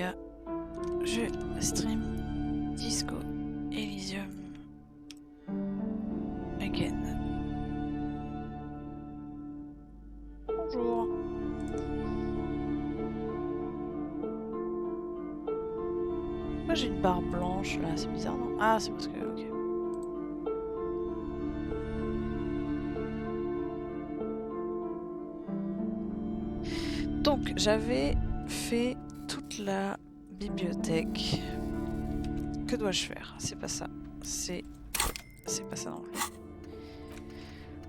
a je stream Disco Elysium again. Bonjour. Moi j'ai une barre blanche là, c'est bizarre non? Ah c'est parce que ok. Donc j'avais fait toute la bibliothèque. Que dois-je faire? C'est pas ça. C'est pas ça non plus.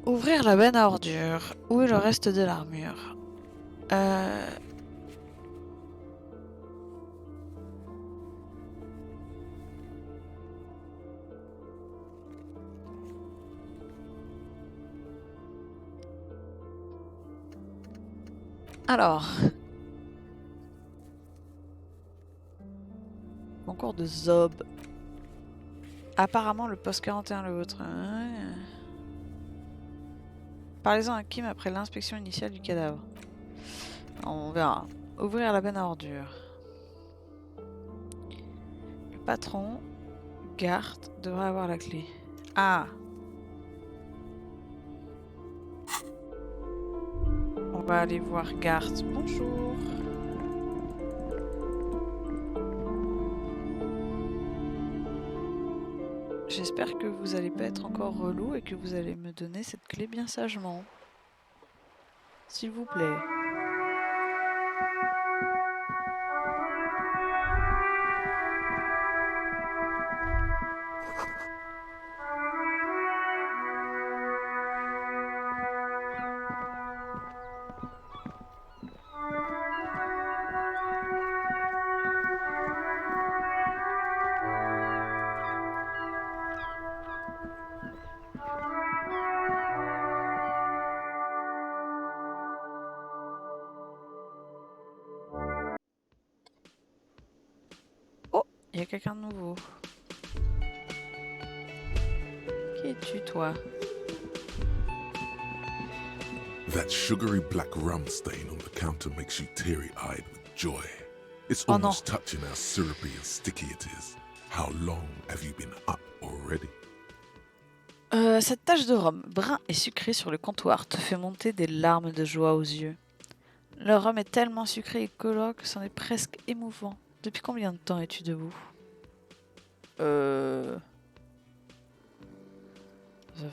Ouvrir la benne à ordures. Où est le reste de l'armure? Alors. Concours de Zob. Apparemment le poste 41 le vôtre. Parlez-en à Kim après l'inspection initiale du cadavre. On verra. Ouvrir la benne à ordures. Le patron, Garth, devrait avoir la clé. Ah! On va aller voir Garth. Bonjour! J'espère que vous allez pas être encore relou et que vous allez me donner cette clé bien sagement. S'il vous plaît. Oh, il y a quelqu'un de nouveau. Qui es-tu, toi? That sugary black rum stain on the counter makes you teary-eyed with joy. It's Oh no. almost touching how syrupy and sticky it is. How long have you been up already? Cette tache de rhum, brun et sucré sur le comptoir, te fait monter des larmes de joie aux yeux. Le rhum est tellement sucré et collant que c'en est presque émouvant. Depuis combien de temps es-tu debout? Ça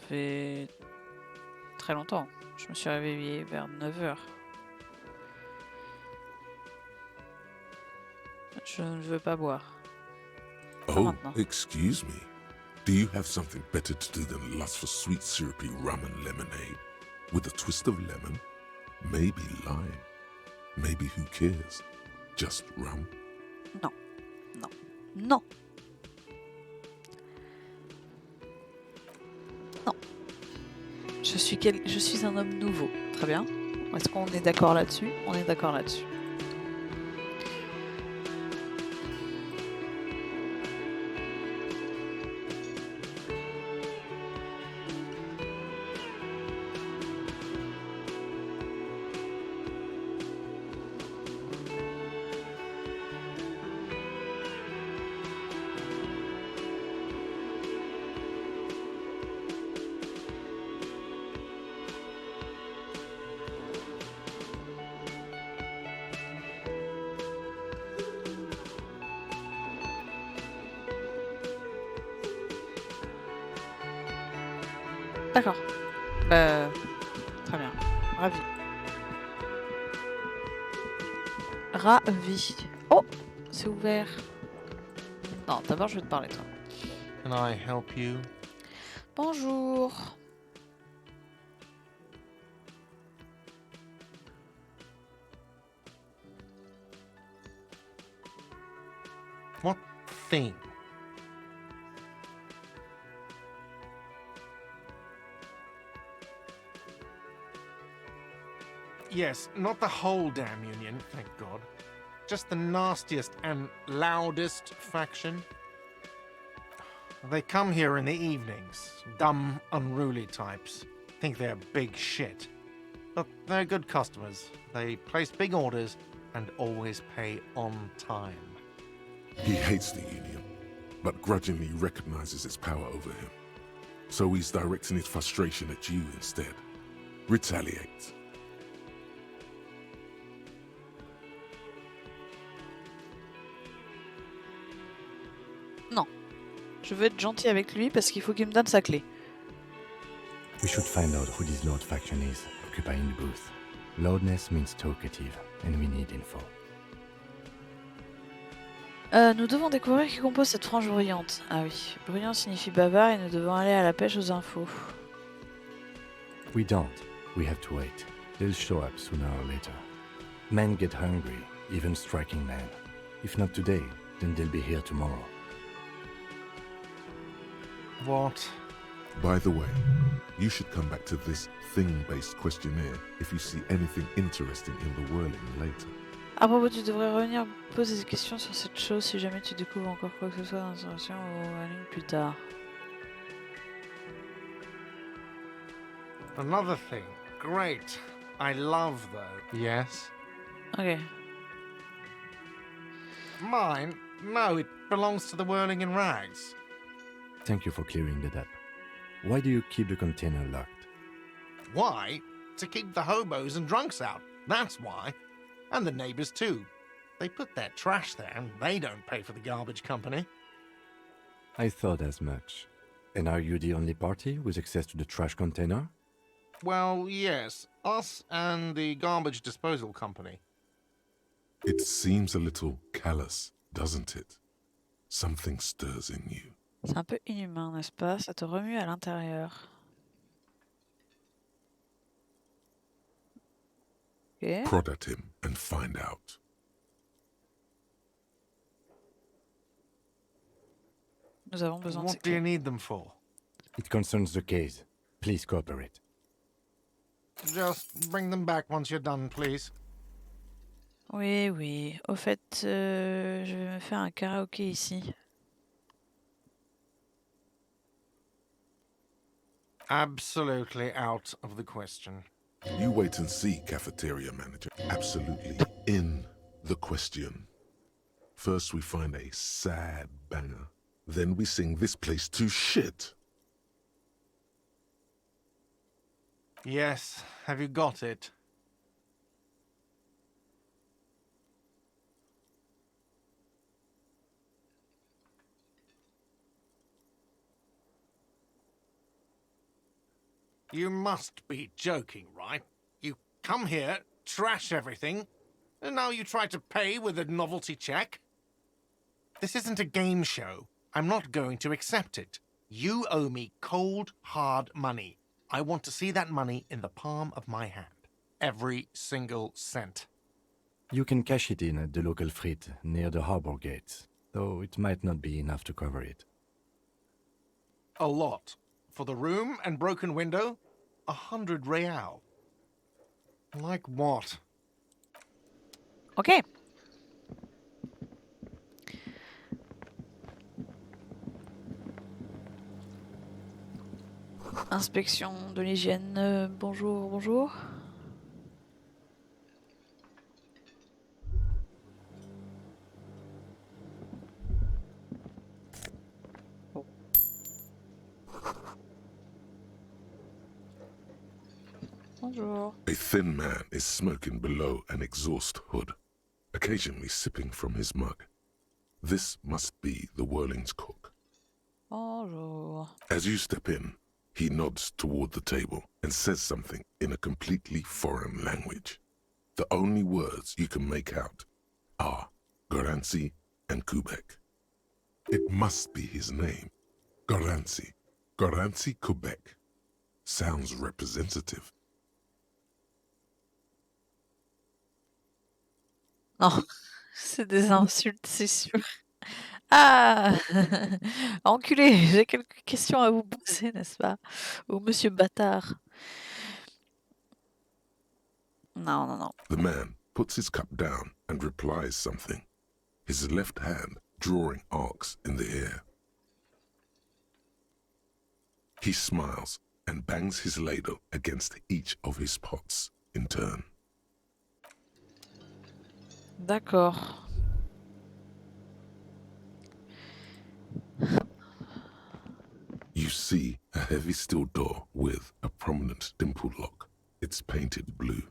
fait très longtemps. Je me suis réveillée vers 9h. Je ne veux pas boire. Oh, maintenant. excuse me. Do you have something better to do than lust for sweet syrupy rum and lemonade? With a twist of lemon? Maybe lime? Maybe who cares? Just rum? Non. Non. Non. Non. Je suis un homme nouveau. Très bien. Est-ce qu'on est d'accord là-dessus? On est d'accord là-dessus. D'accord. Très bien. Ravi. Ravi. Oh, c'est ouvert. Non, d'abord je vais te parler toi. Can I help you? Bonjour. What thing? Yes, not the whole damn union, thank God. Just the nastiest and loudest faction. They come here in the evenings. Dumb, unruly types. Think they're big shit. But they're good customers. They place big orders, and always pay on time. He hates the Union, but grudgingly recognizes its power over him. So he's directing his frustration at you instead. Retaliate. Non. Je veux être gentil avec lui parce qu'il faut qu'il me donne sa clé. We should find out who this Lord faction is, occupying the booth. Loudness means talkative, and we need info. Nous devons découvrir qui compose cette frange bruyante. Ah oui, bruyant signifie bavard et nous devons aller à la pêche aux infos. We don't. We have to wait. They'll show up sooner or later. Men get hungry, even striking men. If not today, then they'll be here tomorrow. What? By the way, you should come back to this thing-based questionnaire if you see anything interesting in the whirling later. À propos, tu devrais revenir poser des questions sur cette chose si jamais tu découvres encore quoi que ce soit dans la situation ou en ligne plus tard. Another thing. Great. I love though. Yes? Ok. Mine? No, it belongs to the Whirling in Rags. Thank you for clearing that up. Why do you keep the container locked? Why? To keep the hobos and drunks out. That's why. And the neighbors too. They put their trash there and they don't pay for the garbage company. I thought as much. And are you the only party with access to the trash container? Well, yes. Us and the garbage disposal company. It seems a little callous, doesn't it? Something stirs in you. C'est un peu inhumain, n'est-ce pas? Ça te remue à l'intérieur. Ok. Prod at him and find out. Nous avons besoin de ces What do you clés. need them for? It concerns the case. Please cooperate. Just bring them back once you're done, please. Oui, oui. Au fait, je vais me faire un karaoké ici. Absolutely out of the question. You wait and see, cafeteria manager. Absolutely in the question. First we find a sad banger. Then we sing this place to shit. Yes, have you got it? You must be joking, right? You come here, trash everything, and now you try to pay with a novelty check? This isn't a game show. I'm not going to accept it. You owe me cold, hard money. I want to see that money in the palm of my hand. Every single cent. You can cash it in at the local frit near the harbor gates, though it might not be enough to cover it. A lot. For the room and broken window, 100 real. Like what? Ok. Inspection de l'hygiène. Bonjour, bonjour. Bonjour. A thin man is smoking below an exhaust hood, occasionally sipping from his mug. This must be the Whirling's cook. Bonjour. As you step in, he nods toward the table and says something in a completely foreign language. The only words you can make out are Garanci and Kubek. It must be his name. Garanci. Garanci Kubek. Sounds representative. Non, c'est des insultes, c'est sûr. Ah enculé, j'ai quelques questions à vous poser, n'est-ce pas? Ou monsieur bâtard. Non, non, non. The man puts his cup down and replies something, his left hand drawing arcs in the air. He smiles and bangs his ladle against each of his pots in turn. D'accord. You see a heavy steel door with a prominent dimple lock. It's painted blue.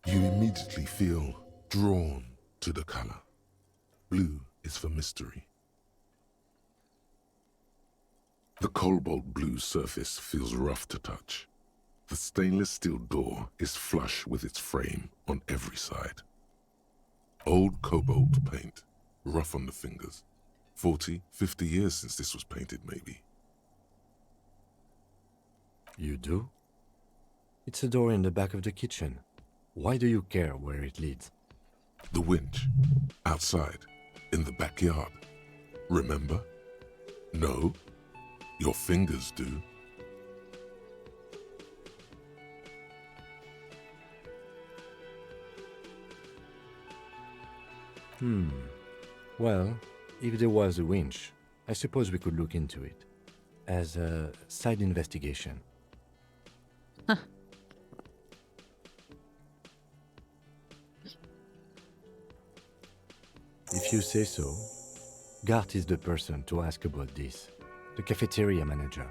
You immediately feel drawn to the color. Blue is for mystery. The cobalt blue surface feels rough to touch. The stainless steel door is flush with its frame on every side. Old cobalt paint, rough on the fingers. 40, 50 years since this was painted, maybe. You do? It's a door in the back of the kitchen. Why do you care where it leads? The winch, outside, in the backyard. Remember? No, your fingers do. Well, if there was a winch, I suppose we could look into it. As a side investigation. If you say so, Gart is the person to ask about this. The cafeteria manager.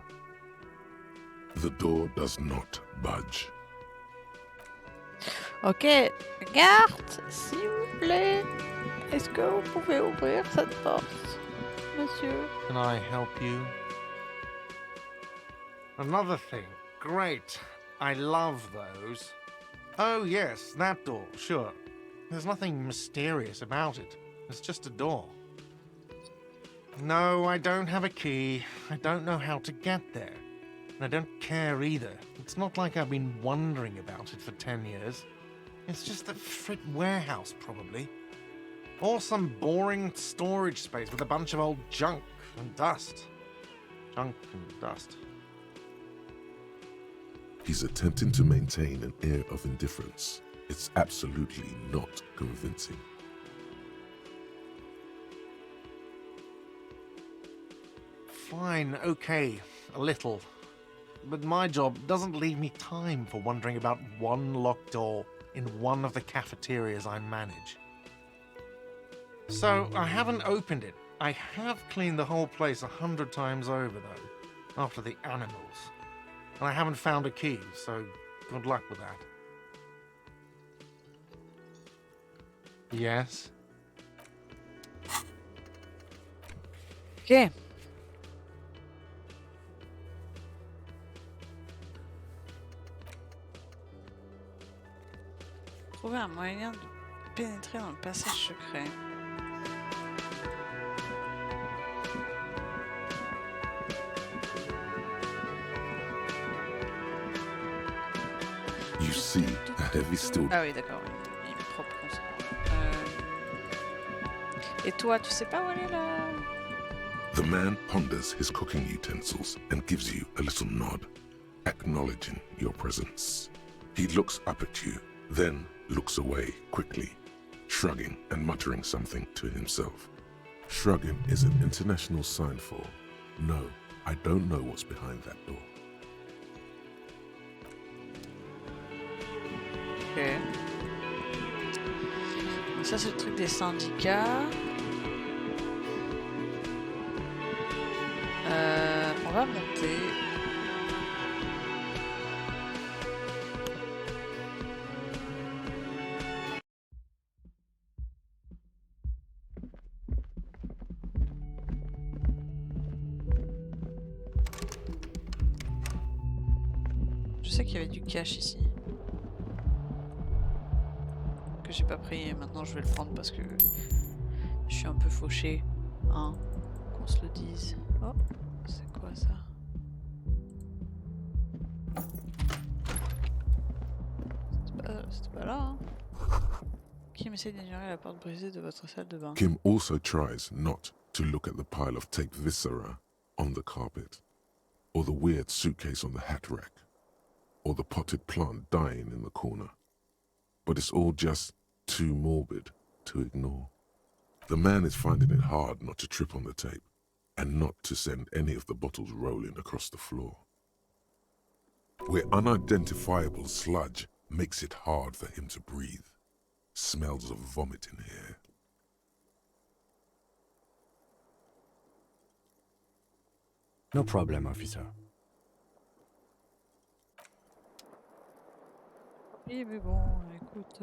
The door does not budge. Ok, garde, s'il vous plaît. Est-ce que vous pouvez ouvrir cette porte, monsieur? Can I help you? Another thing. Great. I love those. Oh, yes, that door, sure. There's nothing mysterious about it. It's just a door. No, I don't have a key. I don't know how to get there. And I don't care either. It's not like I've been wondering about it for 10 years. It's just a frit warehouse, probably. Or some boring storage space with a bunch of old junk and dust. Junk and dust. He's attempting to maintain an air of indifference. It's absolutely not convincing. Fine, okay, a little. But my job doesn't leave me time for wondering about one locked door in one of the cafeterias I manage. So, I haven't opened it. I have cleaned the whole place 100 times over, though, after the animals. And I haven't found a key, so good luck with that. Yes? Ok. Trouver un moyen de pénétrer dans le passage secret. You see a heavy steel Ah oui, d'accord. Il est propre comme ça. Et toi, tu sais pas où elle est là? The man ponders his cooking utensils and gives you a little nod, acknowledging your presence. He looks up at you, then looks away quickly, shrugging and muttering something to himself. Shrugging is an international sign for, no, I don't know what's behind that door. Ok. Donc ça, c'est le truc des syndicats. On va monter. Je sais qu'il y avait du cash ici. Que j'ai pas pris et maintenant je vais le prendre parce que je suis un peu fauché. Hein, qu'on se le dise. Oh, c'est quoi ça? C'était pas là, hein? Kim essaie d'ignorer la porte brisée de votre salle de bain. Kim also tries not to look at the pile of tape viscera on the carpet, or the weird suitcase on the hat rack, or the potted plant dying in the corner. But it's all just too morbid to ignore. The man is finding it hard not to trip on the tape, and not to send any of the bottles rolling across the floor. Where unidentifiable sludge makes it hard for him to breathe. Smells of vomit in here. No problem, officer. Oui, mais bon, écoute...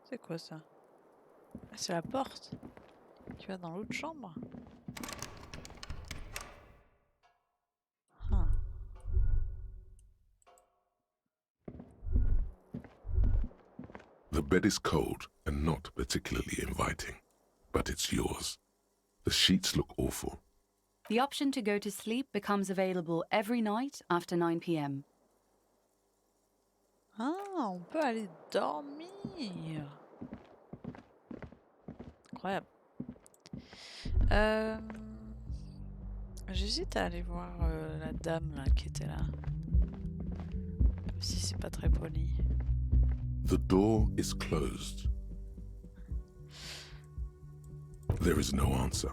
C'est quoi ça? Ah, c'est la porte qui va dans l'autre chambre. Huh. The bed is cold and not particularly inviting, but it's yours. The sheets look awful. The option to go to sleep becomes available every night after 9 p.m. Ah, on peut aller dormir. Incroyable. J'hésite à aller voir la dame là qui était là. Même si c'est pas très poli. The door is closed. There is no answer.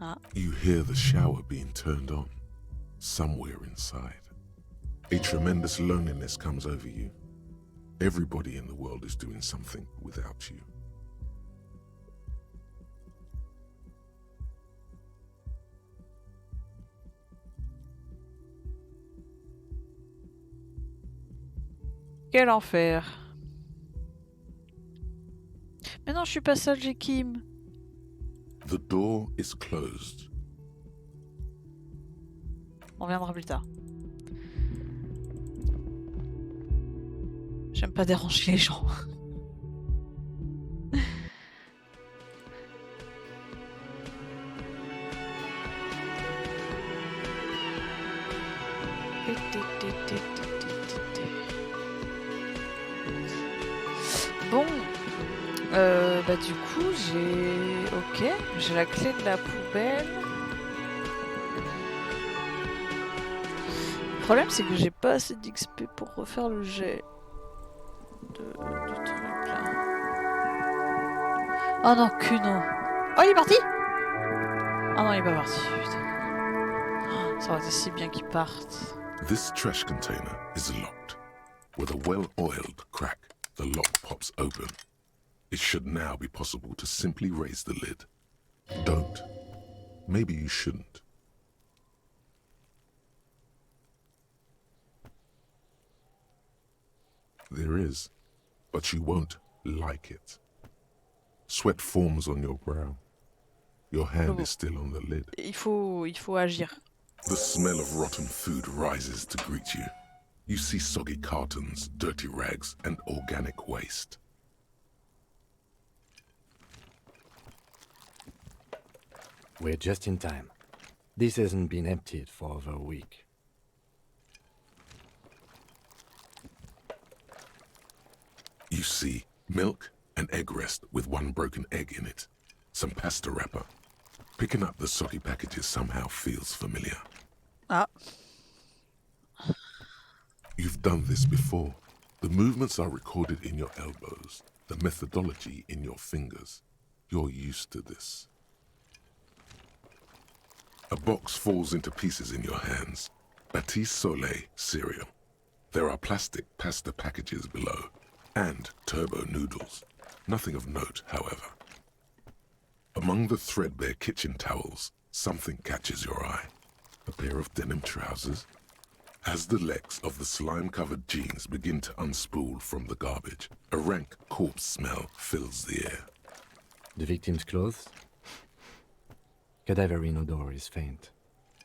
Ah. You hear the shower being turned on, somewhere inside. A tremendous loneliness comes over you. Everybody in the world is doing something without you. Quel enfer. Mais non, je suis pas seule, j'ai Kim. The door is closed. On viendra plus tard. J'aime pas déranger les gens. Bon, bah du coup j'ai la clé de la poubelle. Le problème c'est que j'ai pas assez d'XP pour refaire le jet du truc là. Oh non, Kuno. Oh, il est parti. Oh non, il est pas parti, putain. Oh, ça aurait été si bien qu'il parte. This trash container is locked. With a well-oiled crack, the lock pops open. It should now be possible to simply raise the lid. Don't. Maybe you shouldn't. There is, but you won't like it. Sweat forms on your brow. Your hand is still on the lid. Il faut agir. The smell of rotten food rises to greet you. You see soggy cartons, dirty rags, and organic waste. We're just in time. This hasn't been emptied for over a week. You see milk, an egg rest with one broken egg in it, some pasta wrapper. Picking up the soggy packages somehow feels familiar. Ah. You've done this before. The movements are recorded in your elbows, the methodology in your fingers. You're used to this. A box falls into pieces in your hands. Batiste Soleil cereal. There are plastic pasta packages below, and turbo noodles. Nothing of note, however. Among the threadbare kitchen towels, something catches your eye. A pair of denim trousers. As the legs of the slime-covered jeans begin to unspool from the garbage, a rank corpse smell fills the air. The victim's clothes? Cadaverine odor is faint.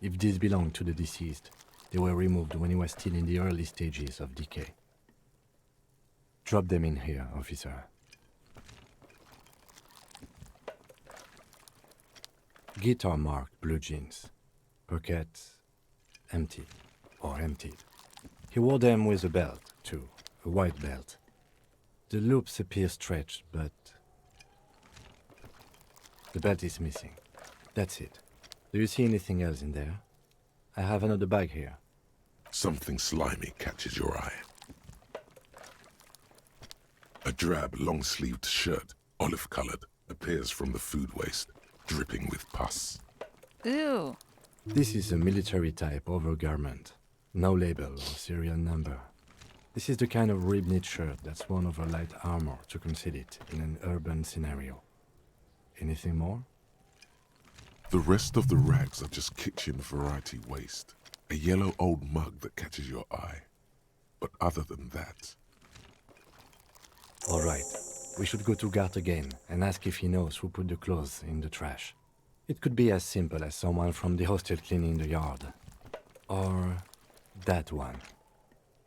If these belong to the deceased, they were removed when he was still in the early stages of decay. Drop them in here, officer. Guitar marked blue jeans. Pockets empty or emptied. He wore them with a belt, too, a white belt. The loops appear stretched, but the belt is missing. That's it. Do you see anything else in there? I have another bag here. Something slimy catches your eye. A drab, long-sleeved shirt, olive-colored, appears from the food waste, dripping with pus. Ew. This is a military-type overgarment. No label or serial number. This is the kind of rib-knit shirt that's worn over light armor to conceal it in an urban scenario. Anything more? The rest of the rags are just kitchen variety waste. A yellow old mug that catches your eye. But other than that... All right. We should go to Gart again and ask if he knows who put the clothes in the trash. It could be as simple as someone from the hostel cleaning the yard. Or that one.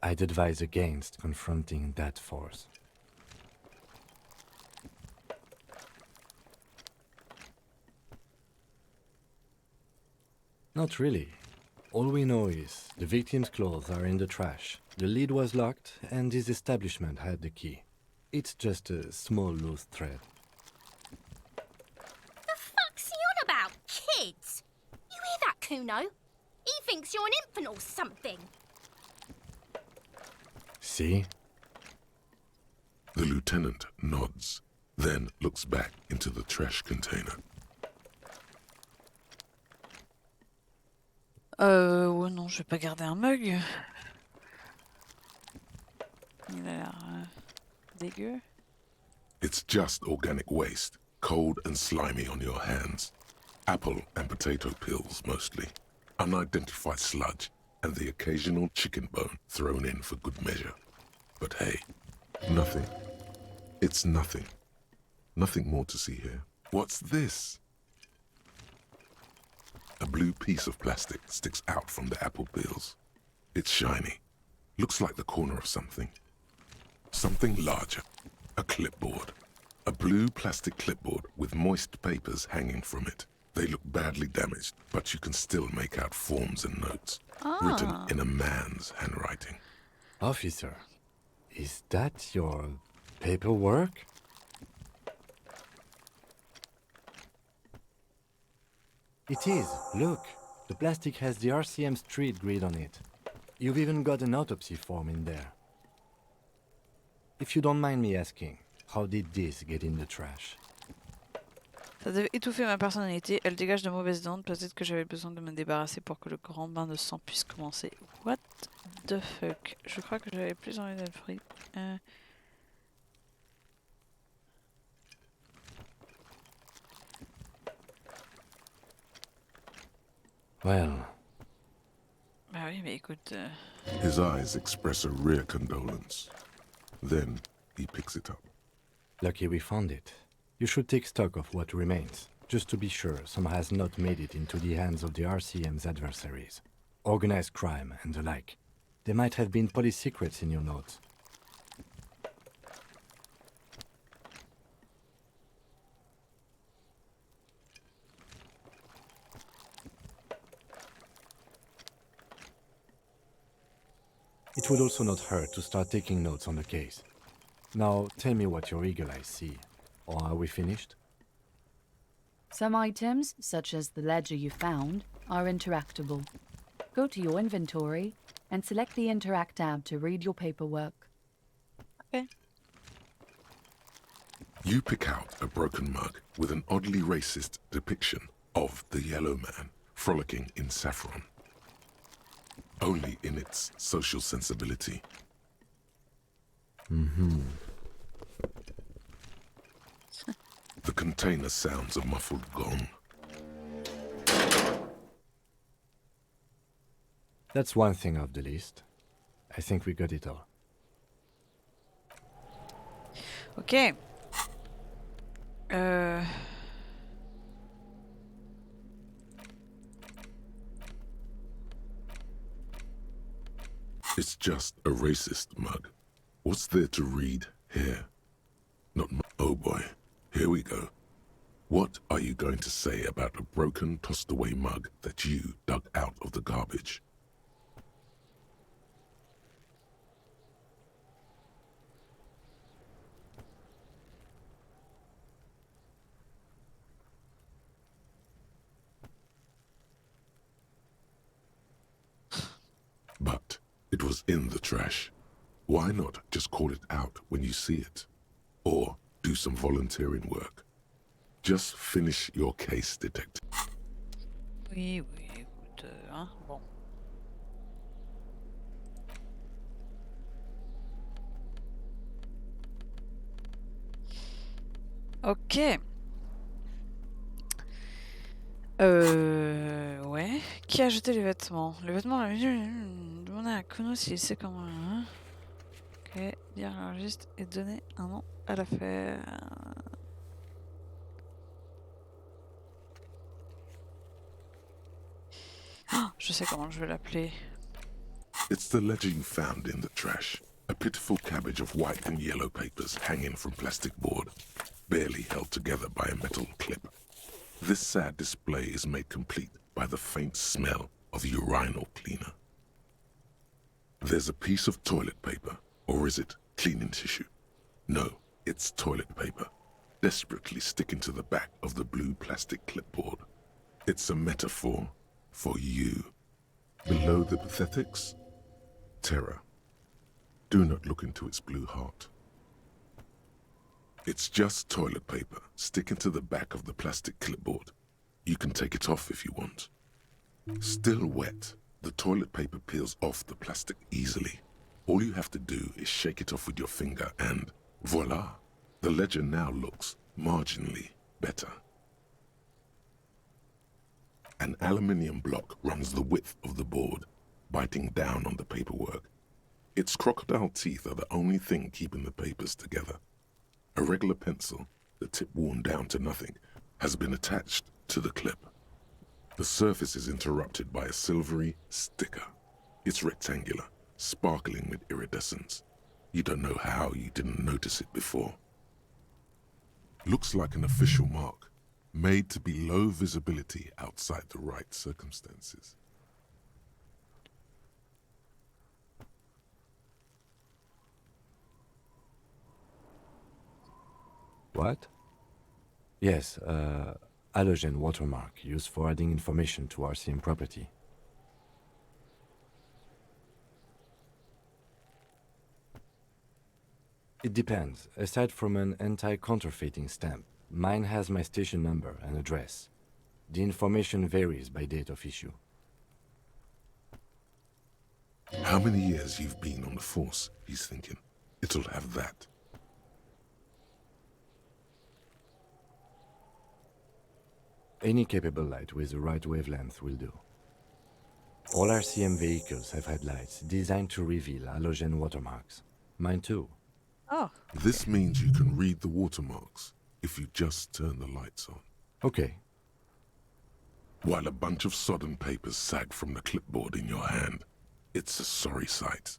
I'd advise against confronting that force. Not really. All we know is the victim's clothes are in the trash, the lid was locked, and his establishment had the key. It's just a small loose thread. The fuck's he on about? Kids? You hear that, Kuno? He thinks you're an infant or something. See? The lieutenant nods, then looks back into the trash container. Ouais, non, je vais pas garder un mug. Il a l'air dégueu. It's just organic waste, cold and slimy on your hands. Apple and potato peels, mostly. Unidentified sludge, and the occasional chicken bone thrown in for good measure. But hey, nothing. It's nothing. Nothing more to see here. What's this? A blue piece of plastic sticks out from the apple peels. It's shiny. Looks like the corner of something. Something larger. A clipboard. A blue plastic clipboard with moist papers hanging from it. They look badly damaged, but you can still make out forms and notes. Written in a man's handwriting. Officer, is that your paperwork? It is. Look. The plastic has the RCM street grid on it. You've even got an autopsy form in there. If you don't mind me asking, how did this get in the trash? Ça devait étouffer ma personnalité. Elle dégage de mauvaises ondes. Peut-être que j'avais besoin de me débarrasser pour que le grand bain de sang puisse commencer. What the fuck? Je crois que j'avais plus envie d'être free. Well, Bah oui, mais écoute... His eyes express a rare condolence. Then he picks it up. lucky we found it. You should take stock of what remains, just to be sure some has not made it into the hands of the RCM's adversaries. Organized crime and the like. There might have been police secrets in your notes. It would also not hurt to start taking notes on the case. Now, tell me what your eagle eyes see. Or are we finished? Some items, such as the ledger you found, are interactable. Go to your inventory and select the Interact tab to read your paperwork. Okay. You pick out a broken mug with an oddly racist depiction of the yellow man frolicking in saffron. Only in its social sensibility. The container sounds a muffled gong. That's one thing off the list. I think we got it all. Ok. It's just a racist mug. What's there to read here? Not oh boy, here we go. What are you going to say about a broken, tossed away mug that you dug out of the garbage? But it was in the trash. Why not just call it out when you see it? Or do some volunteering work? Just finish your case, detective. Oui, oui, écoute, hein, bon. Ok. Ouais. Qui a jeté les vêtements? Les vêtements, on a demandé à Kuno s'il sait comment. Hein. Ok. Dire à l'argiste et donner un nom à l'affaire. Oh, je sais comment je vais l'appeler. It's the ledger you found in the trash. A pitiful cabbage of white and yellow papers hanging from plastic board, barely held together by a metal clip. This sad display is made complete by the faint smell of urinal cleaner. There's a piece of toilet paper, or is it cleaning tissue? No, it's toilet paper, desperately sticking to the back of the blue plastic clipboard. It's a metaphor for you. Below the pathetics, terror. Do not look into its blue heart. It's just toilet paper sticking to the back of the plastic clipboard. You can take it off if you want. Still wet, the toilet paper peels off the plastic easily. All you have to do is shake it off with your finger and voila! The ledger now looks marginally better. An aluminium block runs the width of the board, biting down on the paperwork. Its crocodile teeth are the only thing keeping the papers together. A regular pencil, the tip worn down to nothing, has been attached to the clip. The surface is interrupted by a silvery sticker. It's rectangular, sparkling with iridescence. You don't know how you didn't notice it before. Looks like an official mark, made to be low visibility outside the right circumstances. What? Yes, halogen watermark used for adding information to RCM property. It depends. Aside from an anti-counterfeiting stamp, mine has my station number and address. The information varies by date of issue. How many years you've been on the force, he's thinking. It'll have that. Any capable light with the right wavelength will do. All RCM vehicles have headlights designed to reveal halogen watermarks. Mine too. Oh. This means you can read the watermarks if you just turn the lights on. Okay. While a bunch of sodden papers sag from the clipboard in your hand, it's a sorry sight.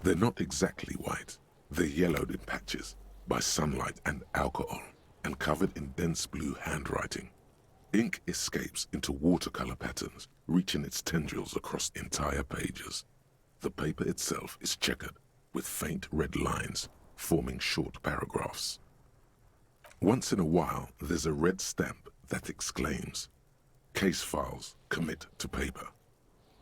They're not exactly white. They're yellowed in patches by sunlight and alcohol, and covered in dense blue handwriting. Ink escapes into watercolor patterns, reaching its tendrils across entire pages. The paper itself is checkered, with faint red lines forming short paragraphs. Once in a while, there's a red stamp that exclaims, "Case files commit to paper."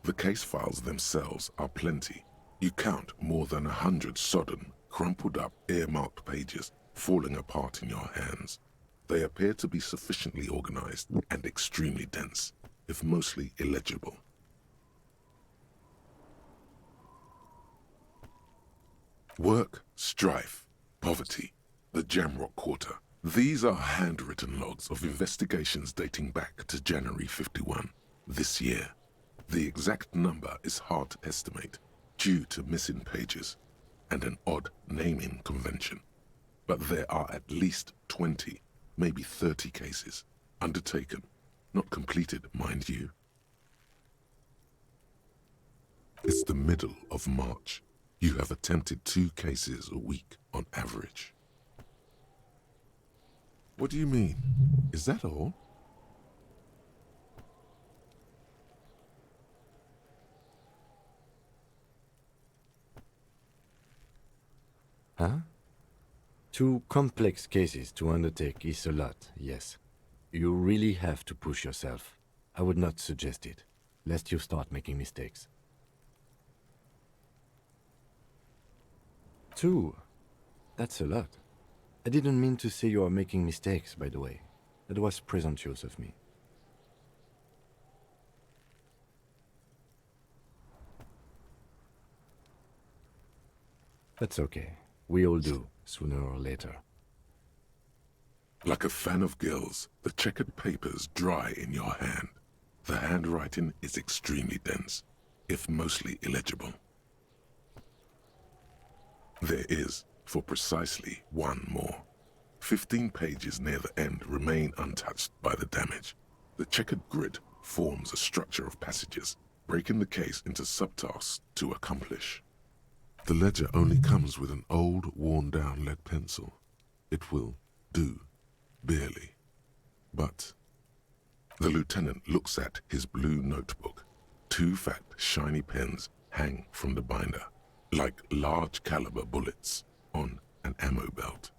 The case files themselves are plenty. You count more than 100 sodden, crumpled up, earmarked pages falling apart in your hands. They appear to be sufficiently organized and extremely dense, if mostly illegible. Work, strife, poverty, the Jamrock Quarter. These are handwritten logs of investigations dating back to January 51, this year. The exact number is hard to estimate due to missing pages and an odd naming convention. But there are at least 20, maybe 30 cases undertaken, not completed, mind you. It's the middle of March. You have attempted 2 cases a week on average. What do you mean? Is that all? Huh? 2 complex cases to undertake is a lot, yes. You really have to push yourself. I would not suggest it, lest you start making mistakes. 2? That's a lot. I didn't mean to say you are making mistakes, by the way. That was presumptuous of me. That's okay. We all do, sooner or later. Like a fan of gills, the checkered papers dry in your hand. The handwriting is extremely dense, if mostly illegible. There is, for precisely one more. 15 pages near the end remain untouched by the damage. The checkered grid forms a structure of passages, breaking the case into subtasks to accomplish. The ledger only comes with an old, worn-down lead pencil. It will do, barely. But the lieutenant looks at his blue notebook. 2 fat, shiny pens hang from the binder, like large-caliber bullets on an ammo belt.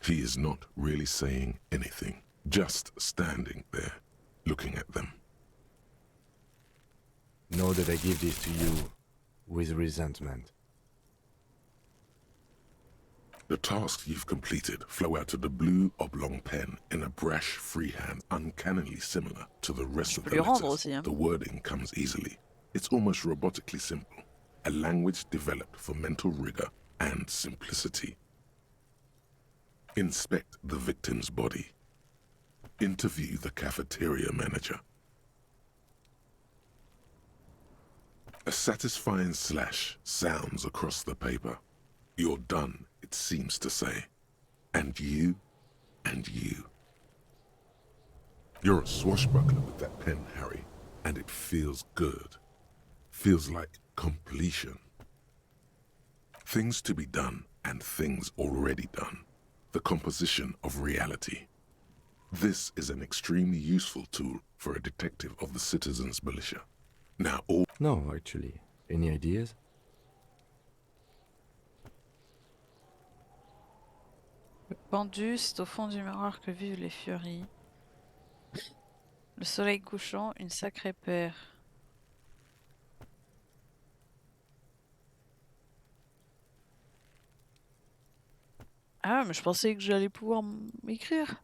He is not really saying anything, just standing there, looking at them. Know that I give this to you with resentment. The tasks you've completed flow out of the blue oblong pen in a brash freehand uncannily similar to the rest of the peux lui rendre letters. aussi, hein. The wording comes easily. It's almost robotically simple, a language developed for mental rigor and simplicity. Inspect the victim's body. Interview the cafeteria manager. A satisfying slash sounds across the paper. You're done, it seems to say. And you, and you. You're a swashbuckler with that pen, Harry, and it feels good. Feels like completion. Things to be done and things already done. The composition of reality. This is an extremely useful tool for a detective of the citizens' militia. Now all... No, actually. Any ideas? Le pendu, c'est au fond du miroir que vivent les furies. Le soleil couchant, une sacrée paire. Ah, mais je pensais que j'allais pouvoir m'écrire.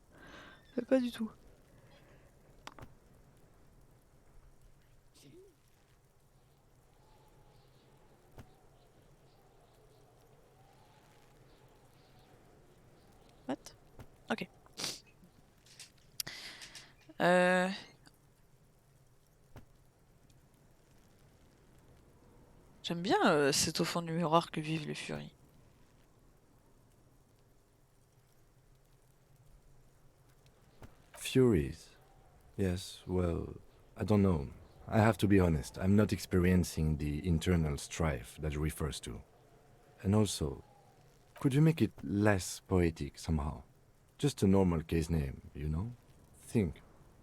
Mais pas du tout. What? Ok. J'aime bien c'est au fond du miroir que vivent les furies. Furies. Yes, well, I don't know. I have to be honest, I'm not experiencing the internal strife that it refers to. And also, could you make it less poetic somehow? Just a normal case name, you know? Think,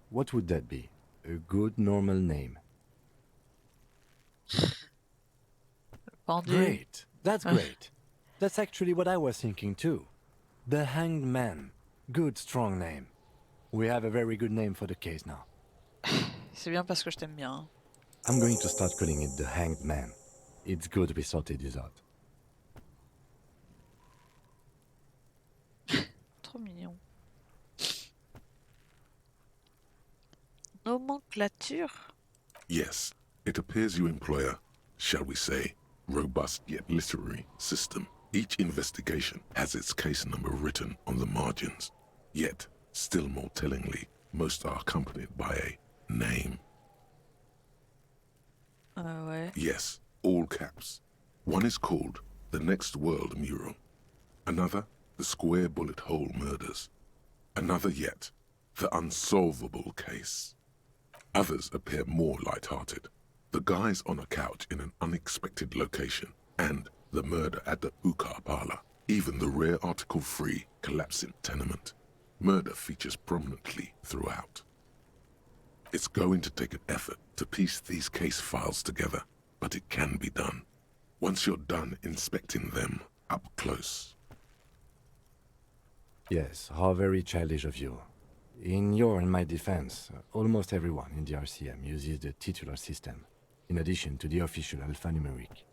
what would that be? A good normal name. Pendu. Great, that's great. That's actually what I was thinking too. The Hanged Man. Good, strong name. We have a very good name for the case now. C'est bien parce que je t'aime bien. Hein. I'm going to start calling it the Hanged Man. It's good we sorted this out. Trop mignon. Nomenclature? Yes, it appears you employ a, shall we say, robust yet literary system. Each investigation has its case number written on the margins. Yet, still more tellingly, most are accompanied by a name. Ouais. Yes, all caps. One is called The Next World Mural. Another, The Square Bullet Hole Murders. Another yet, The Unsolvable Case. Others appear more light-hearted. The guys on a couch in an unexpected location, and the murder at the hookah parlor. Even the rare article-free collapsing tenement. Murder features prominently throughout. It's going to take an effort to piece these case files together, but it can be done. Once you're done inspecting them up close. Yes, how very childish of you. In your and my defense, almost everyone in the RCM uses the titular system, in addition to the official alphanumeric.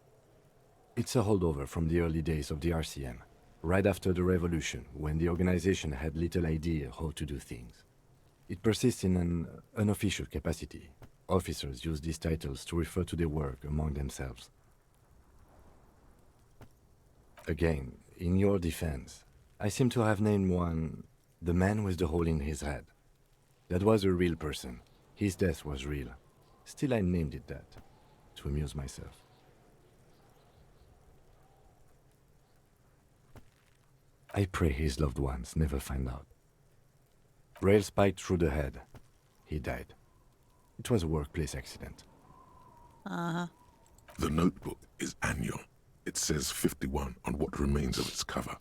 It's a holdover from the early days of the RCM, right after the revolution, when the organization had little idea how to do things. It persists in an unofficial capacity. Officers use these titles to refer to their work among themselves. Again, in your defense, I seem to have named one The man with the hole in his head. That was a real person. His death was real. Still, I named it that, to amuse myself. I pray his loved ones never find out. Rail spiked through the head. He died. It was a workplace accident. Uh-huh. The notebook is annual. It says 51 on what remains of its cover.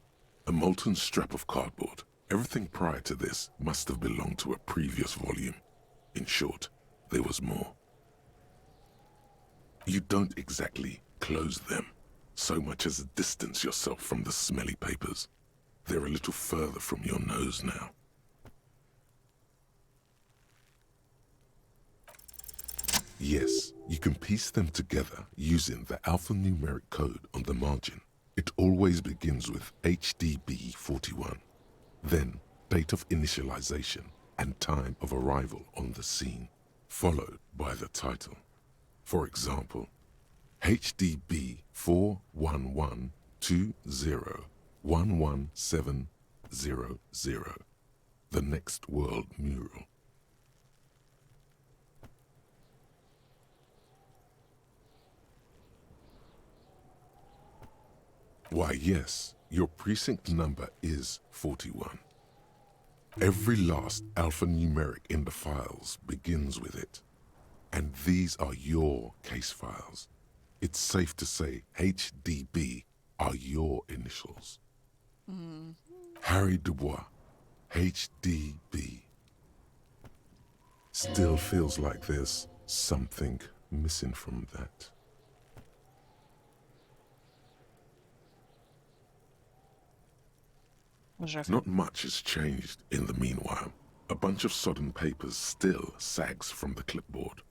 A molten strap of cardboard. Everything prior to this must have belonged to a previous volume. In short, there was more. You don't exactly close them, so much as distance yourself from the smelly papers. They're a little further from your nose now. Yes, you can piece them together using the alphanumeric code on the margin. It always begins with HDB41, then date of initialization and time of arrival on the scene, followed by the title. For example, HDB 41120111700, the next world mural. Why, yes, your precinct number is 41. Every last alphanumeric in the files begins with it. And these are your case files. It's safe to say HDB are your initials. Harry Dubois, HDB. Still feels like there's something missing from that. Not much has changed in the meanwhile. A bunch of sodden papers still sags from the clipboard.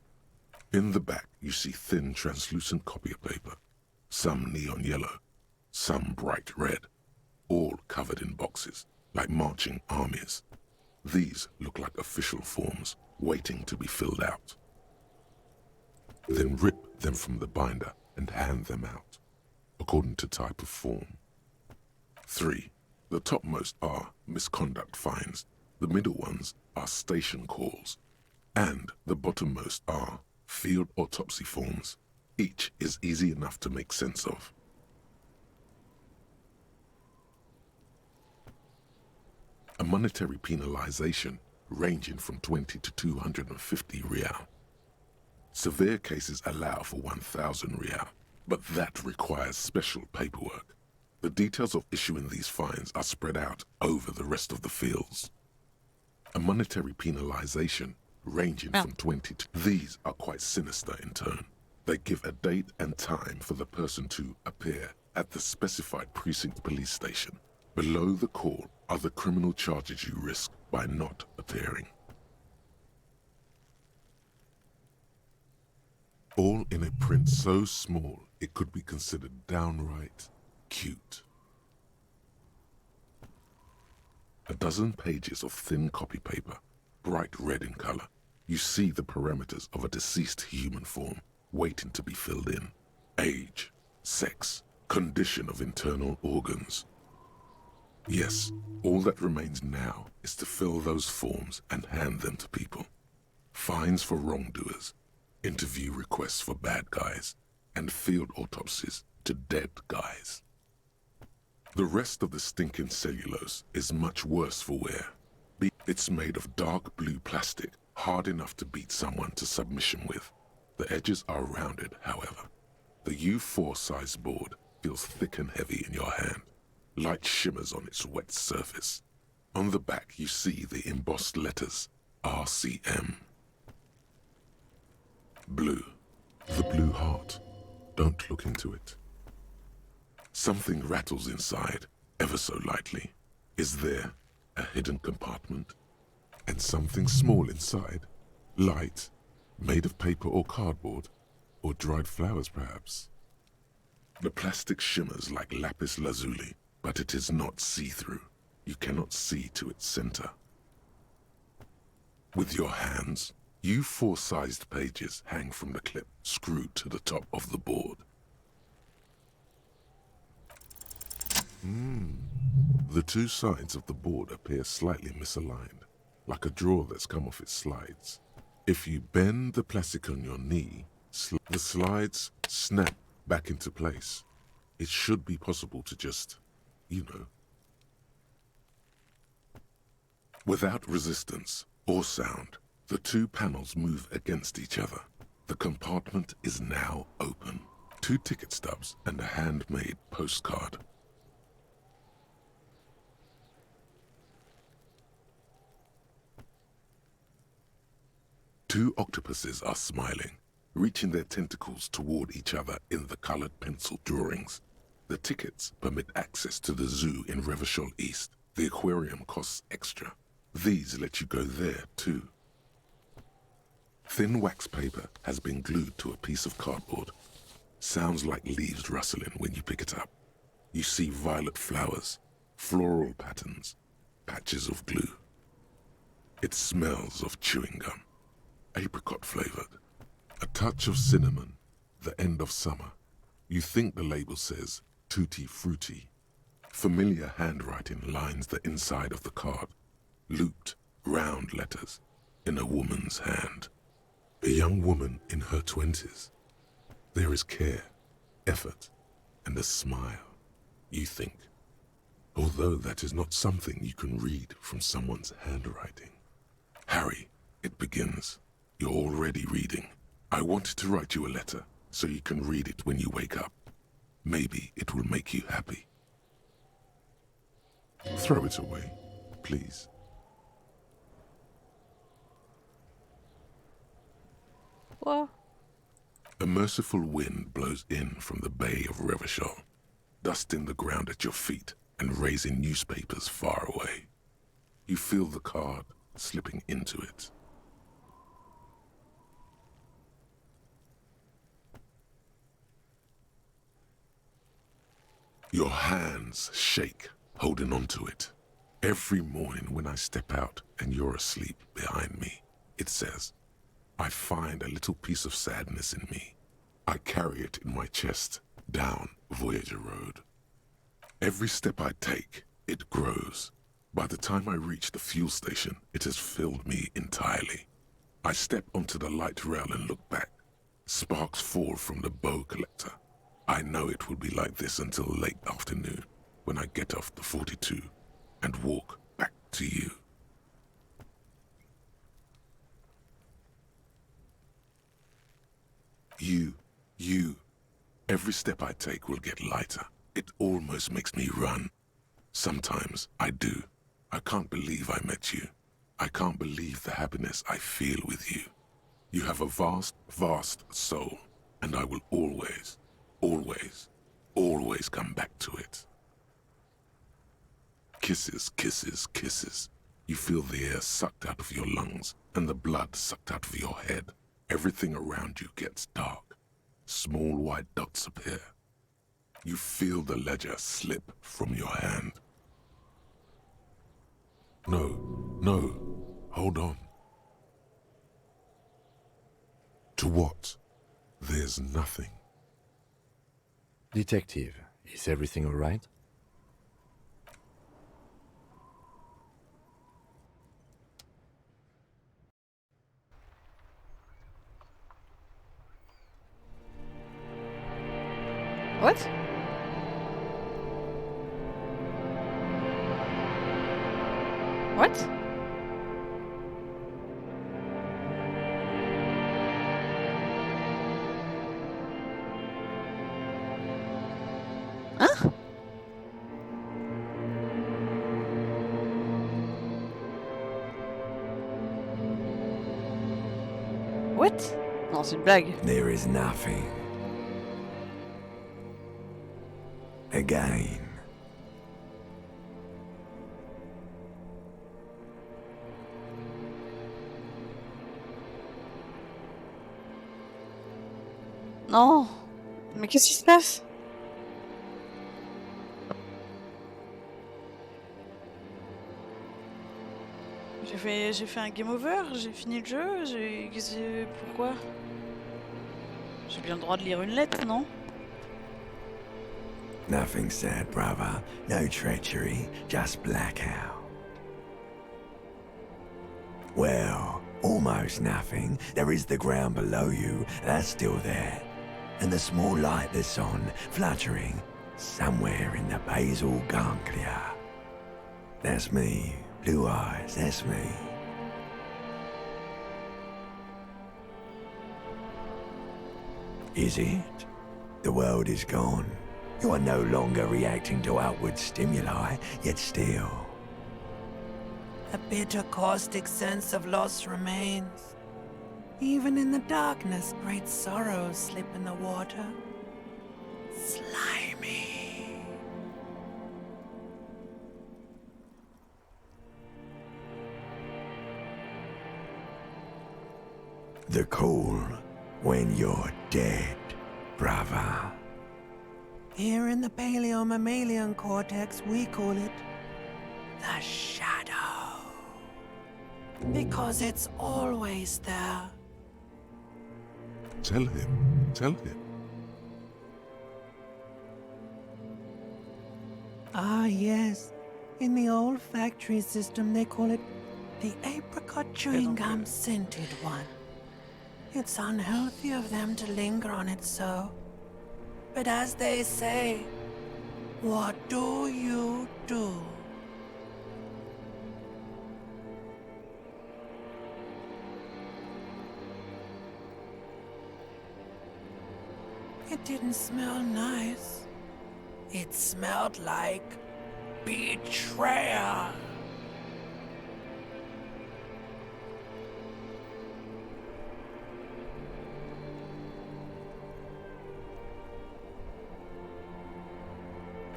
In the back, you see thin, translucent copier paper. Some neon yellow, some bright red, all covered in boxes, like marching armies. These look like official forms, waiting to be filled out. Then rip them from the binder and hand them out, according to type of form. 3. The topmost are misconduct fines, the middle ones are station calls, and the bottommost are field autopsy forms. Each is easy enough to make sense of. A monetary penalization ranging from 20 to 250 real. Severe cases allow for 1,000 real, but that requires special paperwork. The details of issuing these fines are spread out over the rest of the fields. A monetary penalization ranging from 20 to... These are quite sinister in turn. They give a date and time for the person to appear at the specified precinct police station. Below the call are the criminal charges you risk by not appearing. All in a print so small it could be considered downright cute. A dozen pages of thin copy paper, bright red in color. You see the parameters of a deceased human form waiting to be filled in. Age, sex, condition of internal organs. Yes, all that remains now is to fill those forms and hand them to people. Fines for wrongdoers, interview requests for bad guys, and field autopsies to dead guys. The rest of the stinking cellulose is much worse for wear. It's made of dark blue plastic, hard enough to beat someone to submission with. The edges are rounded, however. The U4 size board feels thick and heavy in your hand. Light shimmers on its wet surface. On the back you see the embossed letters, RCM. Blue. The blue heart. Don't look into it. Something rattles inside, ever so lightly. Is there a hidden compartment? And something small inside, light, made of paper or cardboard, or dried flowers perhaps. The plastic shimmers like lapis lazuli, but it is not see-through. You cannot see to its center. With your hands, U4-sized pages hang from the clip screwed to the top of the board. The two sides of the board appear slightly misaligned, like a drawer that's come off its slides. If you bend the plastic on your knee, the slides snap back into place. It should be possible to just, you know. Without resistance or sound, the two panels move against each other. The compartment is now open. 2 ticket stubs and a handmade postcard. Two octopuses are smiling, reaching their tentacles toward each other in the colored pencil drawings. The tickets permit access to the zoo in Revachol East. The aquarium costs extra. These let you go there too. Thin wax paper has been glued to a piece of cardboard. Sounds like leaves rustling when you pick it up. You see violet flowers, floral patterns, patches of glue. It smells of chewing gum, apricot flavored, a touch of cinnamon, the end of summer. You think the label says tutti frutti. Familiar handwriting lines the inside of the card, looped, round letters in a woman's hand. A young woman in her 20s. There is care, effort, and a smile, you think. Although that is not something you can read from someone's handwriting. Harry, it begins. You're already reading. I wanted to write you a letter so you can read it when you wake up. Maybe it will make you happy. Throw it away, please. What? A merciful wind blows in from the bay of Revachol, dusting the ground at your feet and raising newspapers far away. You feel the card slipping into it. Your hands shake, holding onto it. Every morning when I step out and you're asleep behind me, it says, I find a little piece of sadness in me. I carry it in my chest, down Voyager Road. Every step I take, it grows. By the time I reach the fuel station, it has filled me entirely. I step onto the light rail and look back. Sparks fall from the bow collector. I know it will be like this until late afternoon, when I get off the 42 and walk back to you. You. Every step I take will get lighter. It almost makes me run. Sometimes I do. I can't believe I met you. I can't believe the happiness I feel with you. You have a vast, vast soul, and I will always, always, always come back to it. Kisses, kisses, kisses. You feel the air sucked out of your lungs and the blood sucked out of your head. Everything around you gets dark. Small white dots appear. You feel the ledger slip from your hand. No, hold on. To what? There's nothing. Detective, is everything all right? What? What? Hein? What? Non, c'est une blague. There is nothing. Again. Non. Mais qu'est-ce qui se passe? J'ai fait un game over, j'ai fini le jeu, pourquoi? J'ai bien le droit de lire une lettre, non? Nothing sad, brother. No treachery, just blackout. Well, almost nothing. There is the ground below you, that's still there. And the small light that's on, fluttering, somewhere in the basal ganglia. That's me. Blue eyes, that's me. Is it? The world is gone. You are no longer reacting to outward stimuli, yet still. A bitter, caustic sense of loss remains. Even in the darkness, great sorrows slip in the water. Slimy. The call when you're dead, brother. Here in the paleo-mammalian cortex, we call it the shadow. Because it's always there. Tell him. Tell him. Ah, yes. In the olfactory system, they call it the apricot chewing gum scented one. It's unhealthy of them to linger on it so. But as they say, what do you do? It didn't smell nice. It smelled like betrayal.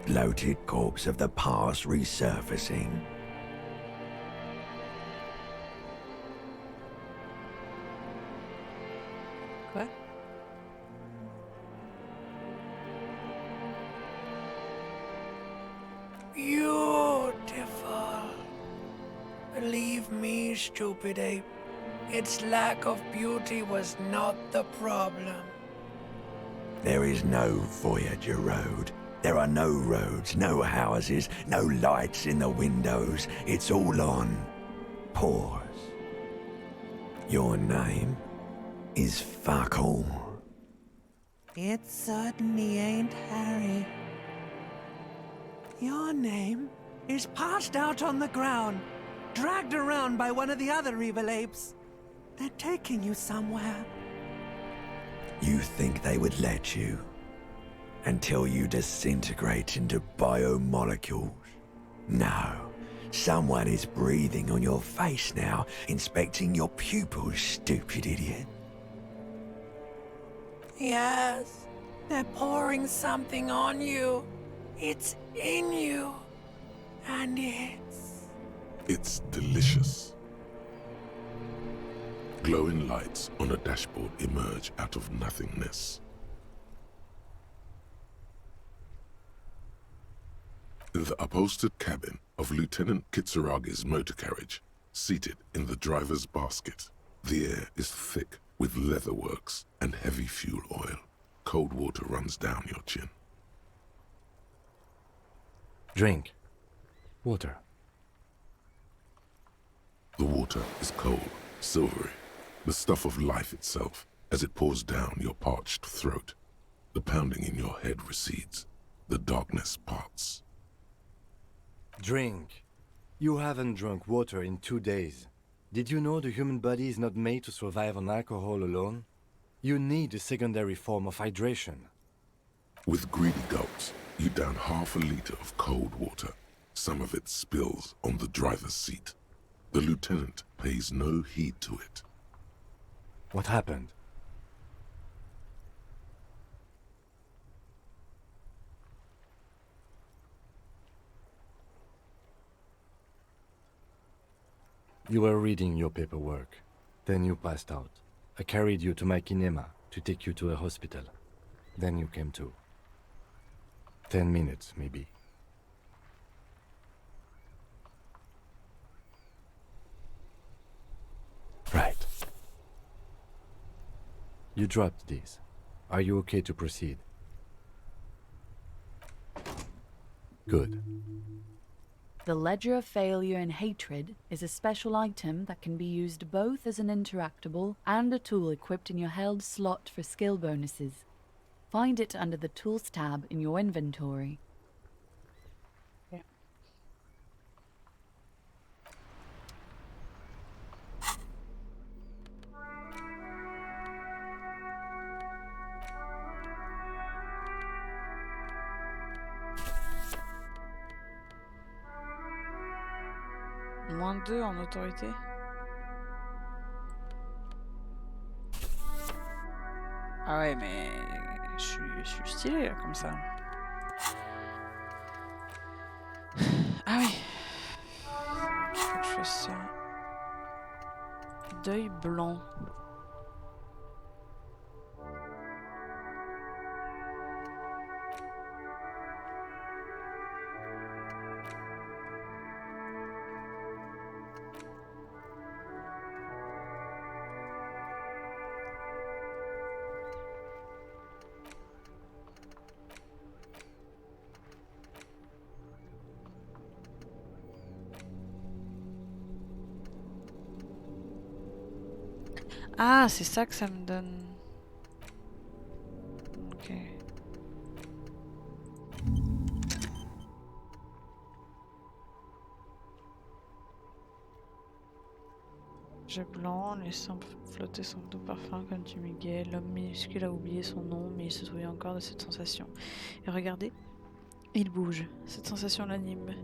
Bloated corpse of the past resurfacing. Quoi? Beautiful. Believe me, stupid ape, its lack of beauty was not the problem. There is no Voyager Road. There are no roads, no houses, no lights in the windows. It's all on pause. Your name is fuck all. It certainly ain't Harry. Your name is passed out on the ground, dragged around by one of the other evil apes. They're taking you somewhere. You think they would let you? Until you disintegrate into biomolecules? No. Someone is breathing on your face now, inspecting your pupils, stupid idiot. Yes, they're pouring something on you. It's in you. And It's delicious. Glowing lights on a dashboard emerge out of nothingness. In the upholstered cabin of Lieutenant Kitsuragi's motor carriage, seated in the driver's basket, the air is thick with leatherworks and heavy fuel oil. Cold water runs down your chin. Drink. Water. The water is cold, silvery, the stuff of life itself as it pours down your parched throat. The pounding in your head recedes. The darkness parts. Drink. You haven't drunk water in 2 days. Did you know the human body is not made to survive on alcohol alone? You need a secondary form of hydration. With greedy gulps, you down half a liter of cold water. Some of it spills on the driver's seat. The lieutenant pays no heed to it. What happened? You were reading your paperwork. Then you passed out. I carried you to my kinema to take you to a hospital. Then you came to. 10 minutes, maybe. Right. You dropped these. Are you okay to proceed? Good. The Ledger of Failure and Hatred is a special item that can be used both as an interactable and a tool equipped in your held slot for skill bonuses. Find it under the Tools tab in your inventory. -2 en autorité. Ah ouais, mais je suis stylé là, comme ça. Ah oui. Il faut que je fasse ça. Deuil blanc. Ah, c'est ça que ça me donne. Ok. Jet blanc, laissant flotter son doux parfum comme du muguet. L'homme minuscule a oublié son nom, mais il se souvient encore de cette sensation. Et regardez, il bouge. Cette sensation l'anime.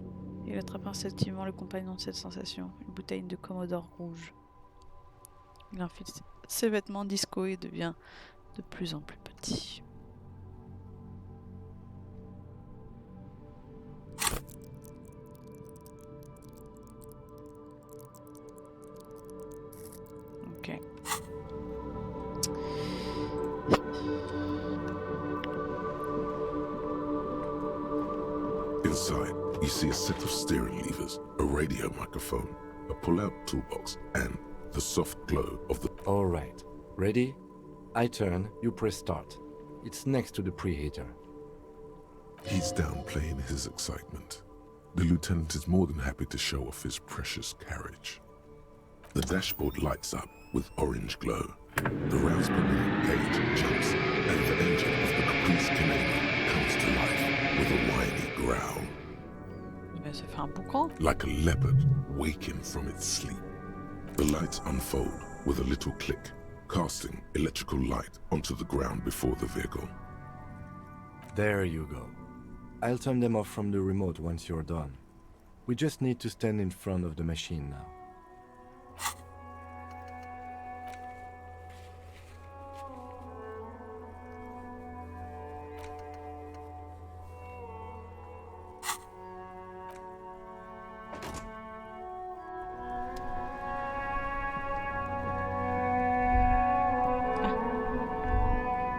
Il attrape instinctivement le compagnon de cette sensation, une bouteille de Commodore rouge. Il enfile ses vêtements disco et devient de plus en plus petit. Ok. Inside, you see a set of steering levers, a radio microphone, a pull-out toolbox, and the soft glow of the... All right. Ready? I turn, you press start. It's next to the preheater. He's downplaying his excitement. The lieutenant is more than happy to show off his precious carriage. The dashboard lights up with orange glow. The rounds per minute gauge jumps, and the engine of the Caprice Canadian comes to life with a whiny growl. Mais ça fait un boucan. Like a leopard waking from its sleep. The lights unfold with a little click, casting electrical light onto the ground before the vehicle. There you go. I'll turn them off from the remote once you're done. We just need to stand in front of the machine now.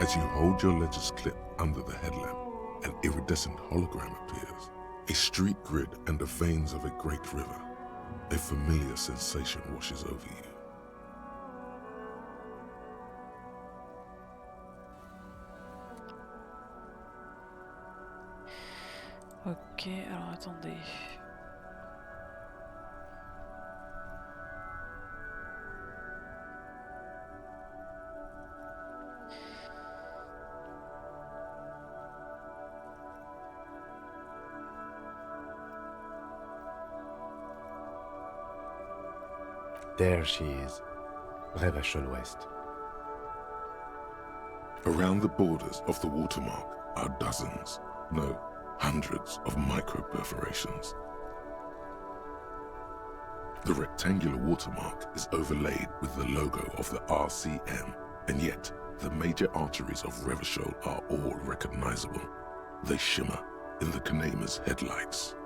As you hold your ledger's clip under the headlamp, an iridescent hologram appears. A street grid and the veins of a great river. A familiar sensation washes over you. Ok, alors attendez. There she is. Rêve à l'ouest. Around the borders of the watermark are dozens, no, hundreds of micro-perforations. The rectangular watermark is overlaid with the logo of the RCM, and yet the major arteries of Revachol are all recognizable. They shimmer in the Kanema's headlights.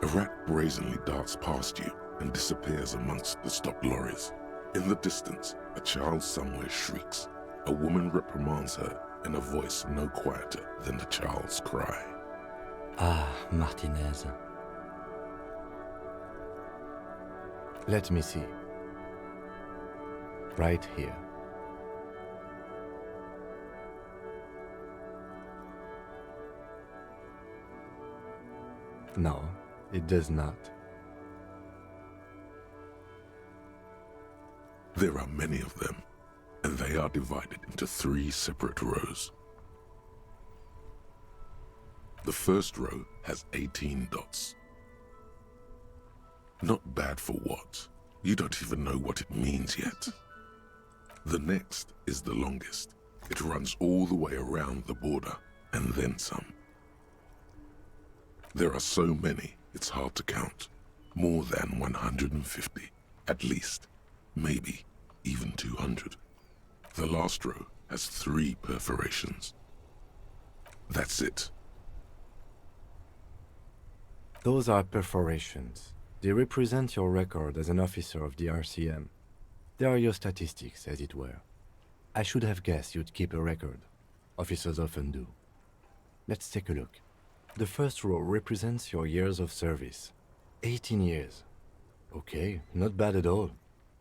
A rat brazenly darts past you and disappears amongst the stopped lorries. In the distance, a child somewhere shrieks. A woman reprimands her in a voice no quieter than the child's cry. Ah, Martinez. Let me see. Right here. No, it does not. There are many of them, and they are divided into 3 separate rows. The first row has 18 dots. Not bad for what? You don't even know what it means yet. The next is the longest. It runs all the way around the border, and then some. There are so many, it's hard to count. More than 150, at least. Maybe even 200. The last row has 3 perforations. That's it. Those are perforations. They represent your record as an officer of the RCM. They are your statistics, as it were. I should have guessed you'd keep a record. Officers often do. Let's take a look. The first row represents your years of service. 18 years. Okay, not bad at all.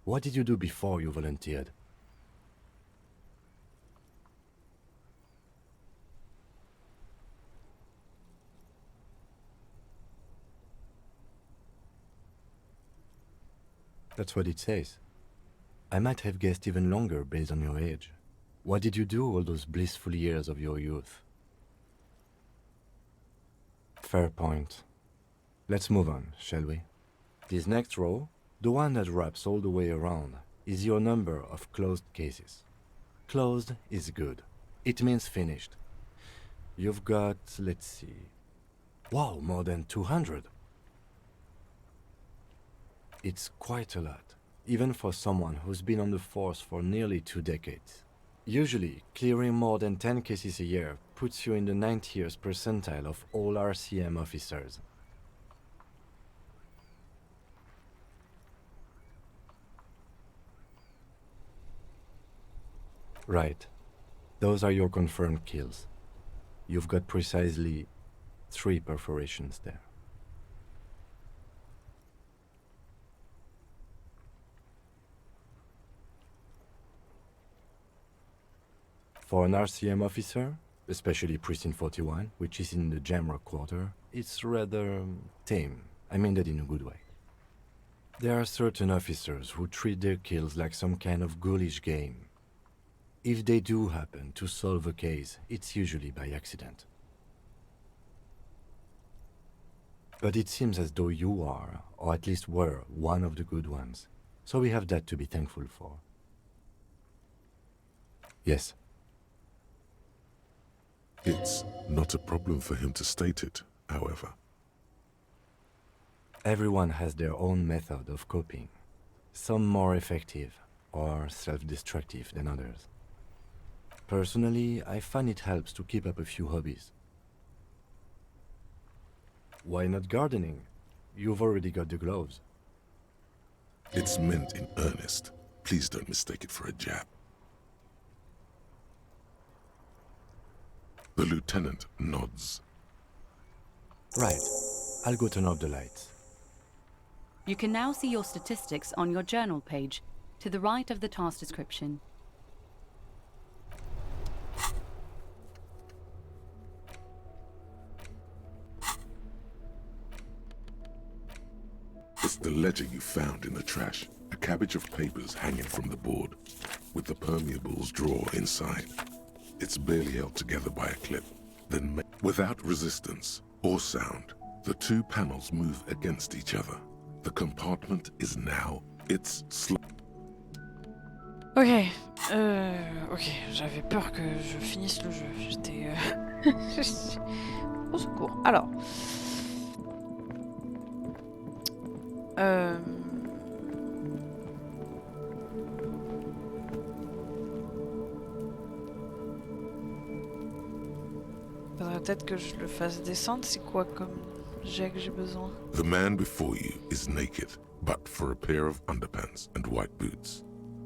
What did you do before you volunteered? That's what it says. I might have guessed even longer based on your age. What did you do all those blissful years of your youth? Fair point. Let's move on, shall we? This next row, the one that wraps all the way around, is your number of closed cases. Closed is good. It means finished. You've got, let's see... Wow, more than 200. It's quite a lot, even for someone who's been on the force for nearly 2 decades. Usually, clearing more than 10 cases a year puts you in the 90th percentile of all RCM officers. Right. Those are your confirmed kills. You've got precisely 3 perforations there. For an RCM officer, especially Precinct 41, which is in the Jamrock quarter, it's rather tame. I mean that in a good way. There are certain officers who treat their kills like some kind of ghoulish game. If they do happen to solve a case, it's usually by accident. But it seems as though you are, or at least were, one of the good ones. So we have that to be thankful for. Yes. It's not a problem for him to state it, however. Everyone has their own method of coping. Some more effective or self-destructive than others. Personally, I find it helps to keep up a few hobbies. Why not gardening? You've already got the gloves. It's meant in earnest. Please don't mistake it for a jab. The lieutenant nods. Right. I'll go turn off the lights. You can now see your statistics on your journal page, to the right of the task description. It's the ledger you found in the trash. A cabbage of papers hanging from the board, with the permeables drawer inside. It's barely held together by a clip. Then, without resistance or sound, the 2 panels move against each other. The compartment is now its Ok. Ok, j'avais peur que je finisse le jeu. J'étais... Au secours. Alors... Faudrait peut-être que je le fasse descendre. C'est quoi comme jet que j'ai besoin? The man before you is naked, but for a pair of underpants and white boots.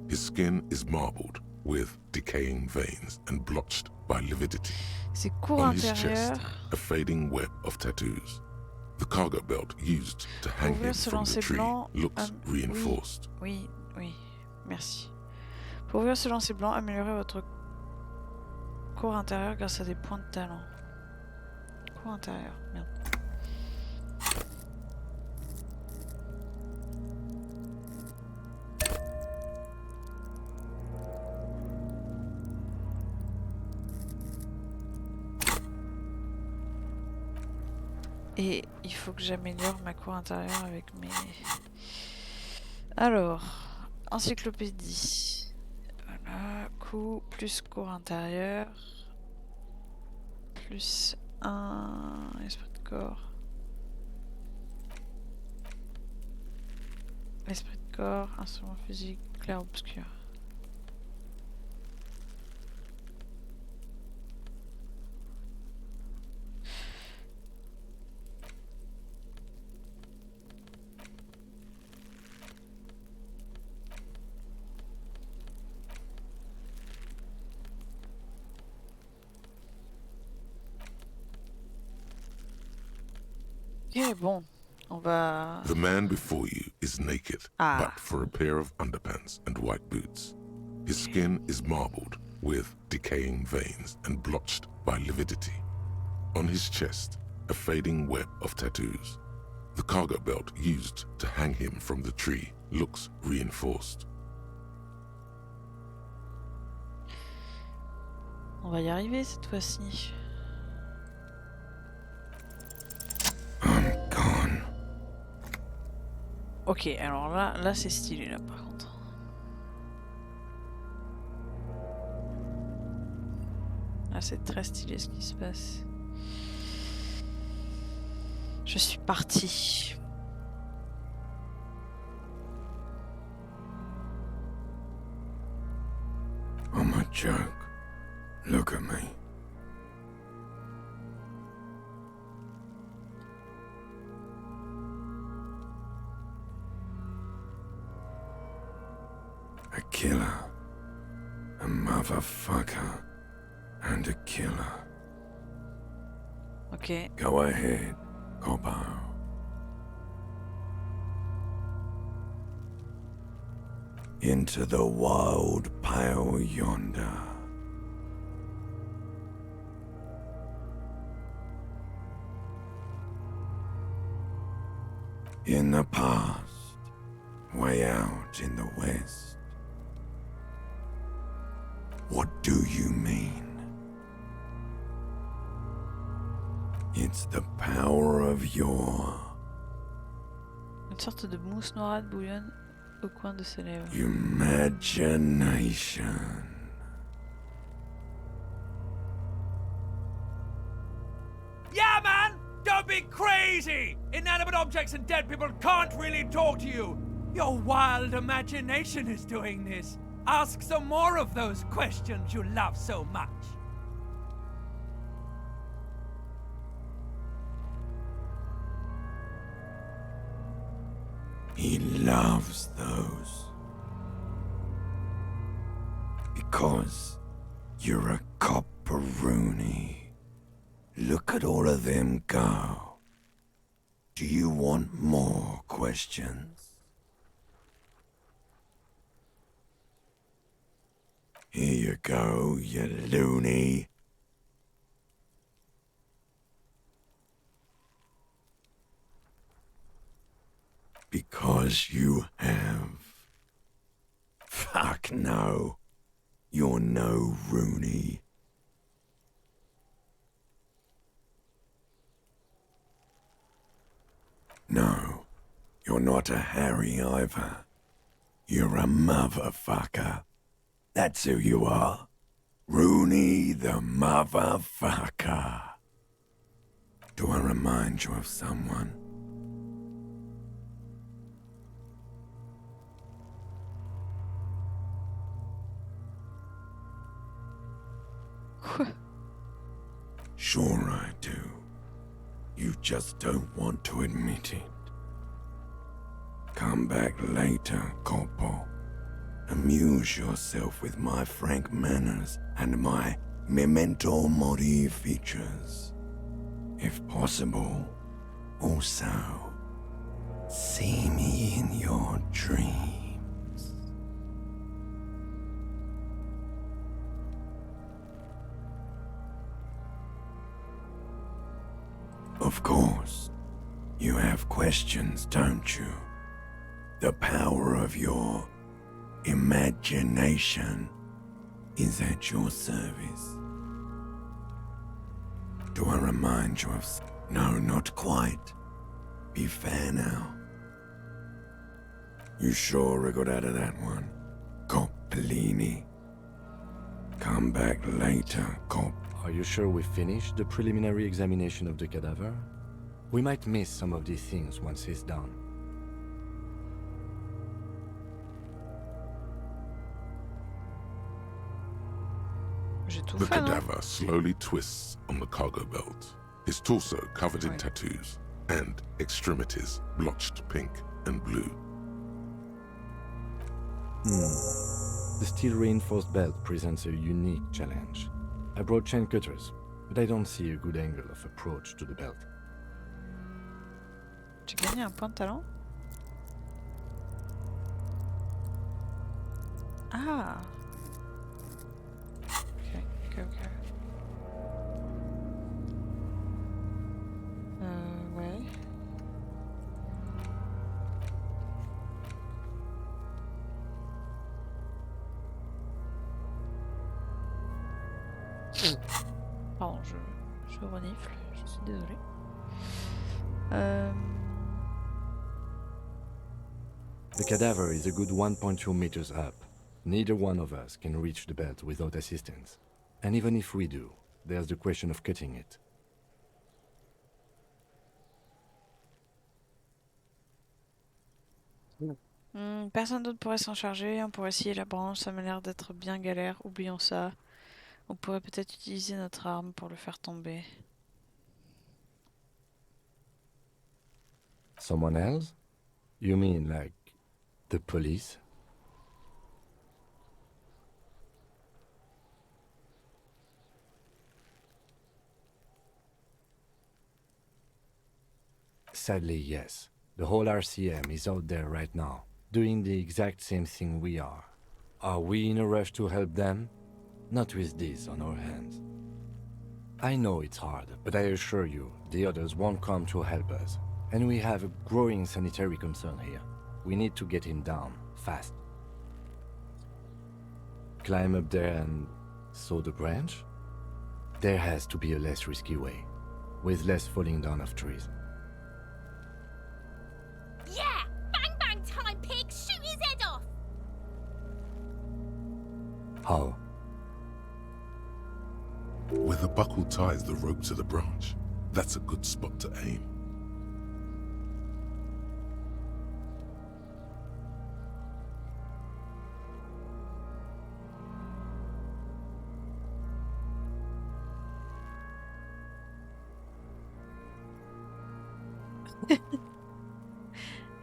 His skin is marbled with decaying veins and blotched by lividity. C'est court On his intérieur. chest, a fading web of tattoos. The cargo belt used to hang him Ouvrir ce from the lancer tree blanc. looks reinforced. Oui, oui. Merci. Pour ouvrir ce lancer blanc, améliorez votre cours intérieur grâce à des points de talent. Cours intérieur, merde. Et il faut que j'améliore ma cour intérieure avec mes... Alors, encyclopédie. Voilà, plus cour intérieure. Plus un esprit de corps. Esprit de corps, instrument physique, clair-obscur. Ok, bon, on va... The man before you is naked, Ah. but for a pair of underpants and white boots. His skin is marbled with decaying veins and blotched by lividity. On his chest, a fading web of tattoos. The cargo belt used to hang him from the tree looks reinforced. On va y arriver cette fois-ci. I'm gone. Ok, alors là c'est stylé là par contre. Là c'est très stylé ce qui se passe. Je suis partie. I'm a joke. Look at me. A killer. A motherfucker. And a killer. Ok. Go ahead, Coppo. Into the wild pale yonder. In the past, way out in the west. What do you mean? It's the power of your Une sorte de mousse noirade bouillonne au coin de ses lèvres. imagination. Yeah, man! Don't be crazy! Inanimate objects and dead people can't really talk to you! Your wild imagination is doing this. Ask some more of those questions you love so much. He loves those. Because you're a copperoonie. Look at all of them go. Do you want more questions? Here you go, you loony. Because you have. Fuck no. You're no Rooney. No, you're not a Harry either. You're a motherfucker. That's who you are. Rooney the motherfucker. Do I remind you of someone? Sure I do. You just don't want to admit it. Come back later, Corpo. Amuse yourself with my frank manners and my memento mori features. If possible, also, see me in your dreams. Of course, you have questions, don't you? The power of your imagination is at your service. Do I remind you of... No, not quite. Be fair now. You sure I got out of that one? Cop Bellini. Come back later, cop. Are you sure we finished the preliminary examination of the cadaver? We might miss some of these things once it's done. J'ai tout The fait, non? cadaver slowly twists on the cargo belt, his torso covered in tattoos, and extremities blotched pink and blue. The steel-reinforced belt presents a unique challenge. I brought chain cutters, but I don't see a good angle of approach to the belt. J'ai gagné un point de talent. Ah. Ok. Ouais. Pardon, je renifle, je suis désolée. The cadaver is a good 1.2 meters up. Neither one of us can reach the belt without assistance. And even if we do, there's the question of cutting it. Personne d'autre pourrait s'en charger, on pourrait scier la branche, ça m'a l'air d'être bien galère, oublions ça. On pourrait peut-être utiliser notre arme pour le faire tomber. Someone else? You mean like the police? Sadly, yes. The whole RCM is out there right now, doing the exact same thing we are. Are we in a rush to help them? Not with this on our hands. I know it's hard, but I assure you, the others won't come to help us. And we have a growing sanitary concern here. We need to get him down, fast. Climb up there and saw the branch? There has to be a less risky way, with less falling down of trees. Yeah! Bang bang time, pig! Shoot his head off! How? Where the buckle ties the rope to the branch, that's a good spot to aim.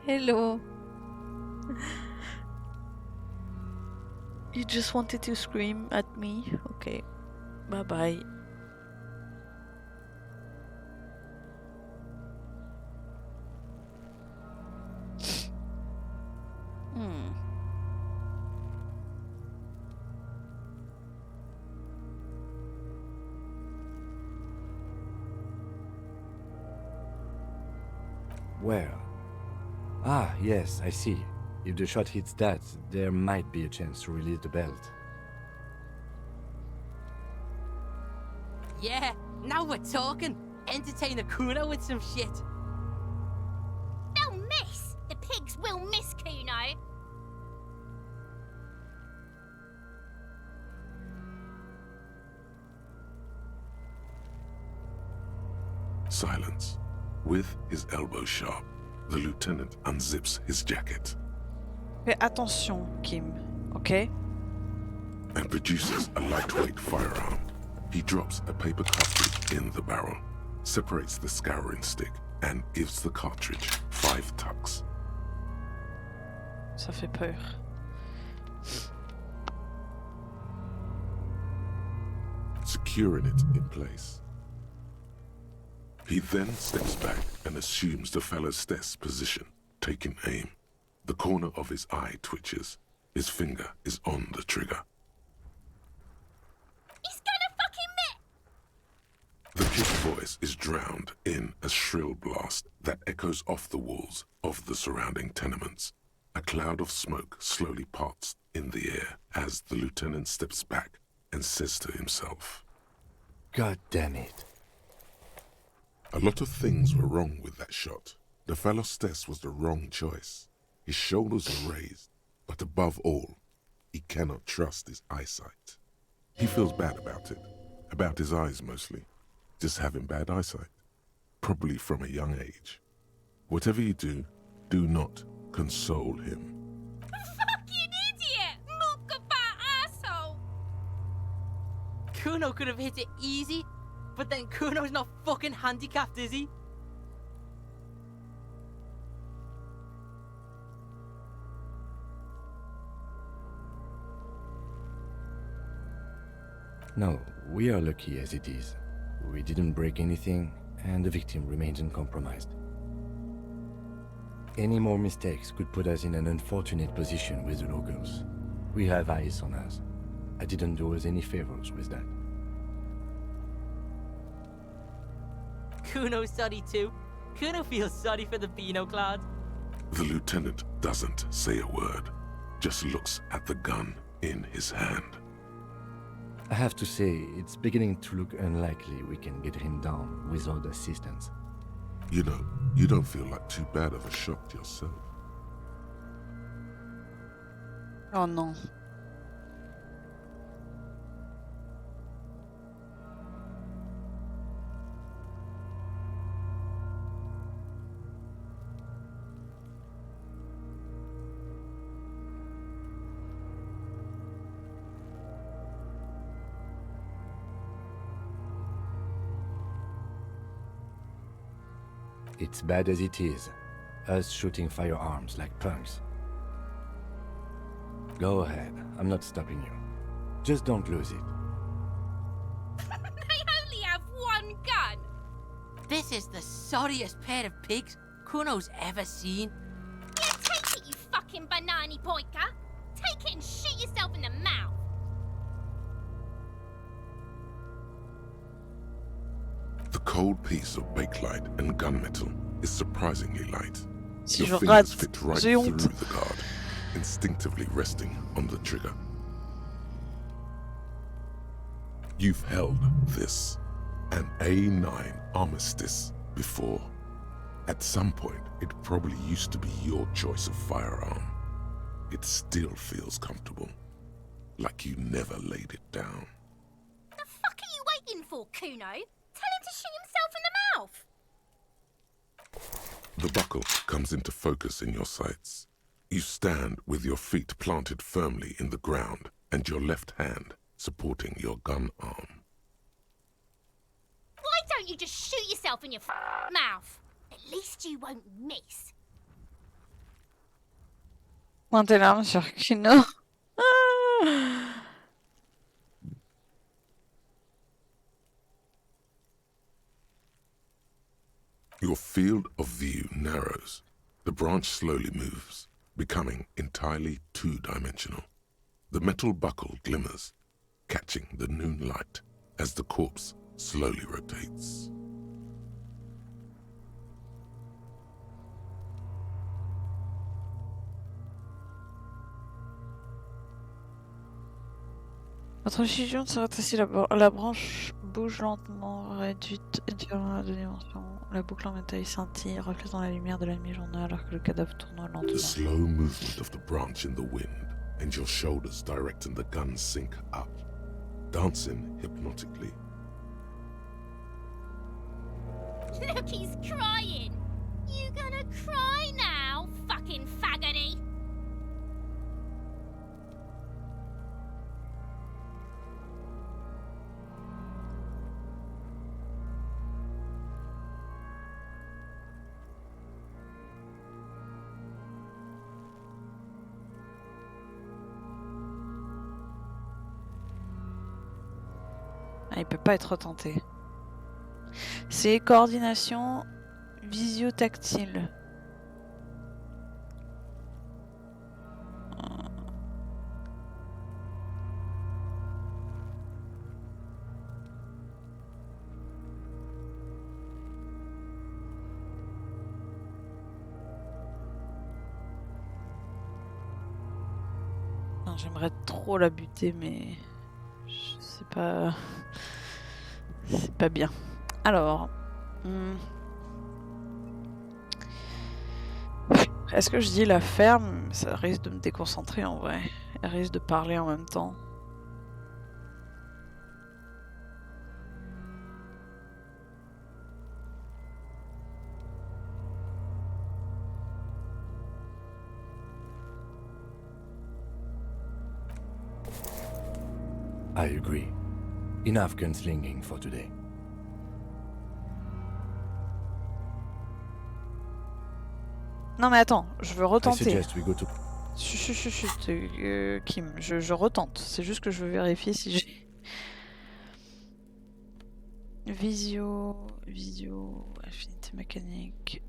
Hello. You just wanted to scream at me? Okay. Bye bye. Where? Ah, yes, I see. If the shot hits that, there might be a chance to release the belt. Yeah, now we're talking. Entertain a Kuno with some shit. They'll miss! The pigs will miss Kuno! Silence. With his elbow sharp, the lieutenant unzips his jacket Fais attention, Kim, okay? and produces a lightweight firearm. He drops a paper cartridge in the barrel, separates the scouring stick, and gives the cartridge 5 tucks. Ça fait peur. Securing it in place. He then steps back and assumes the phallus position, taking aim. The corner of his eye twitches. His finger is on the trigger. He's gonna fucking miss! The kid's voice is drowned in a shrill blast that echoes off the walls of the surrounding tenements. A cloud of smoke slowly parts in the air as the lieutenant steps back and says to himself, God damn it. A lot of things were wrong with that shot. The Phalostes was the wrong choice. His shoulders are raised, but above all, he cannot trust his eyesight. He feels bad about his eyes mostly, just having bad eyesight, probably from a young age. Whatever you do, do not console him. Fucking idiot! Mookabat asshole! Kuno could have hit it easy, but then Kuno's not fucking handicapped, is he? No, we are lucky as it is. We didn't break anything, and the victim remains uncompromised. Any more mistakes could put us in an unfortunate position with the locals. We have eyes on us. I didn't do us any favors with that. Kuno's sorry too. Kuno feels sorry for the Beano Cloud. The lieutenant doesn't say a word, just looks at the gun in his hand. I have to say, it's beginning to look unlikely we can get him down without assistance. You know, you don't feel like too bad of a shot yourself. Oh non. It's bad as it is, us shooting firearms like punks. Go ahead, I'm not stopping you. Just don't lose it. They only have one gun! This is the sorriest pair of pigs Kuno's ever seen. Yeah, take it, you fucking banani poika! Take it and shoot yourself in the mouth! The cold piece of bakelite and gunmetal is surprisingly light. Si Your je fingers rate, fit right j'ai through honte. the guard, instinctively resting on the trigger. You've held this, an A9 armistice, before. At some point, it probably used to be your choice of firearm. It still feels comfortable, like you never laid it down. The fuck are you waiting for, Kuno? Tell him to shoot himself in the mouth! The buckle comes into focus in your sights. You stand with your feet planted firmly in the ground and your left hand supporting your gun arm. Why don't you just shoot yourself in your mouth? At least you won't miss. Pointez l'arme sur Kuno. Ah. Your field of view narrows. The branch slowly moves, becoming entirely two-dimensional. The metal buckle glimmers, catching the noon light as the corpse slowly rotates. Votre fusion serait ainsi la branche bouge lentement, réduite et durera de dimension. La boucle en métal scintille, reflétant la lumière de la mi-journée alors que le cadavre tourne The lentement. slow movement of the branch in the wind and your shoulders directing the gun sync up, dancing hypnotically. Look, he's crying! You gonna cry now, fucking faggoty? Ah, il peut pas être tenté. C'est coordination visio-tactile. Non, j'aimerais trop la buter, mais je sais pas. C'est pas bien. Alors, Est-ce que je dis la ferme? Ça risque de me déconcentrer en vrai. Elle risque de parler en même temps. I agree. Enough gunslinging for today. Non mais attends, je veux I retenter. suggest we go to... Chut, Kim, je retente. C'est juste que je veux vérifier si j'ai... Visio, affinité mécanique,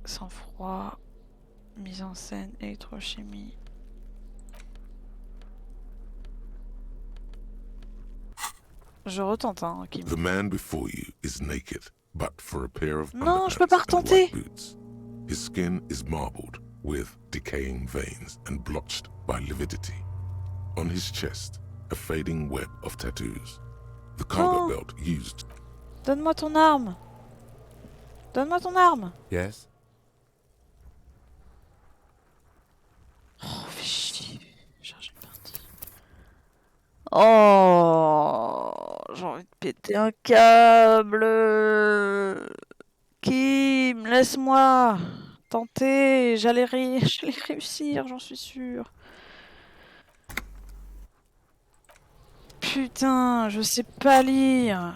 sang-froid, mise en scène, électrochimie. Je retente, hein, Kim. The man before you is naked, but for a pair of Non, je peux pas underpants and retenter. white boots. His skin is marbled with decaying veins and blotched by lividity. On his chest, a fading web of tattoos. The cargo Non. belt used. Donne-moi ton arme. Donne-moi ton arme. Yes? Oh, fais chier. Charge une partie. Oh, j'ai envie de péter un câble. Kim, laisse-moi tenter. J'allais réussir, j'en suis sûre. Putain, je sais pas lire.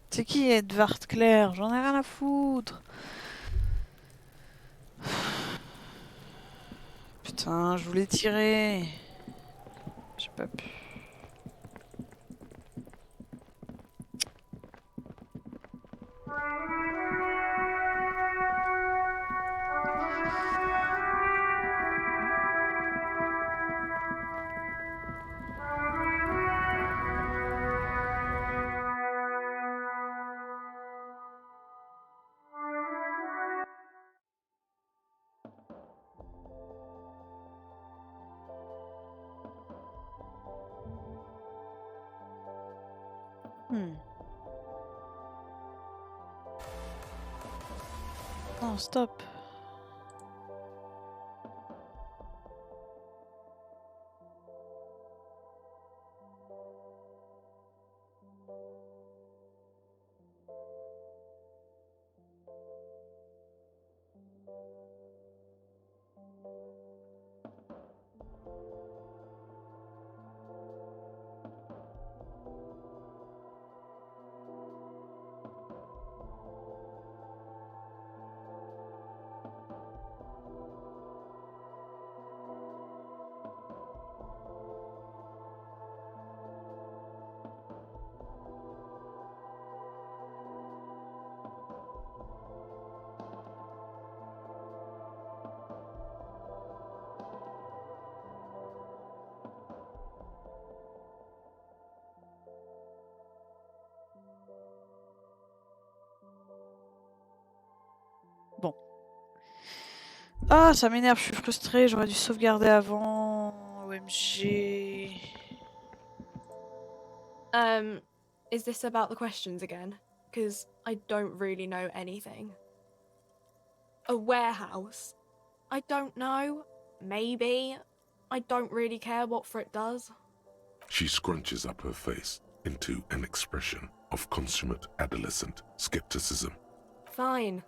C'est qui Edvard Claire? J'en ai rien à foutre. Putain, je voulais tirer. J'ai pas pu. Non, stop. Bon. Ah, ça m'énerve, je suis frustrée, j'aurais dû sauvegarder avant. OMG. Is this about the questions again? Because I don't really know anything. A warehouse? I don't know. Maybe. I don't really care what Frit does. She scrunches up her face into an expression of consummate adolescent skepticism. Fine.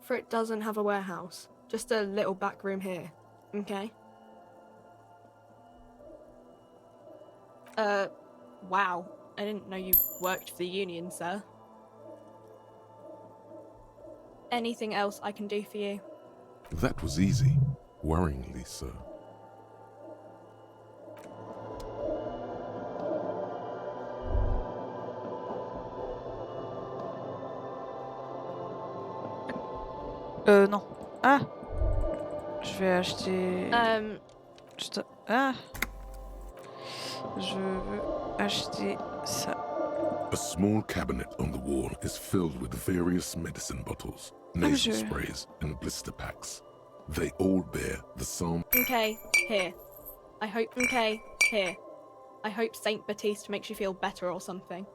Frit doesn't have a warehouse. Just a little back room here. Okay? Wow. I didn't know you worked for the Union, sir. Anything else I can do for you? That was easy. Worryingly so. Non. Ah! Je vais acheter... Ah! Je veux acheter ça. A small cabinet on the wall is filled with various medicine bottles, nasal sprays, and blister packs. They all bear the psalm. Okay, here. Okay, here. I hope Saint Baptiste makes you feel better or something.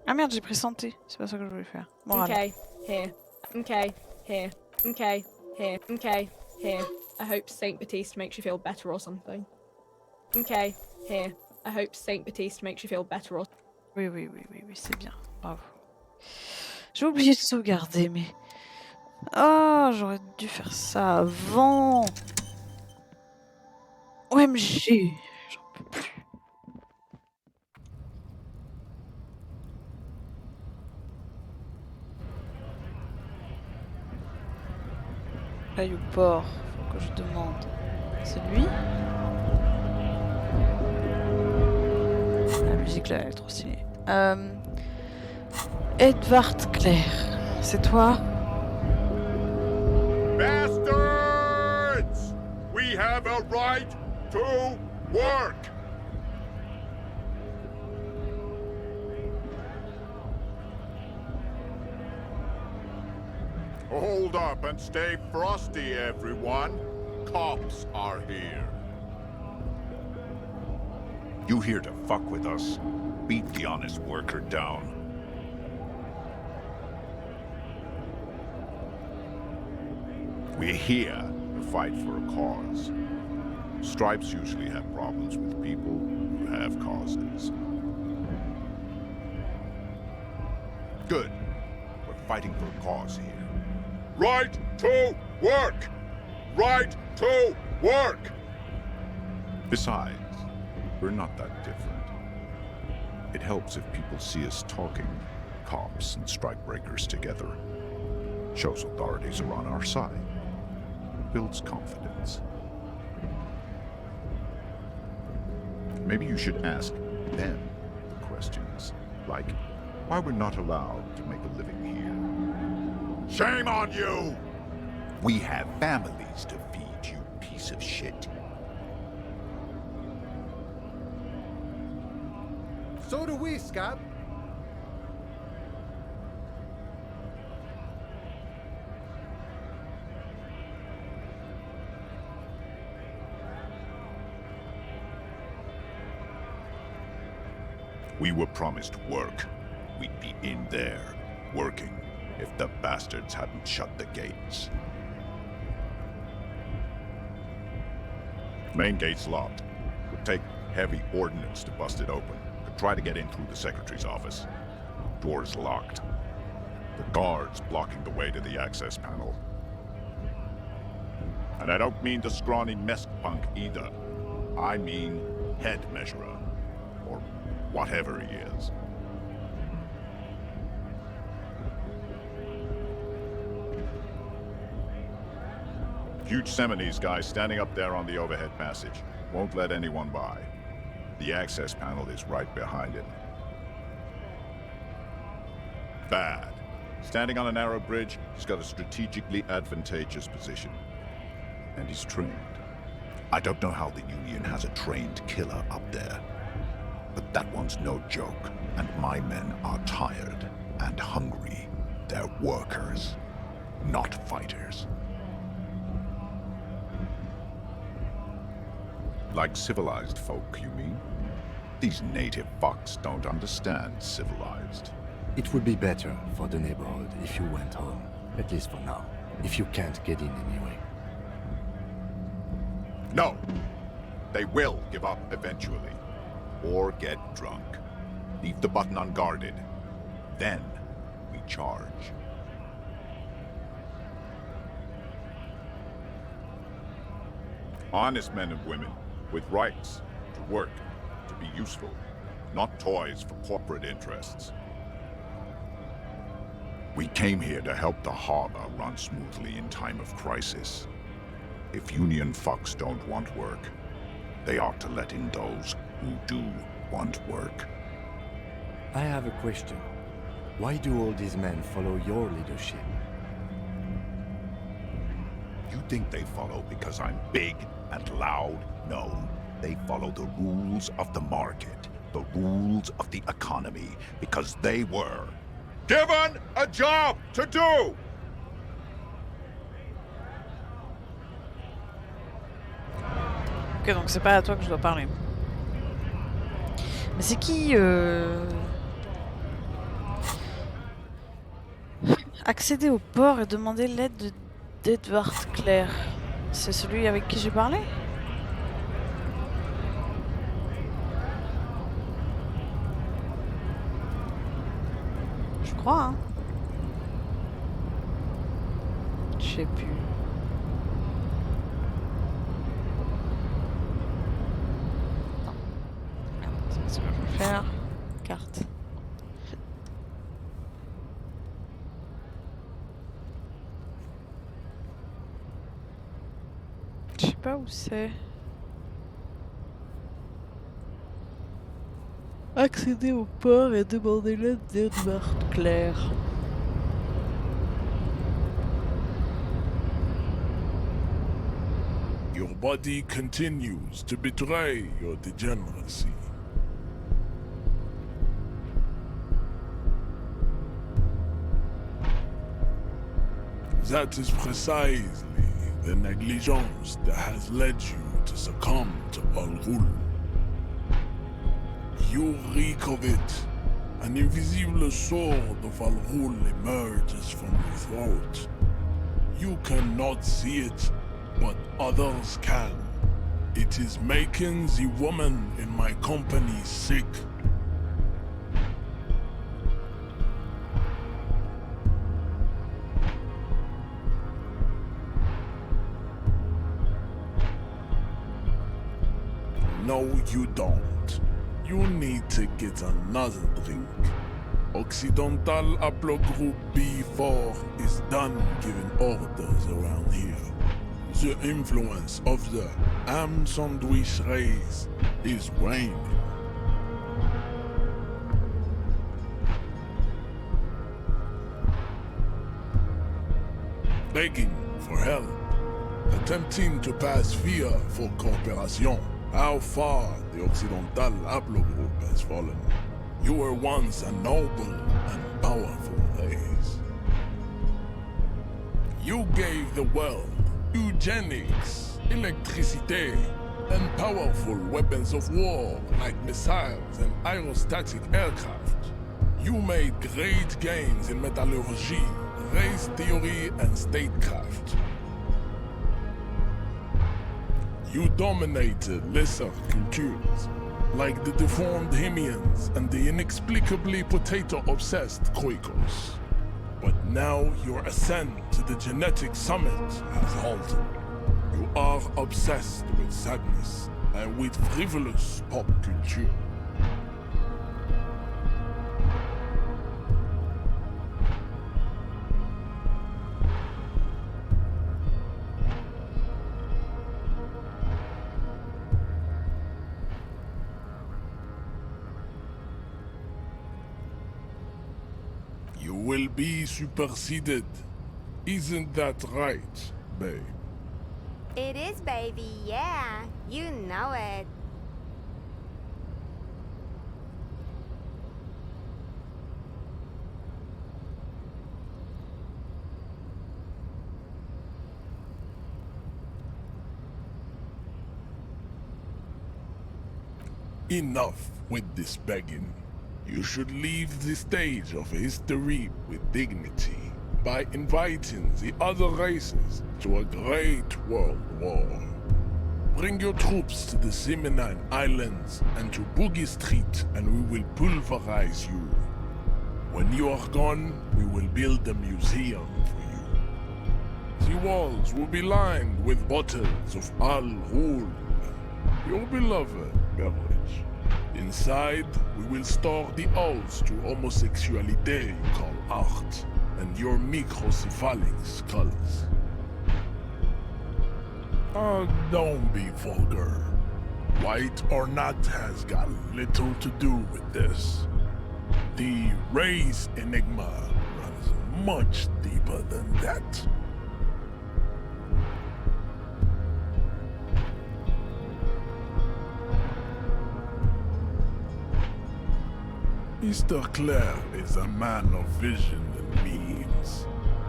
Ah merde, j'ai pris santé. C'est pas ça que je voulais faire. Morale. Okay, here. Okay, here. Okay, here. Okay, here. I hope Saint Baptiste makes you feel better or something. Okay, here. I hope Saint Baptiste makes you feel better or... Oui, c'est bien. Bravo. J'ai oublié de sauvegarder, mais... Oh, j'aurais dû faire ça avant. OMG, j'en peux plus. Aïe au port, faut que je demande. C'est lui? La musique là, elle est trop stylée. Edvard Claire, c'est toi? Bastards! We have a right to work! Hold up and stay frosty, everyone. Cops are here. You here to fuck with us? Beat the honest worker down. We're here to fight for a cause. Stripes usually have problems with people who have causes. Good. We're fighting for a cause here. Right to work! Right to work! Besides, we're not that different. It helps if people see us talking, cops and strikebreakers together. Shows authorities are on our side. Builds confidence. Maybe you should ask them the questions, like why we're not allowed to make a living here. Shame on you! We have families to feed, you piece of shit. So do we, Scott. We were promised work. We'd be in there, working, if the bastards hadn't shut the gates. Main gate's locked. Would take heavy ordnance to bust it open. Could try to get in through the secretary's office. Door's locked. The guards blocking the way to the access panel. And I don't mean the scrawny mess punk either. I mean head measurer. Or whatever he is. Huge Seminese guy standing up there on the overhead passage. Won't let anyone by. The access panel is right behind him. Bad. Standing on a narrow bridge, he's got a strategically advantageous position. And he's trained. I don't know how the Union has a trained killer up there. But that one's no joke, and my men are tired and hungry. They're workers, not fighters. Like civilized folk, you mean? These native fucks don't understand civilized. It would be better for the neighborhood if you went home, at least for now, if you can't get in anyway. No! They will give up eventually. Or get drunk. Leave the button unguarded. Then we charge. Honest men and women, with rights, to work, to be useful, not toys for corporate interests. We came here to help the harbor run smoothly in time of crisis. If Union fucks don't want work, they ought to let in those who do want work. I have a question. Why do all these men follow your leadership? You think they follow because I'm big and loud? No, they follow the rules of the market. the rules of the economy because they were given a job to do! Ok, donc c'est pas à toi que je dois parler. Mais c'est qui accéder au port et demander l'aide d'Edward Clare. C'est celui avec qui j'ai parlé? Je crois, hein. Je sais plus. Non. Merde, c'est pas ce que je veux faire. Carte. Je sais pas où c'est. Accéder au port et demander l'aide d'Edward Clare. Your body continues to betray your degeneracy. That is precisely the negligence that has led you to succumb to Al Ghul. You reek of it. An invisible sword of Al Ghul emerges from your throat. You cannot see it, but others can. It is making the woman in my company sick. No, you don't. You need to get another drink. Occidental Haplogroup B4 is done giving orders around here. The influence of the ham sandwich race is waning. Begging for help. Attempting to pass via for cooperation. How far the Occidental Haplogroup has fallen. You were once a noble and powerful race. You gave the world eugenics, electricity, and powerful weapons of war like missiles and aerostatic aircraft. You made great gains in metallurgy, race theory, and statecraft. You dominated lesser cultures, like the deformed Hemians and the inexplicably potato-obsessed Quakers. But now your ascent to the genetic summit has halted. You are obsessed with sadness and with frivolous pop culture. You will be superseded. Isn't that right, babe? It is, baby, yeah. You know it. Enough with this begging. You should leave the stage of history with dignity by inviting the other races to a great world war. Bring your troops to the Simonine Islands and to Boogie Street and we will pulverize you. When you are gone, we will build a museum for you. The walls will be lined with bottles of Al Ghul, your beloved beverage. Inside, we will store the odes to homosexuality you call art, and your microcephalic skulls. Oh, don't be vulgar. White or not has got little to do with this. The race enigma runs much deeper than that. Mr. Clare is a man of vision and means.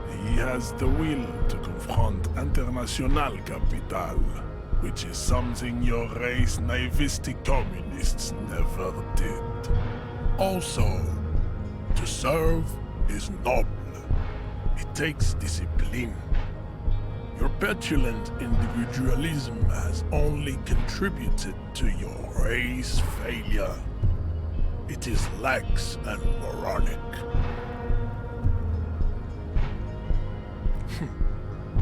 He has the will to confront international capital, which is something your race naivistic communists never did. Also, to serve is noble. It takes discipline. Your petulant individualism has only contributed to your race failure. It is lax and moronic.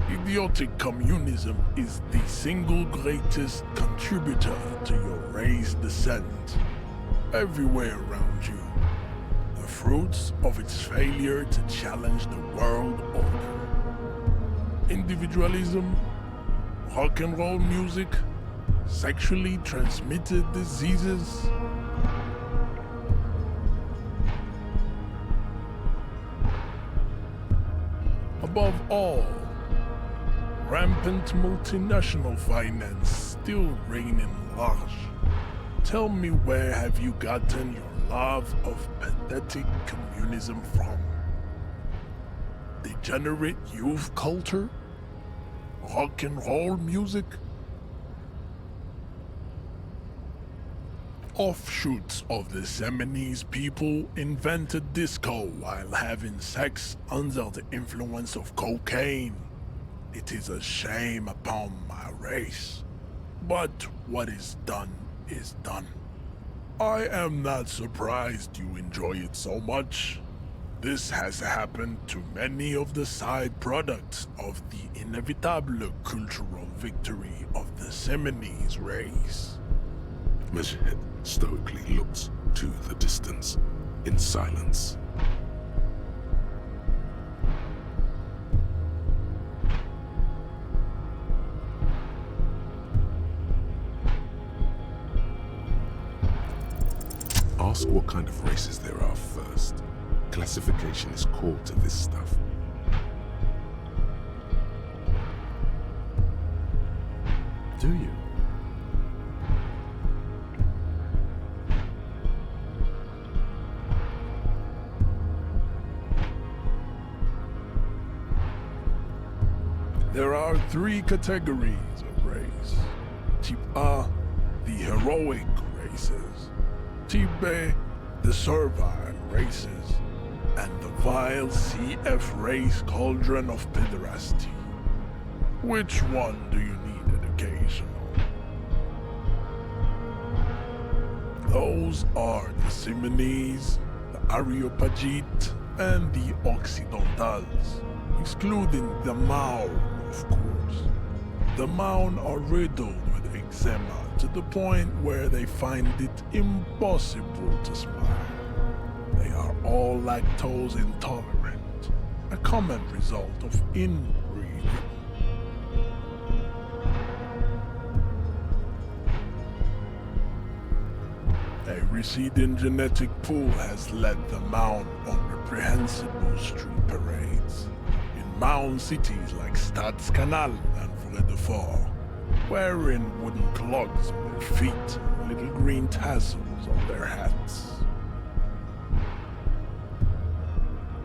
Idiotic communism is the single greatest contributor to your race descent. Everywhere around you, the fruits of its failure to challenge the world order. Individualism, rock and roll music, sexually transmitted diseases. Above all, rampant multinational finance still reigning large. Tell me, where have you gotten your love of pathetic communism from? Degenerate youth culture? Rock and roll music? Offshoots of the Seminoles people invented disco while having sex under the influence of cocaine. It is a shame upon my race. But what is done is done. I am not surprised you enjoy it so much. This has happened to many of the side products of the inevitable cultural victory of the Seminoles race. Measurehead stoically looks to the distance in silence. Ask what kind of races there are first. Classification is core to this stuff. Do you? There are 3 categories of race. Type A, the heroic races. Type B, the servile races. And the vile CF race cauldron of pederasty. Which one do you need education on? Those are the Seminoles, the Areopagite, and the Occidentals, excluding the Maun, of course. The Maun are riddled with eczema to the point where they find it impossible to smile. They are all lactose intolerant, a common result of inbreeding. A receding genetic pool has led the Maun on reprehensible street parades. In Maun cities like Stadskanal and Vredefort, wearing wooden clogs on their feet and little green tassels on their hats.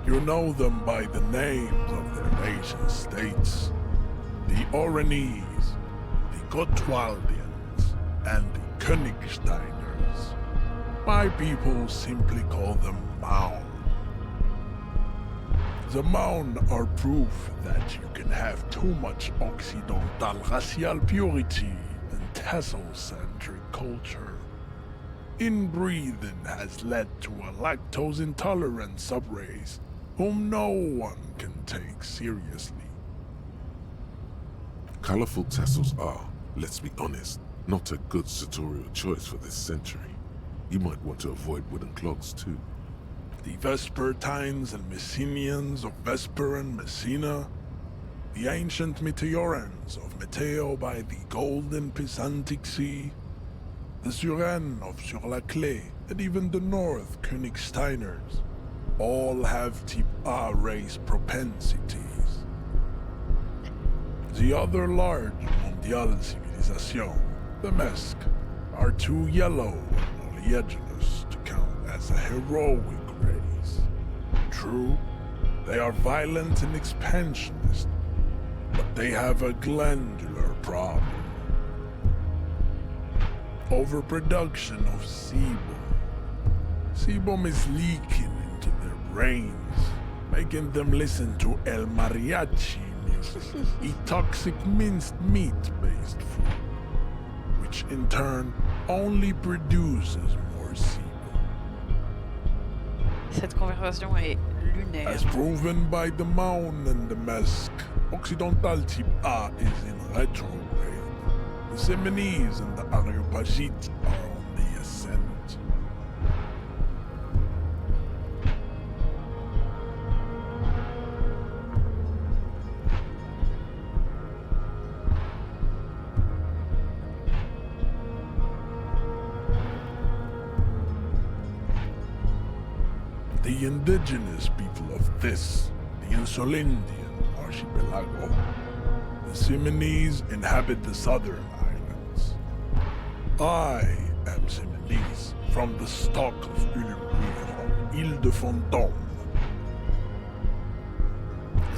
You know them by the names of their nation states. The Oranese, the Gotwaldians, and the Königsteiners. My people simply call them Maun. The Maun are proof that you can have too much Occidental racial purity and tassel-centric culture. Inbreeding has led to a lactose-intolerant subrace whom no one can take seriously. Colorful tassels are, let's be honest, not a good sartorial choice for this century. You might want to avoid wooden clogs too. The Vespertines and Messenians of Vesper and Messina, the ancient Meteorans of Meteo by the golden Pisantic Sea, the Suren of Sur-la-Clé, and even the North Königsteiners, all have Type A race propensities. The other large Mondial civilization, the Mesk, are too yellow and oleaginous to count as is a heroic race. True, they are violent and expansionist, but they have a glandular problem. Overproduction of sebum. Sebum is leaking into their brains, making them listen to El Mariachi music, eat toxic minced meat-based food, which in turn only produces more sebum. Cette conversation est lunaire. As proven by the mound and the mask, Occidental Type A is in retrograde. The Simonese and the Areopagites are on the ascent. The indigenous people of this, the Insulindian archipelago. The Simonese inhabit the southern islands. I am Simonese, from the stock of Elysium on Ile de Fantôme.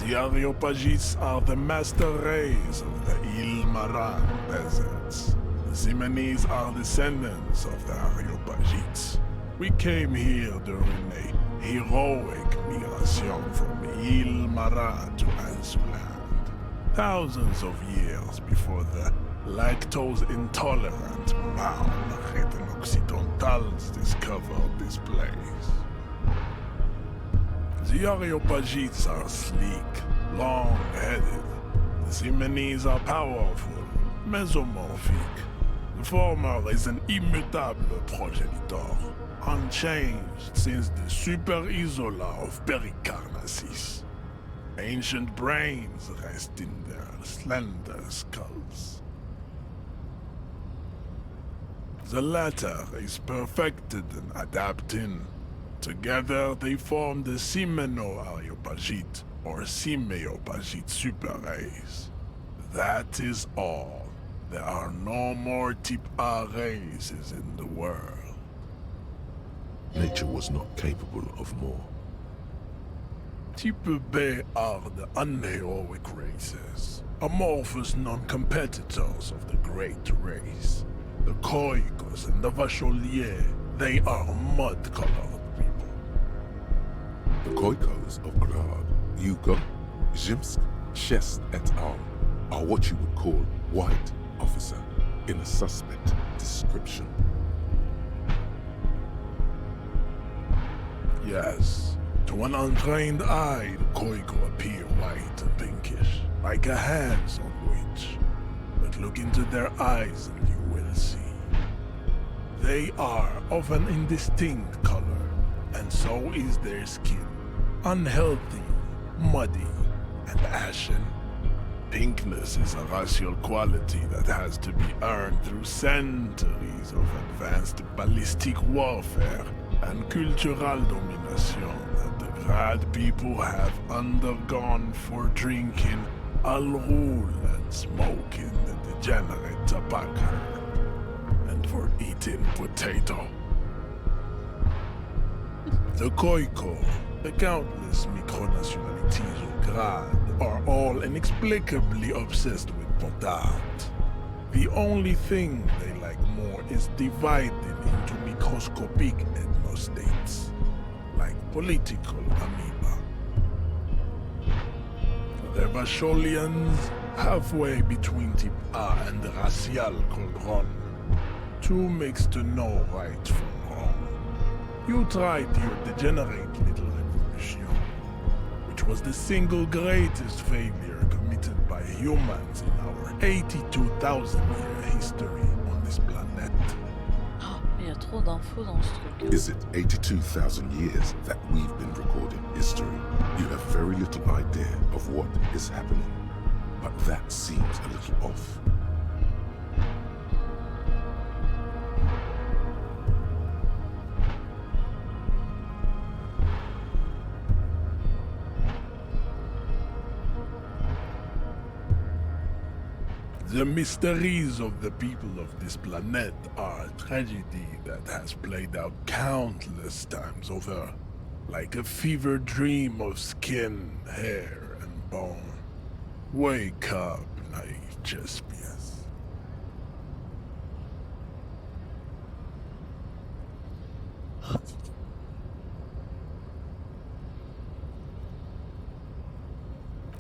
The Areopagites are the master race of the Ile Marin deserts. The Simonese are descendants of the Areopagites. We came here during a heroic migration from Ile Marin to Ansuland. Thousands of years before the lactose-intolerant Maun Occidentals discovered this place. The Areopagites are sleek, long-headed. The Simonese are powerful, mesomorphic. The former is an immutable progenitor, unchanged since the Super Isola of Pericarnassus. Ancient brains rest in their slender skulls. The latter is perfected and adapting. Together they form the Simeno-Areopagite or Simeopagite superrace. That is all. There are no more Type A races in the world. Nature was not capable of more. Type B are the unheroic races, amorphous non-competitors of the great race. The Khoikos and the Vacholier, they are mud-colored people. The Khoikos of Grad, Yugo, Zhimsk, Shest et al. Are what you would call white, officer, in a suspect description. Yes, to an untrained eye, the Khoiko appear white and pinkish, like a hands-on witch. But look into their eyes and you will see. They are of an indistinct color, and so is their skin. Unhealthy, muddy, and ashen. Pinkness is a racial quality that has to be earned through centuries of advanced ballistic warfare and cultural domination that the Grad people have undergone for drinking Al Rul and smoking the degenerate tobacco herb, and for eating potato. The Khoiko, the countless micronationalities of Grad, are all inexplicably obsessed with potard. The only thing they like more is divided into microscopic ethnostates, like political amoeba. The Vacholians, halfway between Type A and the racial Colron, too mixed to know right from wrong. You tried your degenerate little revolution, which was the single greatest failure committed by humans in our 82,000-year history on this planet. Il y a trop d'infos dans ce truc. Is it 82,000 years that we've been recording history? You have very little idea of what is happening, but that seems a little off. The mysteries of the people of this planet are a tragedy that has played out countless times over, like a fever dream of skin, hair, and bone. Wake up, naive Chespius.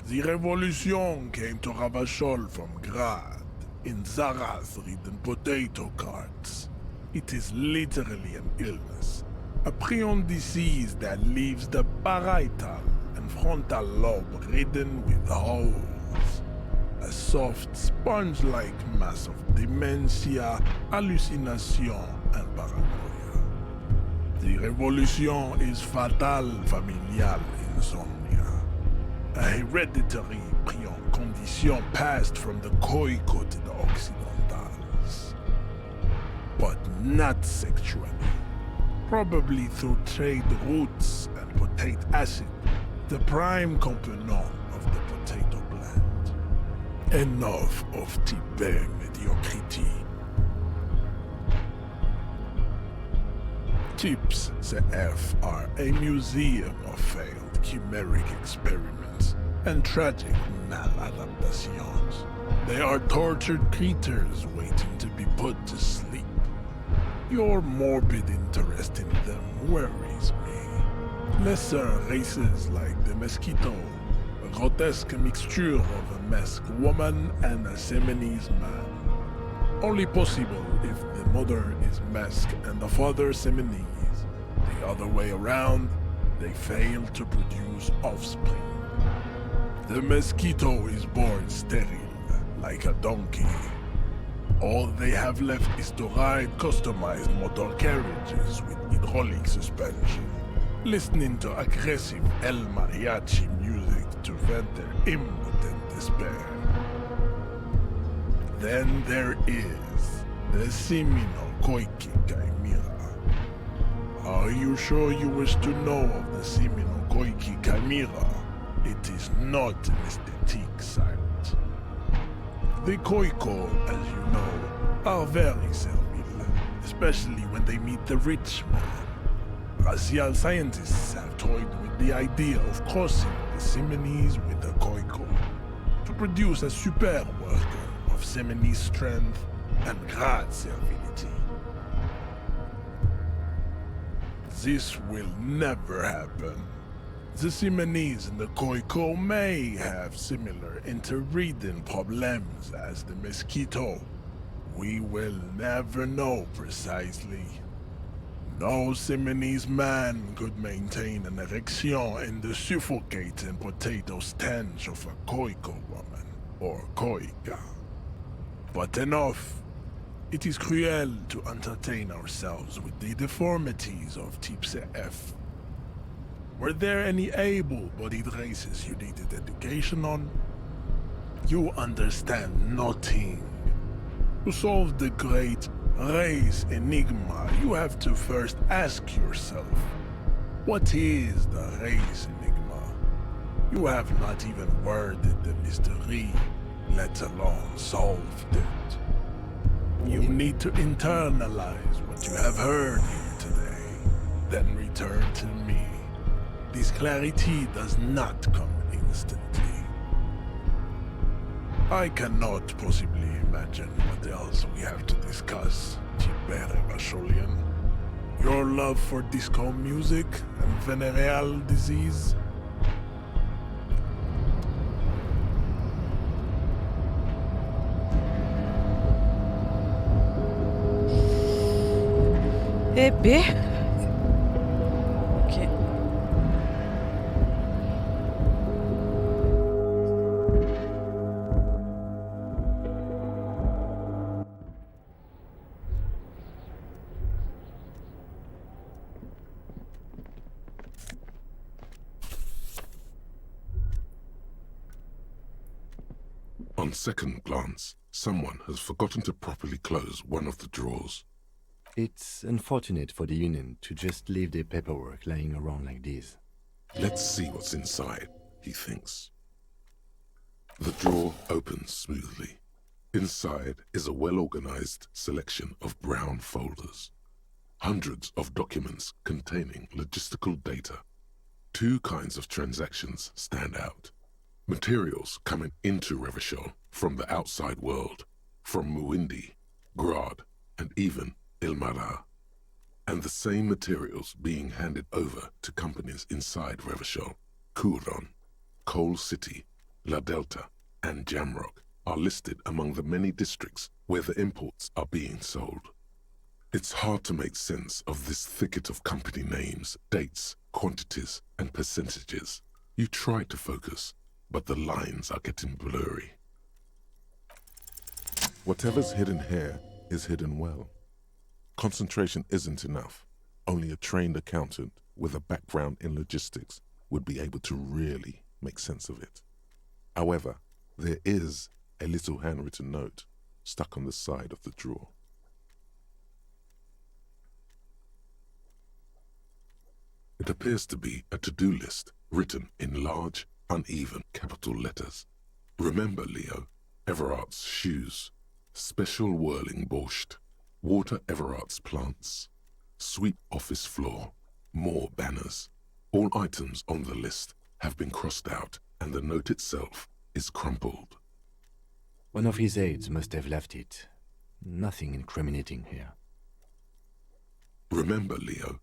The revolution came to Ravachol from Grad, in Zarath-ridden potato carts. It is literally an illness, a prion disease that leaves the parietal and frontal lobe ridden with holes. A soft, sponge-like mass of dementia, hallucination, and paranoia. The revolution is fatal familial insomnia. A hereditary prion condition passed from the Koiko to the Occidentals. But not sexually. Probably through trade routes and potate acid, the prime component of the potato plant. Enough of type mediocrity. Tips CF are a museum of failed chimeric experiments and tragic maladaptations. They are tortured creatures waiting to be put to sleep. Your morbid interest in them worries me. Lesser races like the mosquito, a grotesque mixture of a masked woman and a Seminese man. Only possible if the mother is masked and the father Seminese. The other way around, they fail to produce offspring. The mosquito is born sterile, like a donkey. All they have left is to ride customized motor carriages with hydraulic suspension, listening to aggressive El Mariachi music to vent their impotent despair. Then there is the Simino Koiki Chimera. Are you sure you wish to know of the Simino Koiki Chimera? It is not an aesthetic site. The Koiko, as you know, are very servile, especially when they meet the rich man. Racial scientists have toyed with the idea of crossing the Seminese with the Koiko to produce a super worker of Seminese strength and Grad servility. This will never happen. The Seminese and the Koiko may have similar interbreeding problems as the mosquito. We will never know precisely. No Seminese man could maintain an erection in the suffocating potato stench of a Koiko woman, or Koika. But enough. It is cruel to entertain ourselves with the deformities of Type CF. Were there any able-bodied races you needed education on? You understand nothing. To solve the great race enigma, you have to first ask yourself, what is the race enigma? You have not even worded the mystery, let alone solved it. You need to internalize what you have heard here today, then return to me. This clarity does not come instantly. I cannot possibly imagine what else we have to discuss, Tibere Vacholian. Your love for disco music and venereal disease? Et B. Ok. On second glance, someone has forgotten to properly close one of the drawers. It's unfortunate for the Union to just leave their paperwork lying around like this. Let's see what's inside, he thinks. The drawer opens smoothly. Inside is a well-organized selection of brown folders. Hundreds of documents containing logistical data. Two kinds of transactions stand out. Materials coming into Revachol from the outside world, from Muindi, Grad, and even Ilmara. And the same materials being handed over to companies inside Revachol, Kuron, Coal City, La Delta, and Jamrock are listed among the many districts where the imports are being sold. It's hard to make sense of this thicket of company names, dates, quantities, and percentages. You try to focus, but the lines are getting blurry. Whatever's hidden here is hidden well. Concentration isn't enough. Only a trained accountant with a background in logistics would be able to really make sense of it. However, there is a little handwritten note stuck on the side of the drawer. It appears to be a to-do list written in large, uneven capital letters. Remember, Leo, Everard's shoes, special whirling borscht, water Everard's plants, sweep office floor, more banners. All items on the list have been crossed out and the note itself is crumpled. One of his aides must have left it. Nothing incriminating here. Remember, Leo,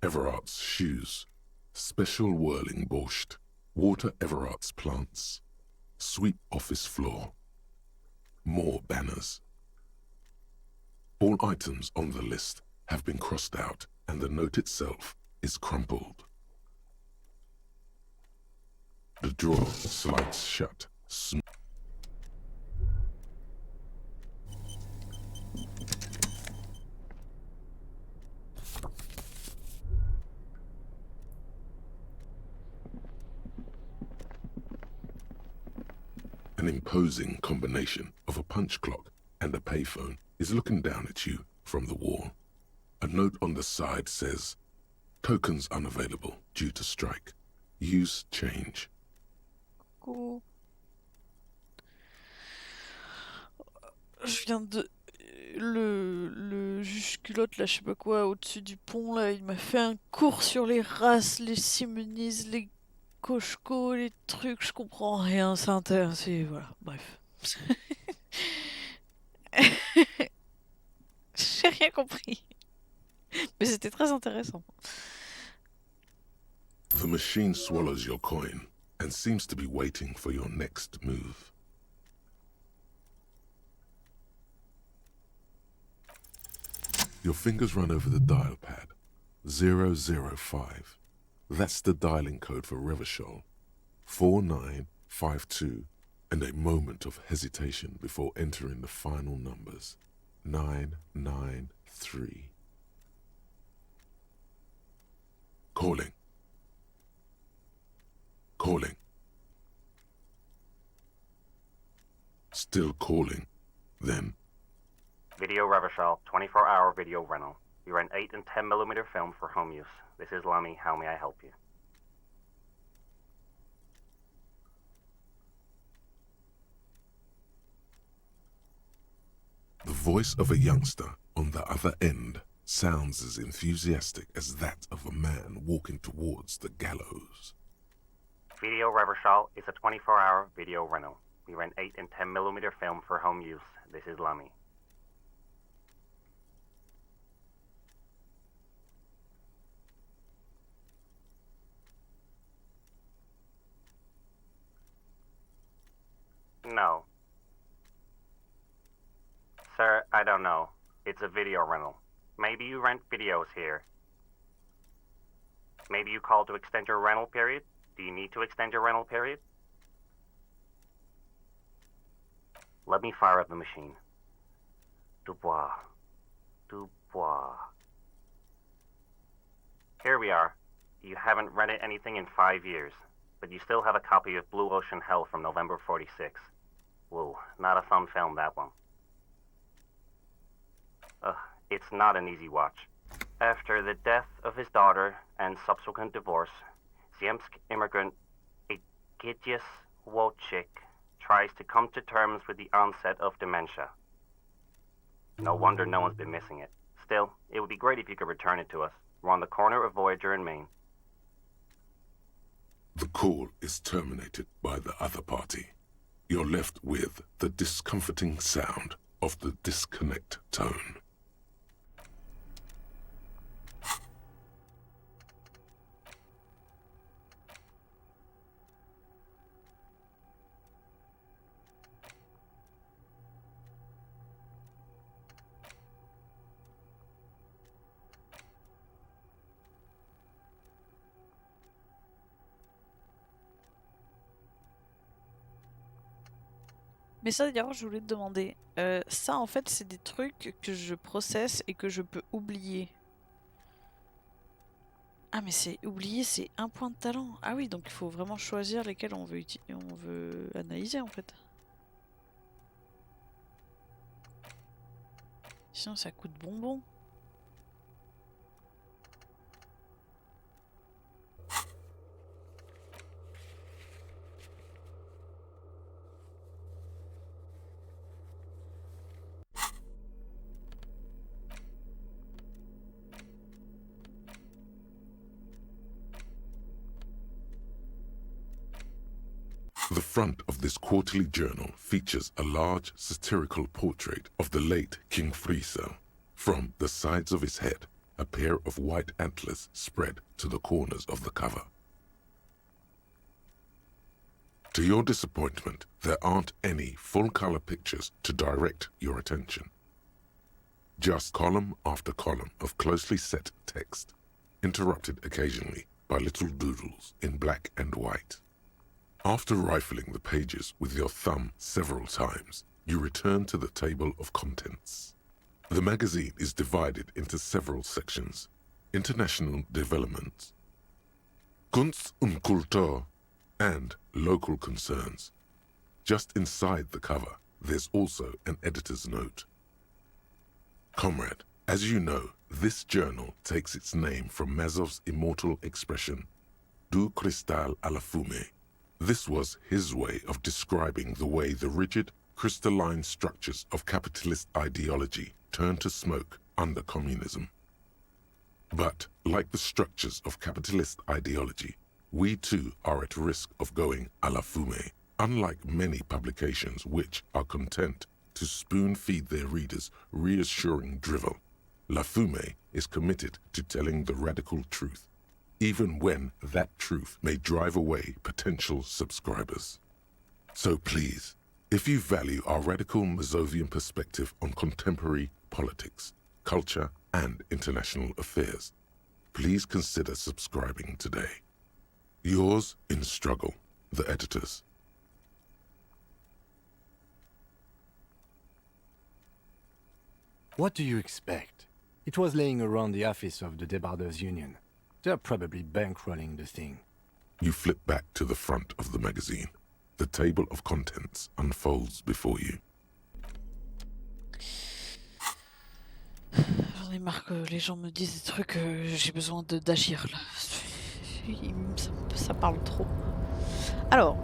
Everard's shoes, special whirling borscht, water Everard's plants, sweep office floor, more banners. All items on the list have been crossed out and the note itself is crumpled. The drawer slides shut. An imposing combination of a punch clock and a payphone is looking down at you from the wall. A note on the side says, "Tokens unavailable due to strike. Use change." Coucou. Je viens de... Le juge culotte, là, je sais pas quoi, au-dessus du pont, là, il m'a fait un cours sur les races, les simonises, les Koshko, les trucs, je comprends rien, c'est intéressant, voilà, bref. J'ai rien compris. Mais c'était très intéressant. The machine swallows your coin and seems to be waiting for your next move. Your fingers run over the dial pad. 005. That's the dialing code for Revachol. 4952, and a moment of hesitation before entering the final numbers. 993. Calling. Calling. Still calling. Then. Video Revachol, 24-hour video rental. We rent 8 and 10mm film for home use. This is Lamy. How may I help you? The voice of a youngster on the other end sounds as enthusiastic as that of a man walking towards the gallows. Video Revachol is a 24-hour video rental. We rent 8 and 10mm film for home use. This is Lamy. No. Sir, I don't know. It's a video rental. Maybe you rent videos here. Maybe you called to extend your rental period? Do you need to extend your rental period? Let me fire up the machine. Dubois. Dubois. Here we are. You haven't rented anything in 5 years, but you still have a copy of Blue Ocean Hell from November 46. Whoa, not a fun film, that one. It's not an easy watch. After the death of his daughter and subsequent divorce, Ziemsk immigrant Egidius Wojcik tries to come to terms with the onset of dementia. No wonder no one's been missing it. Still, it would be great if you could return it to us. We're on the corner of Voyager and Main. The call is terminated by the other party. You're left with the discomforting sound of the disconnect tone. Mais ça d'ailleurs je voulais te demander, ça en fait c'est des trucs que je processe et que je peux oublier. Ah mais c'est oublier, c'est un point de talent. Ah oui, donc il faut vraiment choisir lesquels on veut analyser en fait. Sinon ça coûte bonbon. The front of this quarterly journal features a large satirical portrait of the late King Friso. From the sides of his head, a pair of white antlers spread to the corners of the cover. To your disappointment, there aren't any full-color pictures to direct your attention. Just column after column of closely set text, interrupted occasionally by little doodles in black and white. After rifling the pages with your thumb several times, you return to the table of contents. The magazine is divided into several sections: international developments, Kunst und Kultur, and local concerns. Just inside the cover, there's also an editor's note. Comrade, as you know, this journal takes its name from Mazov's immortal expression, Du cristal à la fumée. This was his way of describing the way the rigid, crystalline structures of capitalist ideology turned to smoke under communism. But, like the structures of capitalist ideology, we too are at risk of going à la fumée, unlike many publications which are content to spoon-feed their readers reassuring drivel. La Fumée is committed to telling the radical truth, even when that truth may drive away potential subscribers. So please, if you value our radical Mazovian perspective on contemporary politics, culture, and international affairs, please consider subscribing today. Yours in struggle, the editors. What do you expect? It was laying around the office of the Debarders Union. They're probably bankrolling the thing. You flip back to the front of the magazine. The table of contents unfolds before you. J'en ai marre que les gens me disent des trucs, j'ai besoin d'agir là. Ça parle trop. Alors,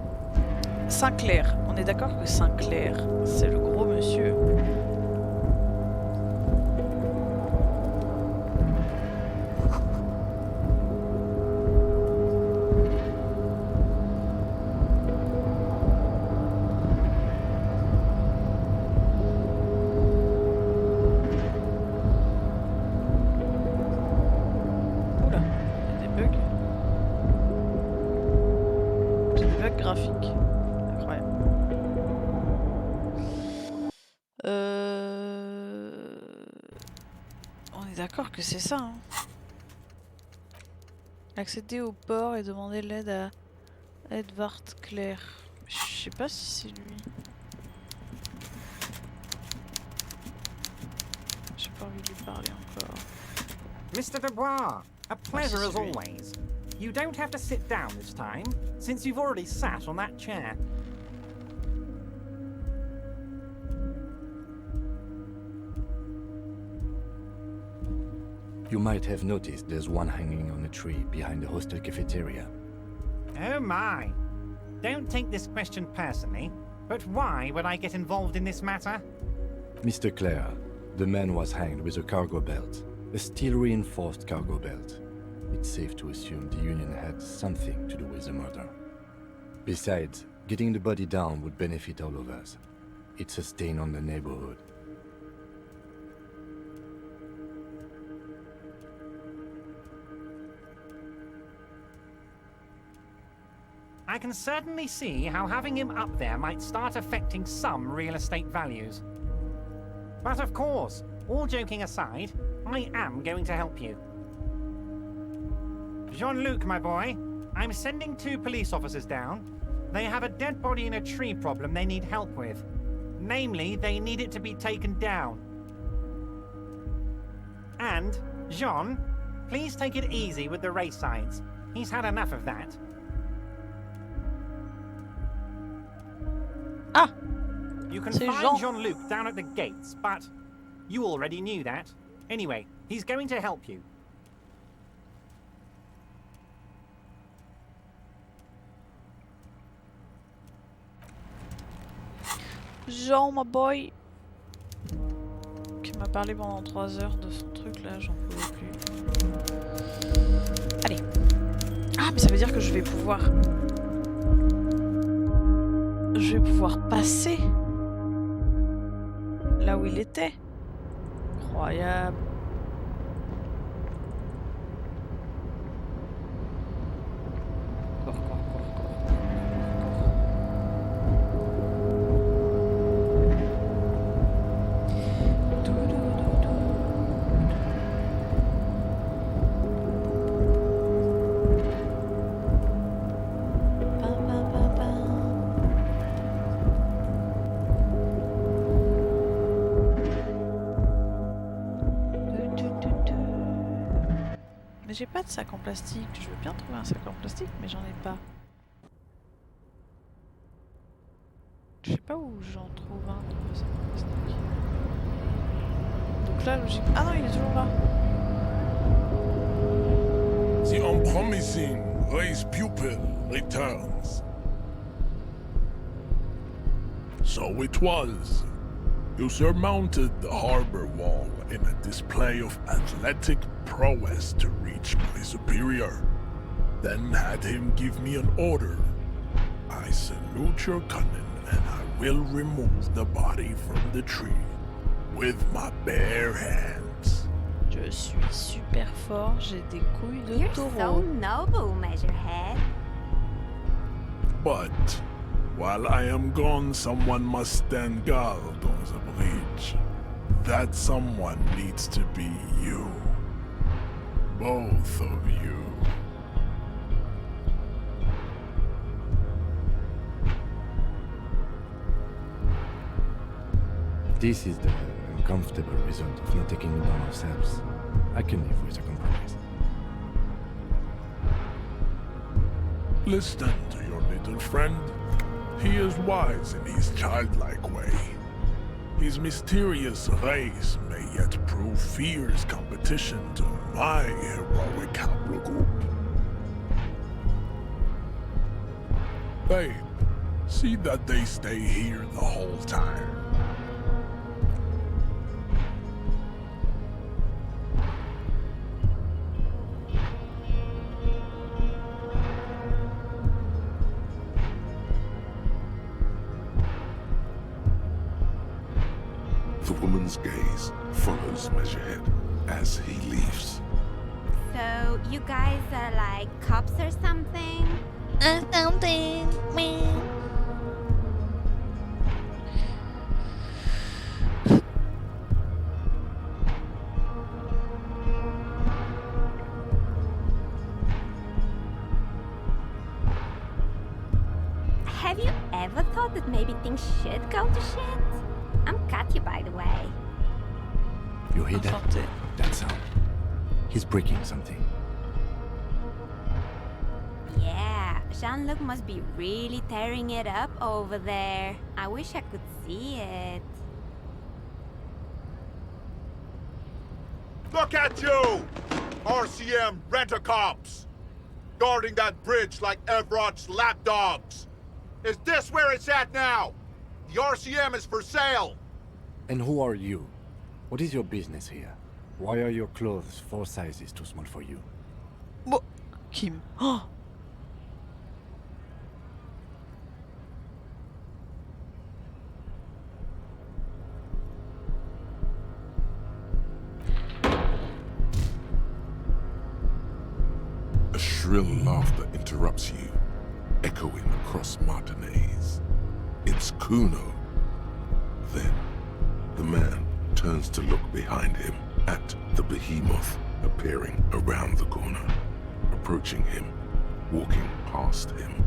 Sinclair. On est d'accord que Sinclair, c'est le gros monsieur. D'accord que c'est ça. Hein. Accéder au port et demander l'aide à Edvard Claire. Je sais pas si c'est lui. J'ai pas envie de lui parler encore. Mr. Dubois, a pleasure as always. You don't have to sit down this time, since you've already sat on that chair. You might have noticed there's one hanging on a tree behind the hostel cafeteria. Oh my. Don't take this question personally, But why would I get involved in this matter? Mr. Clare, the man was hanged with a cargo belt. A steel-reinforced cargo belt. It's safe to assume the Union had something to do with the murder. Besides, getting the body down would benefit all of us. It's a stain on the neighborhood. I can certainly see how having him up there might start affecting some real estate values. But of course, all joking aside, I am going to help you. Jean-Luc, my boy, I'm sending 2 police officers down. They have a dead body in a tree problem they need help with. Namely, they need it to be taken down. And, Jean, please take it easy with the race signs. He's had enough of that. Ah! You can C'est find Jean. Jean-Luc down at the gates, but you already knew that. Anyway, he's going to help you. Jean, my boy, qui m'a parlé pendant 3 heures de son truc là, j'en pouvais plus. Allez. Ah, mais ça veut dire que je vais pouvoir... Je vais pouvoir passer là où il était. Incroyable. J'ai pas de sac en plastique. Je veux bien trouver un sac en plastique, mais j'en ai pas. Je sais pas où j'en trouve un de sac en plastique. Donc là, logique. Ah non, il est toujours là. The unpromising race pupil returns. So it was. You surmounted the harbor wall in a display of athletic prowess to reach my superior. Then had him give me an order. I salute your cunning, and I will remove the body from the tree with my bare hands. Je suis super fort, j'ai des couilles de You're taureau. so noble, Measurehead. But while I am gone, someone must stand guard on the bridge. That someone needs to be you. Both of you. This is the uncomfortable result of not taking it on ourselves. I can live with a compromise. Listen to your little friend. He is wise in his childlike way. His mysterious race may yet prove fierce competition to my heroic haplogroup. Babe, see that they stay here the whole time. The woman's gaze follows Measurehead as he leaves. So, you guys are like cops or something? Something. Have you ever thought that maybe things should go to shit? I'm Katya, by the way. You hear that? That sound. He's breaking something. Yeah, Jean-Luc must be really tearing it up over there. I wish I could see it. Look at you! RCM rent-a-cops! Guarding that bridge like Everott's lapdogs! Is this where it's at now? The RCM is for sale! And who are you? What is your business here? Why are your clothes 4 sizes too small for you? Bon, Kim. Oh. A shrill laughter interrupts you, echoing across Martinez. It's Kuno. Then, the man turns to look behind him at the behemoth appearing around the corner, approaching him, walking past him.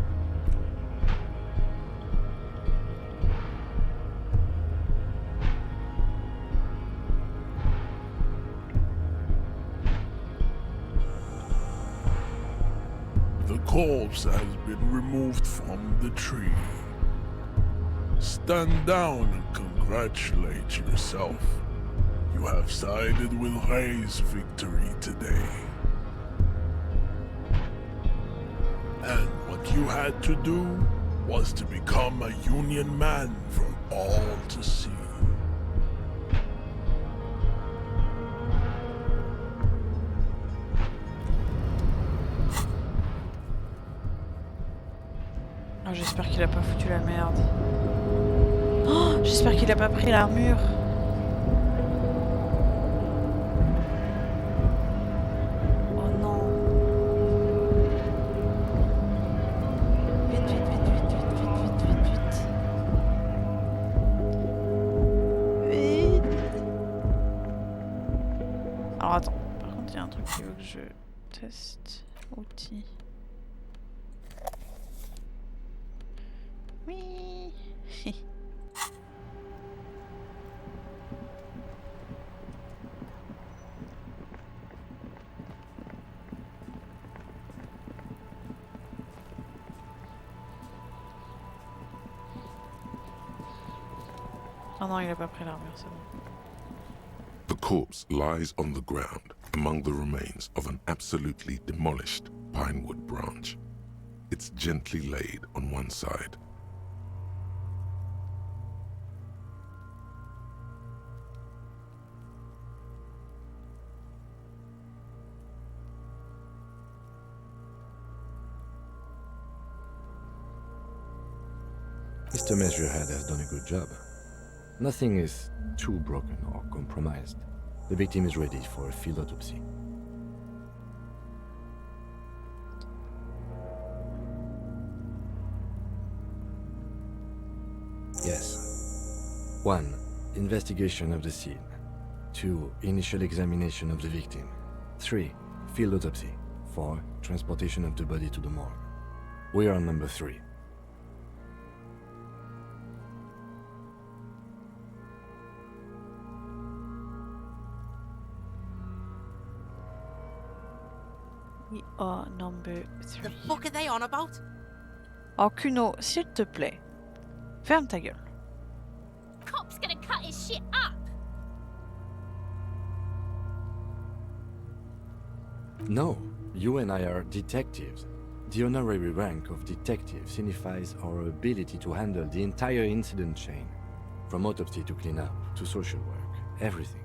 The corpse has been removed from the tree. Stand down and congratulate yourself. You have sided with Ray's victory today. And what you had to do was to become a Union man for all to see. Oh, j'espère qu'il a pas foutu la merde. Oh, j'espère qu'il a pas pris l'armure. Oh non. Vite, vite, vite, vite, vite, vite, vite, vite, vite. Vite. Alors attends, par contre il y a un truc qui veut que je teste. Outils. Oui. Oh non, il a pas pris l'armure, c'est bon. The corpse lies on the ground among the remains of an absolutely demolished pinewood branch. It's gently laid on one side. Mr. Measurehead has done a good job. Nothing is too broken or compromised. The victim is ready for a field autopsy. Yes. 1. Investigation of the scene. 2. Initial examination of the victim. 3. Field autopsy. 4. Transportation of the body to the morgue. We are on number 3. We are number 3. The fuck are they on about? Oh Kuno, s'il te plaît, ferme ta gueule. Cop's gonna cut his shit up. No, you and I are detectives. The honorary rank of detective signifies our ability to handle the entire incident chain, from autopsy to cleanup to social work, everything.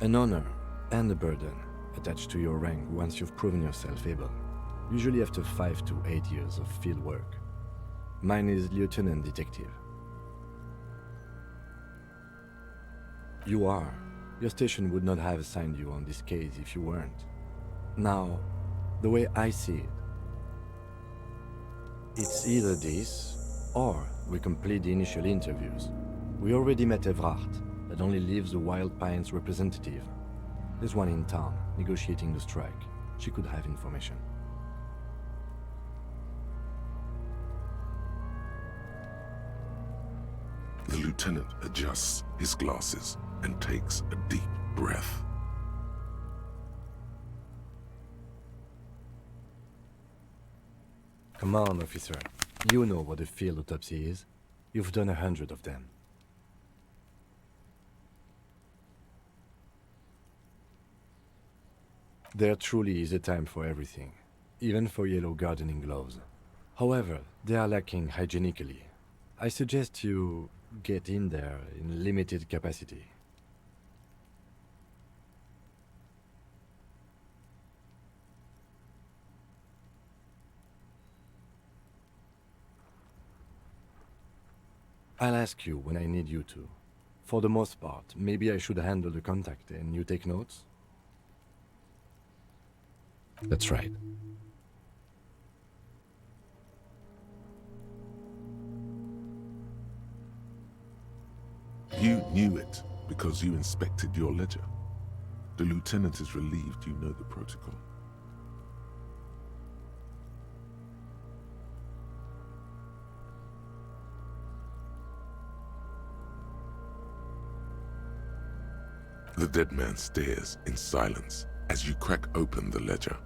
An honor and a burden attached to your rank once you've proven yourself able, usually after 5 to 8 years of field work. Mine is Lieutenant Detective. You are. Your station would not have assigned you on this case if you weren't. Now, the way I see it, it's either this, or we complete the initial interviews. We already met Evrard, that only leaves the Wild Pines representative. There's one in town, negotiating the strike. She could have information. The lieutenant adjusts his glasses and takes a deep breath. Come on, officer. You know what a field autopsy is. You've done 100 of them. There truly is a time for everything. even for yellow gardening gloves. However, they are lacking hygienically. I suggest you get in there in limited capacity. I'll ask you when I need you to. For the most part, maybe I should handle the contact and you take notes? That's right. You knew it because you inspected your ledger. The lieutenant is relieved you know the protocol. The dead man stares in silence as you crack open the ledger.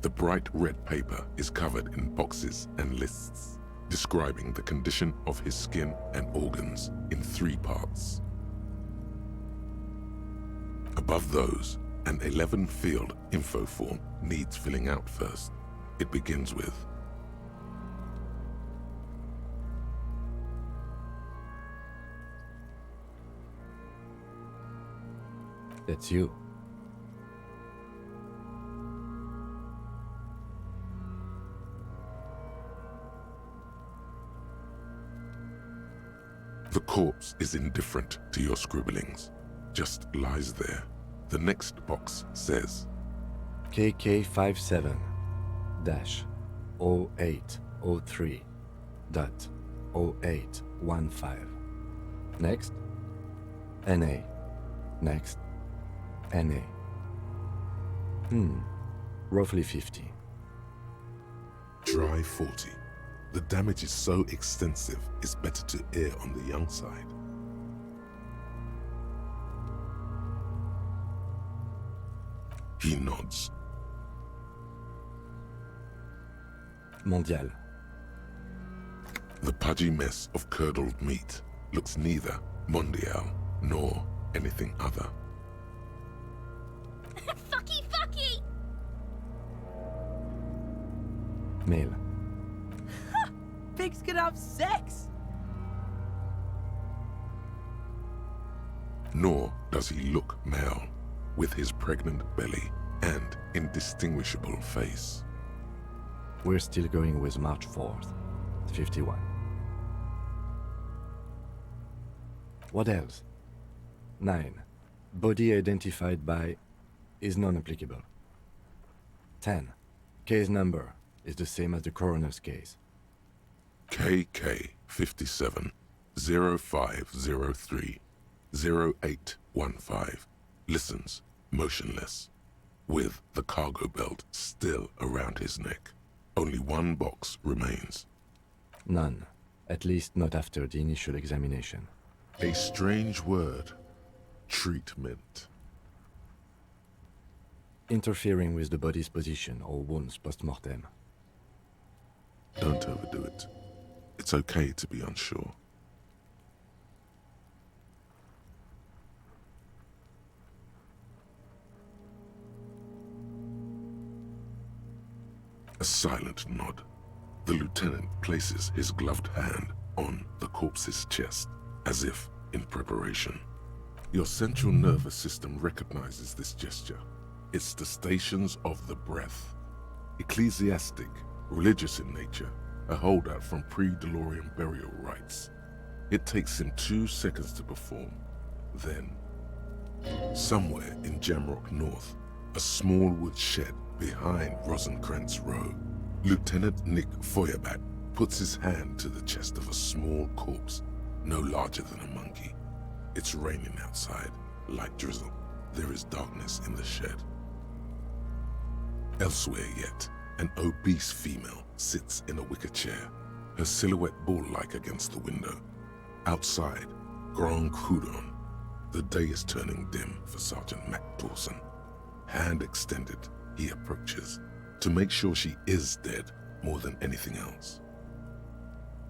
The bright red paper is covered in boxes and lists, describing the condition of his skin and organs in 3 parts. Above those, an 11-field info form needs filling out first. It begins with, That's you. the corpse is indifferent to your scribblings, just lies there. The next box says, KK57-0803.0815. Next, NA. Next, NA. Roughly 50. dry 40. The damage is so extensive, it's better to err on the young side. He nods. Mondial. The pudgy mess of curdled meat looks neither mondial nor anything other. Fucky, fucky! Male. Pigs can have sex! Nor does he look male, with his pregnant belly and indistinguishable face. We're still going with March 4th, 51. What else? 9. Body identified by is non-applicable. 10. Case number is the same as the coroner's case. KK 57 0503 0815 listens motionless, with the cargo belt still around his neck. Only one box remains. None, at least not after the initial examination. A strange word. Treatment. Interfering with the body's position or wounds post-mortem. Don't overdo it. It's okay to be unsure. A silent nod. The lieutenant places his gloved hand on the corpse's chest, as if in preparation. Your central nervous system recognizes this gesture. It's the stations of the breath. Ecclesiastic, religious in nature, a holdout from pre-DeLorean burial rites. It takes him 2 seconds to perform. Then, somewhere in Jamrock North, a small wood shed behind Rosenkrantz Row, Lieutenant Nick Feuerbat puts his hand to the chest of a small corpse, no larger than a monkey. It's raining outside, light drizzle. There is darkness in the shed. Elsewhere yet, an obese female sits in a wicker chair, her silhouette ball-like against the window. Outside, Grand Coudon. The day is turning dim for Sergeant Mac Dawson. Hand extended, he approaches, to make sure she is dead more than anything else.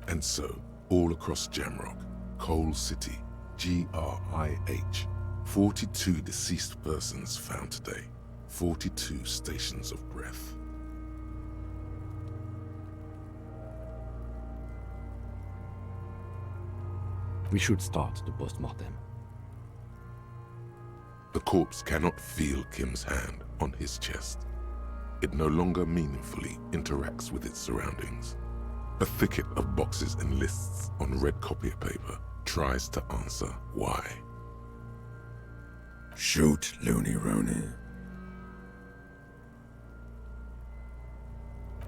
And so, all across Jamrock, Coal City, GRIH, 42 deceased persons found today, 42 stations of breath. We should start the post-mortem. The corpse cannot feel Kim's hand on his chest. It no longer meaningfully interacts with its surroundings. A thicket of boxes and lists on red copier paper tries to answer why. Shoot, Looney Rooney.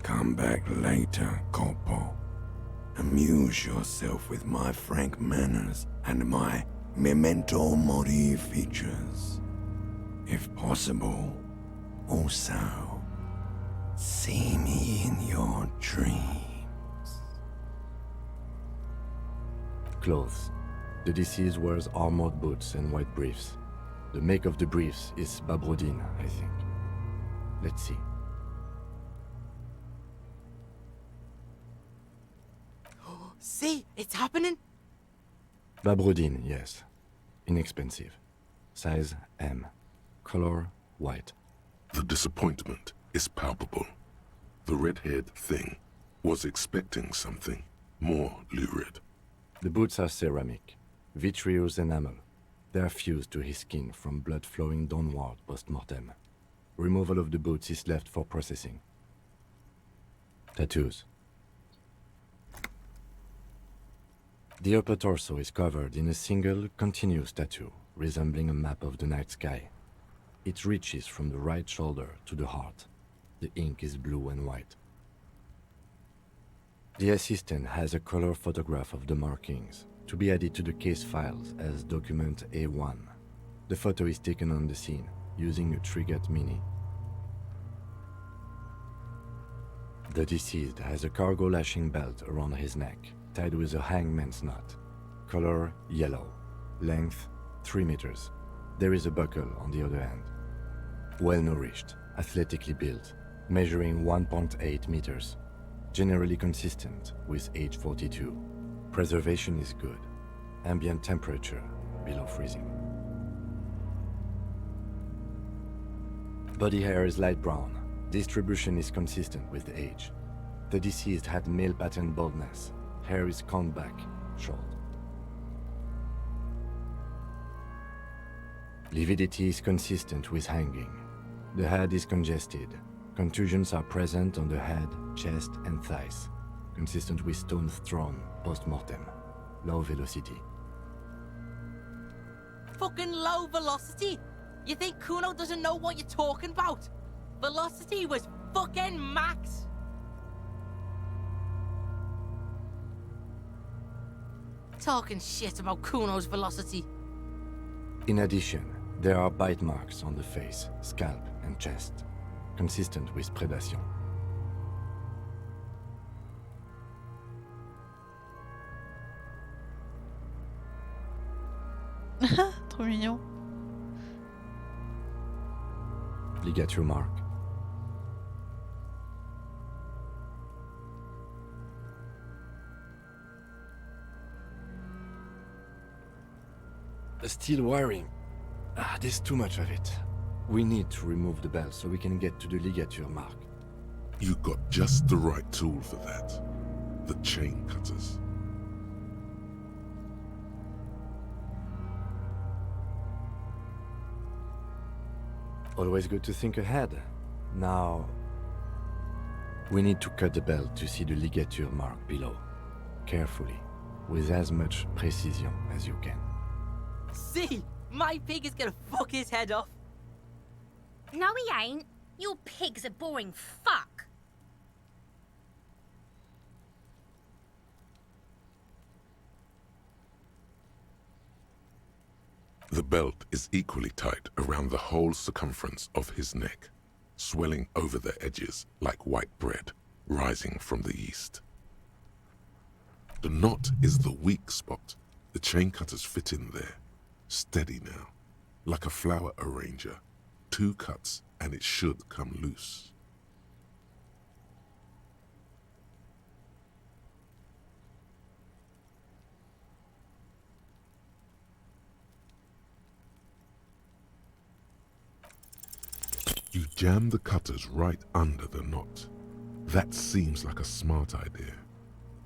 Come back later, Corpo. Amuse yourself with my frank manners and my memento mori features. If possible, also, see me in your dreams. Clothes. The deceased wears armored boots and white briefs. The make of the briefs is Babrodine, I think. Let's see. See, it's happening. Babrodine, yes. Inexpensive. Size M. Color white. The disappointment is palpable. The red-haired thing was expecting something more lurid. The boots are ceramic, vitreous enamel. They are fused to his skin from blood flowing downward post-mortem. Removal of the boots is left for processing. Tattoos. The upper torso is covered in a single, continuous tattoo, resembling a map of the night sky. It reaches from the right shoulder to the heart. The ink is blue and white. The assistant has a color photograph of the markings, to be added to the case files as document A1. The photo is taken on the scene, using a Trigat Mini. The deceased has a cargo lashing belt around his neck, tied with a hangman's knot. Color yellow. Length 3 meters. There is a buckle on the other end. Well-nourished, athletically built, measuring 1.8 meters. Generally consistent with age 42. Preservation is good. Ambient temperature below freezing. Body hair is light brown. Distribution is consistent with age. The deceased had male pattern baldness. Hair is combed back, short. Lividity is consistent with hanging. The head is congested. Contusions are present on the head, chest, and thighs, consistent with stones thrown post-mortem. Low velocity. Fucking low velocity? You think Kuno doesn't know what you're talking about? Velocity was fucking max! Talking shit about Kuno's velocity. In addition, there are bite marks on the face, scalp, and chest, consistent with predation. Trop mignon. Ligature mark. The steel wiring. There's too much of it. We need to remove the belt so we can get to the ligature mark. You got just the right tool for that. The chain cutters. Always good to think ahead. Now, we need to cut the belt to see the ligature mark below. Carefully, with as much precision as you can. See? My pig is gonna fuck his head off. No, he ain't. Your pig's a boring fuck. The belt is equally tight around the whole circumference of his neck, swelling over the edges like white bread rising from the east. The knot is the weak spot. The chain cutters fit in there, steady now, like a flower arranger. 2 cuts and it should come loose. You jam the cutters right under the knot. That seems like a smart idea.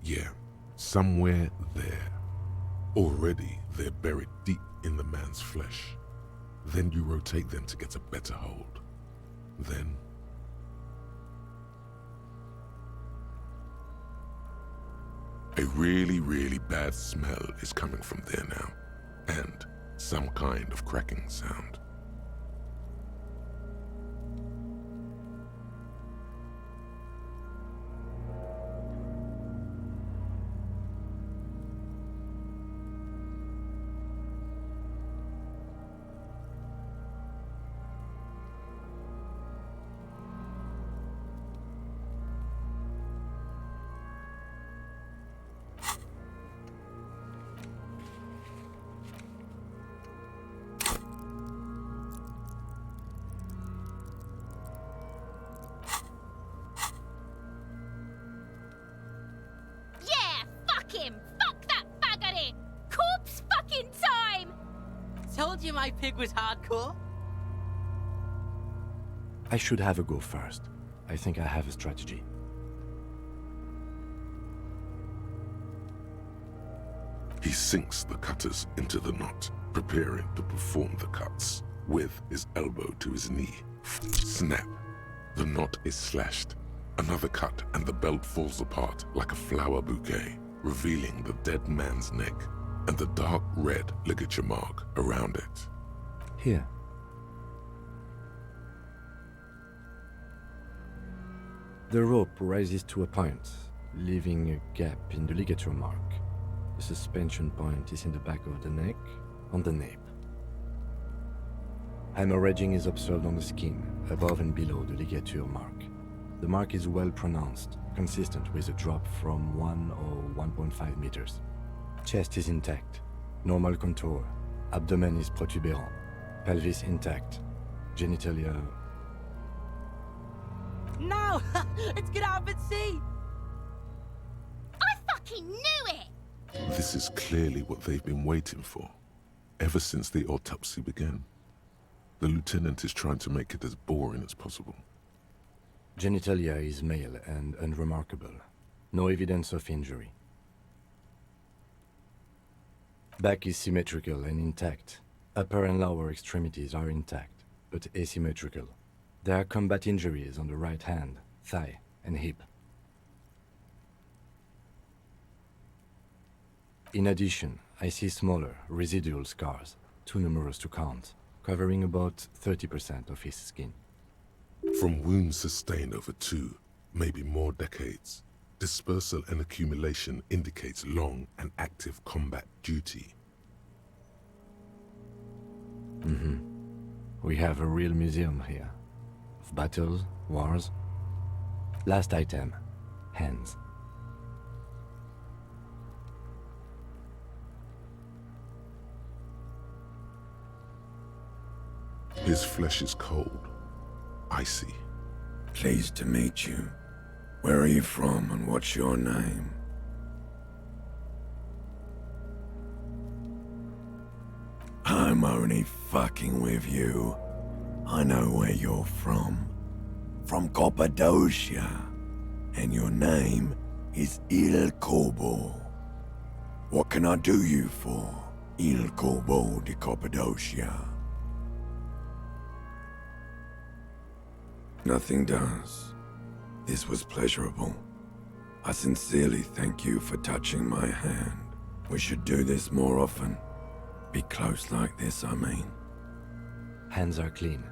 Yeah, somewhere there. Already, they're buried deep in the man's flesh. Then you rotate them to get a better hold. Then... a really, really bad smell is coming from there now, and some kind of cracking sound. Yeah, fuck him! Fuck that faggoty! Corpse fucking time! Told you my pig was hardcore. I should have a go first. I think I have a strategy. He sinks the cutters into the knot, preparing to perform the cuts, with his elbow to his knee. Snap! The knot is slashed. Another cut and the belt falls apart like a flower bouquet, revealing the dead man's neck and the dark red ligature mark around it. Here. The rope rises to a point, leaving a gap in the ligature mark. The suspension point is in the back of the neck, on the nape. Hemorrhaging is observed on the skin, above and below the ligature mark. The mark is well pronounced, consistent with a drop from 1 or 1.5 meters. Chest is intact, normal contour, abdomen is protuberant, pelvis intact, genitalia... No! Let's get out and see! I fucking knew it! This is clearly what they've been waiting for, ever since the autopsy began. The lieutenant is trying to make it as boring as possible. Genitalia is male and unremarkable. No evidence of injury. Back is symmetrical and intact. Upper and lower extremities are intact, but asymmetrical. There are combat injuries on the right hand, thigh, and hip. In addition, I see smaller, residual scars, too numerous to count, covering about 30% of his skin. From wounds sustained over 2, maybe more decades, dispersal and accumulation indicates long and active combat duty. We have a real museum here. Of battles, wars. Last item, hands. His flesh is cold, icy. Pleased to meet you. Where are you from and what's your name? I'm only fucking with you. I know where you're from. From Cappadocia. And your name is Il Corbo. What can I do you for, Il Corbo de Cappadocia? Nothing does. This was pleasurable. I sincerely thank you for touching my hand. We should do this more often. Be close like this, I mean. Hands are clean.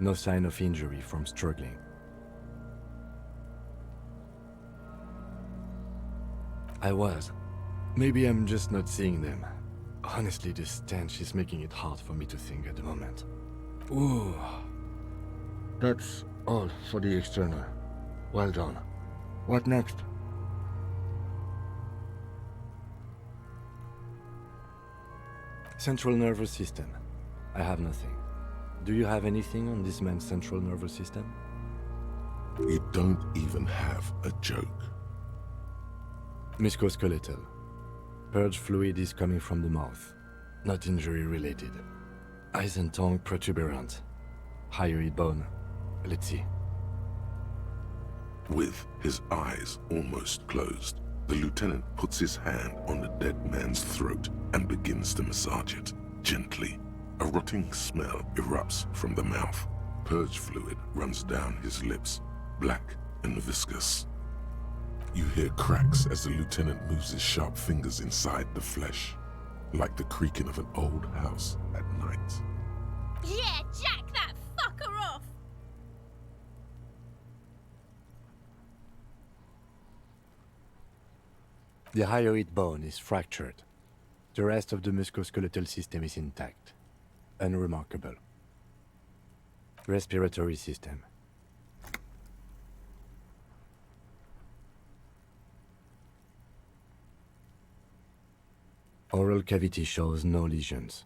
No sign of injury from struggling. I was. Maybe I'm just not seeing them. Honestly, this stench is making it hard for me to think at the moment. Ooh. That's all for the external. Well done. What next? Central nervous system. I have nothing. Do you have anything on this man's central nervous system? You don't even have a joke. Musculoskeletal. Purge fluid is coming from the mouth. Not injury related. Eyes and tongue protuberant. Hyoid bone. Let's see. With his eyes almost closed, The lieutenant puts his hand on the dead man's throat and begins to massage it, gently. A rotting smell erupts from the mouth. Purge fluid runs down his lips, black and viscous. You hear cracks as the lieutenant moves his sharp fingers inside the flesh, like the creaking of an old house at night. Yeah, jack that fucker off! The hyoid bone is fractured. The rest of the musculoskeletal system is intact. Unremarkable. Respiratory system. Oral cavity shows no lesions.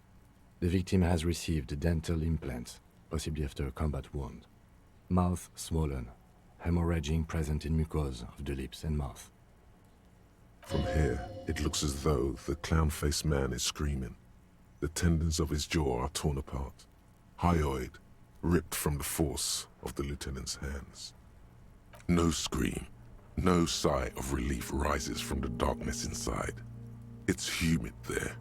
The victim has received dental implants, possibly after a combat wound. Mouth swollen, hemorrhaging present in mucosa of the lips and mouth. From here, it looks as though the clown-faced man is screaming. The tendons of his jaw are torn apart. Hyoid, ripped from the force of the lieutenant's hands. No scream, no sigh of relief rises from the darkness inside. It's humid there.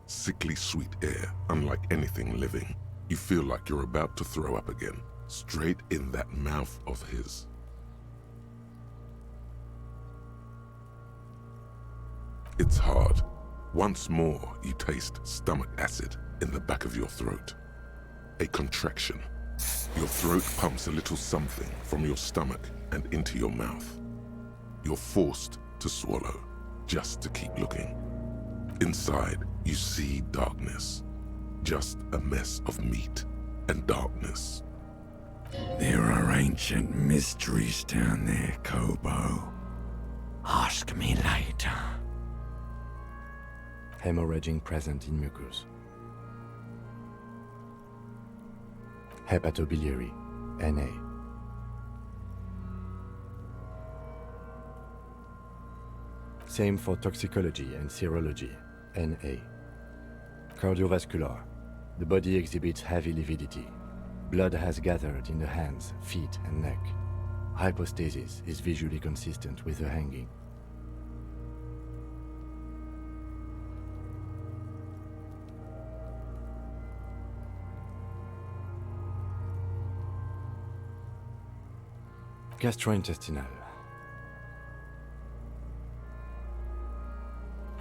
Sickly sweet air, unlike anything living. You feel like you're about to throw up again, straight in that mouth of his. It's hard. Once more, you taste stomach acid in the back of your throat. A contraction. Your throat pumps a little something from your stomach and into your mouth. You're forced to swallow, just to keep looking. Inside, you see darkness. Just a mess of meat and darkness. There are ancient mysteries down there, Kobo. Ask me later. Hemorrhaging present in mucus. Hepatobiliary, Na. Same for toxicology and serology, Na. Cardiovascular. The body exhibits heavy lividity. Blood has gathered in the hands, feet, and neck. Hypostasis is visually consistent with the hanging. Gastrointestinal.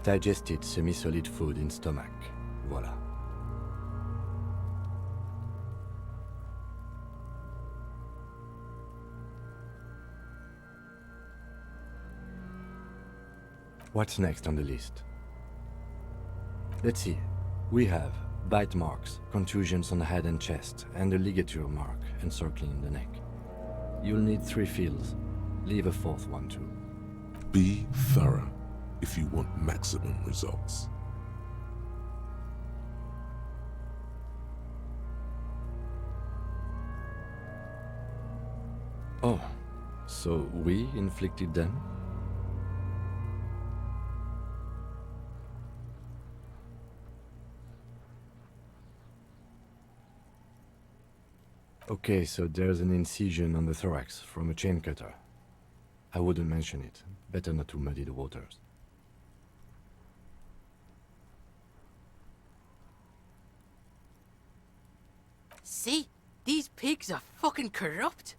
Digested semi-solid food in stomach. Voila. What's next on the list? Let's see. We have bite marks, contusions on the head and chest, and a ligature mark encircling the neck. You'll need 3 fields. Leave a 4th one too. Be thorough if you want maximum results. Oh, so we inflicted them? Okay, so there's an incision on the thorax from a chain cutter. I wouldn't mention it. Better not to muddy the waters. See? These pigs are fucking corrupt.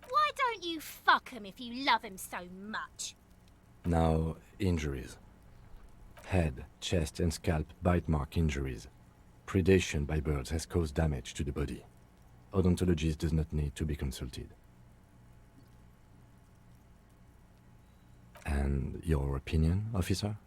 Why don't you fuck 'em if you love 'em so much? Now, injuries. Head, chest and scalp bite mark injuries. Predation by birds has caused damage to the body. Odontologist does not need to be consulted. And your opinion, officer?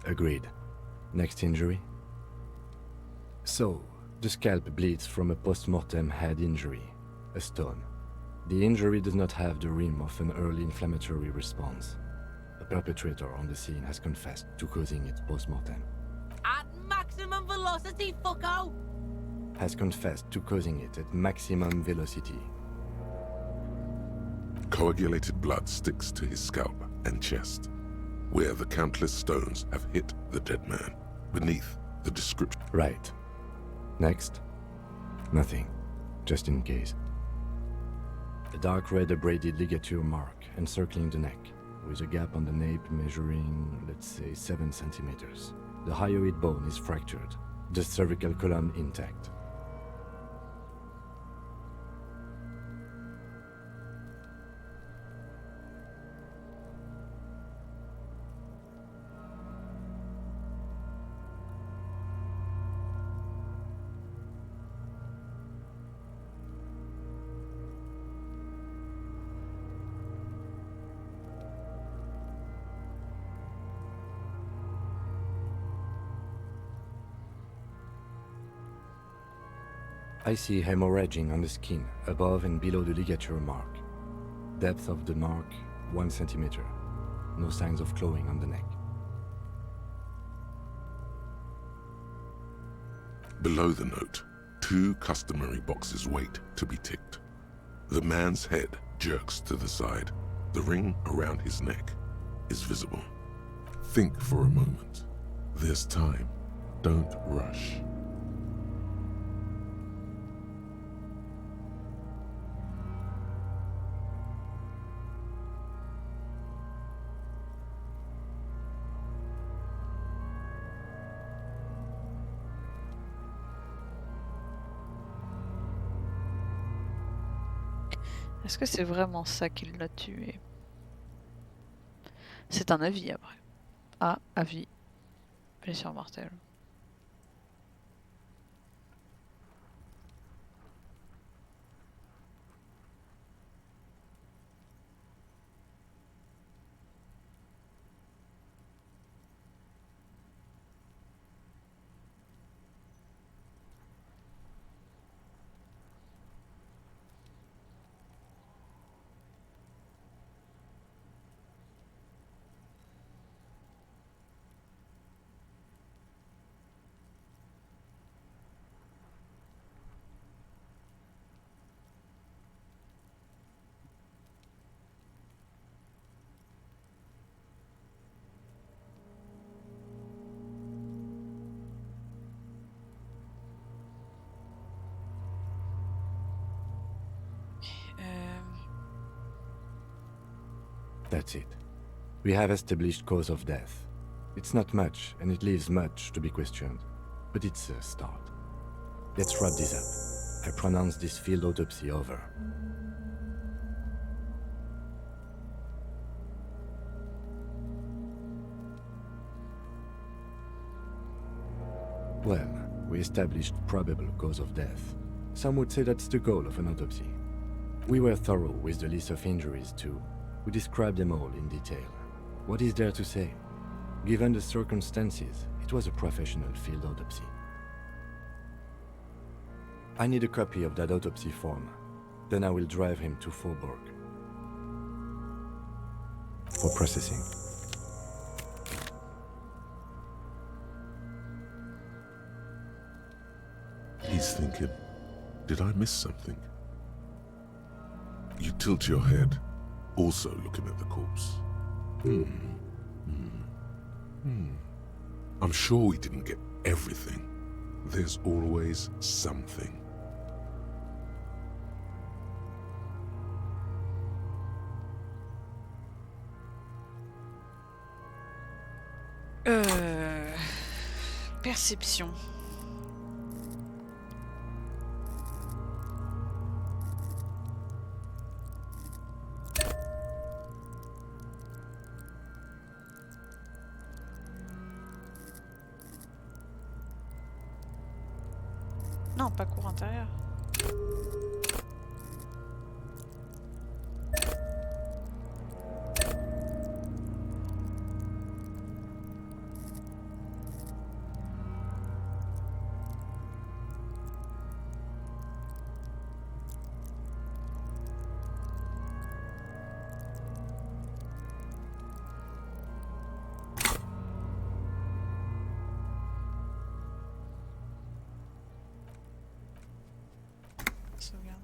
Agreed. Next injury? So, the scalp bleeds from a post-mortem head injury, a stone. The injury does not have the rim of an early inflammatory response. The perpetrator on the scene has confessed to causing it post-mortem. At maximum velocity, fucko! Has confessed to causing it at maximum velocity. Coagulated blood sticks to his scalp and chest. where the countless stones have hit the dead man, beneath the description. Right. Next. Nothing. Just in case. A dark red abraded ligature mark encircling the neck, with a gap on the nape measuring, let's say, 7 centimeters. The hyoid bone is fractured, the cervical column intact. I see hemorrhaging on the skin, above and below the ligature mark. Depth of the mark, 1 centimeter. No signs of clawing on the neck. Below the note, 2 customary boxes wait to be ticked. The man's head jerks to the side. The ring around his neck is visible. Think for a moment. There's time. Don't rush. Est-ce que c'est vraiment ça qui l'a tué? C'est un avis après. Ah, avis. Blessure mortelle. That's it. We have established cause of death. It's not much, and it leaves much to be questioned. But it's a start. Let's wrap this up. I pronounce this field autopsy over. Well, we established probable cause of death. Some would say that's the goal of an autopsy. We were thorough with the list of injuries too. We described them all in detail. What is there to say? Given the circumstances, it was a professional field autopsy. I need a copy of that autopsy form. Then I will drive him to Faubourg for processing. He's thinking, did I miss something? You tilt your head, also looking at the corpse. I'm sure we didn't get everything. There's always something. Perception. Non, pas cour intérieur. Sauvegarder.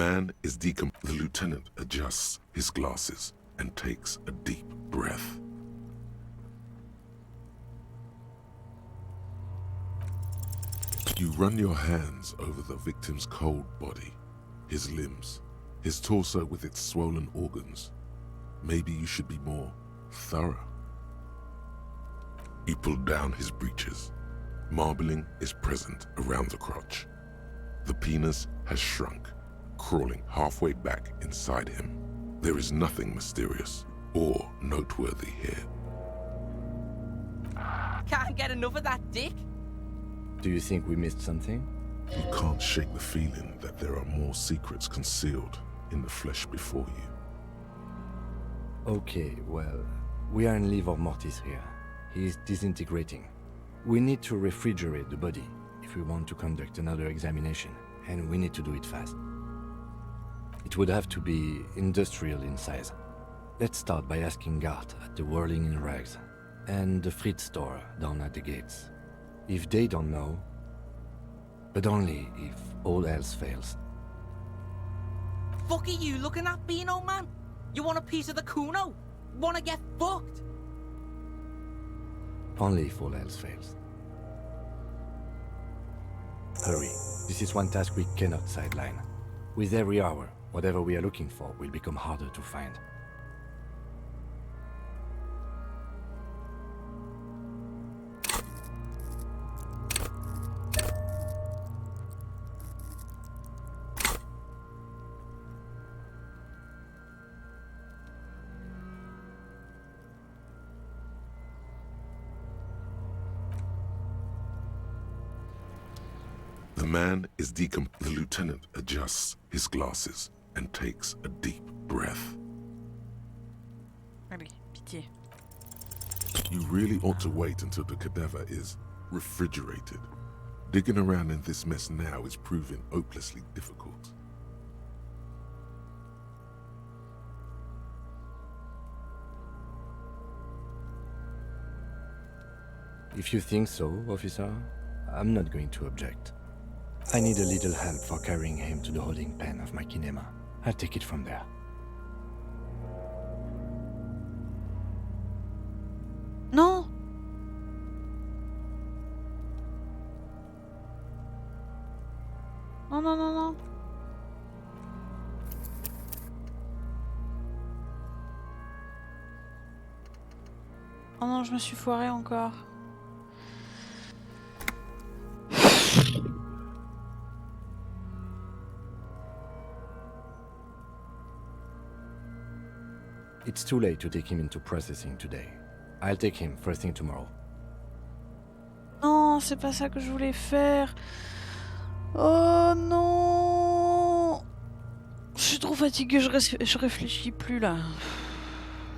man is The lieutenant adjusts his glasses and takes a deep breath. You run your hands over the victim's cold body, his limbs, his torso with its swollen organs. Maybe you should be more thorough. You pull down his breeches. Marbling is present around the crotch. The penis has shrunk, crawling halfway back inside him. There is nothing mysterious or noteworthy here. Can't get enough of that dick. Do you think we missed something? You can't shake the feeling that there are more secrets concealed in the flesh before you. Okay, well, we are in livor mortis here. He is disintegrating. We need to refrigerate the body if we want to conduct another examination, and we need to do it fast. It would have to be industrial in size. Let's start by asking Gart at the Whirling in Rags and the Fritz store down at the gates. If they don't know, but only if all else fails. Fuck are you looking at, Beano man? You want a piece of the Kuno? Wanna get fucked? Only if all else fails. Hurry. This is one task we cannot sideline. With every hour, whatever we are looking for will become harder to find. The man is The lieutenant adjusts his glasses and takes a deep breath. Allez, pitié. You really ought to wait until the cadaver is refrigerated. Digging around in this mess now is proving hopelessly difficult. If you think so, officer, I'm not going to object. I need a little help for carrying him to the holding pen of my kinema. I'll take it from there. Non! Non, non, non, non. Oh non, je me suis foirée encore. It's too late to take him into processing today. I'll take him first thing tomorrow. Non, c'est pas ça que je voulais faire. Oh non! Je suis trop fatiguée, je réfléchis plus là.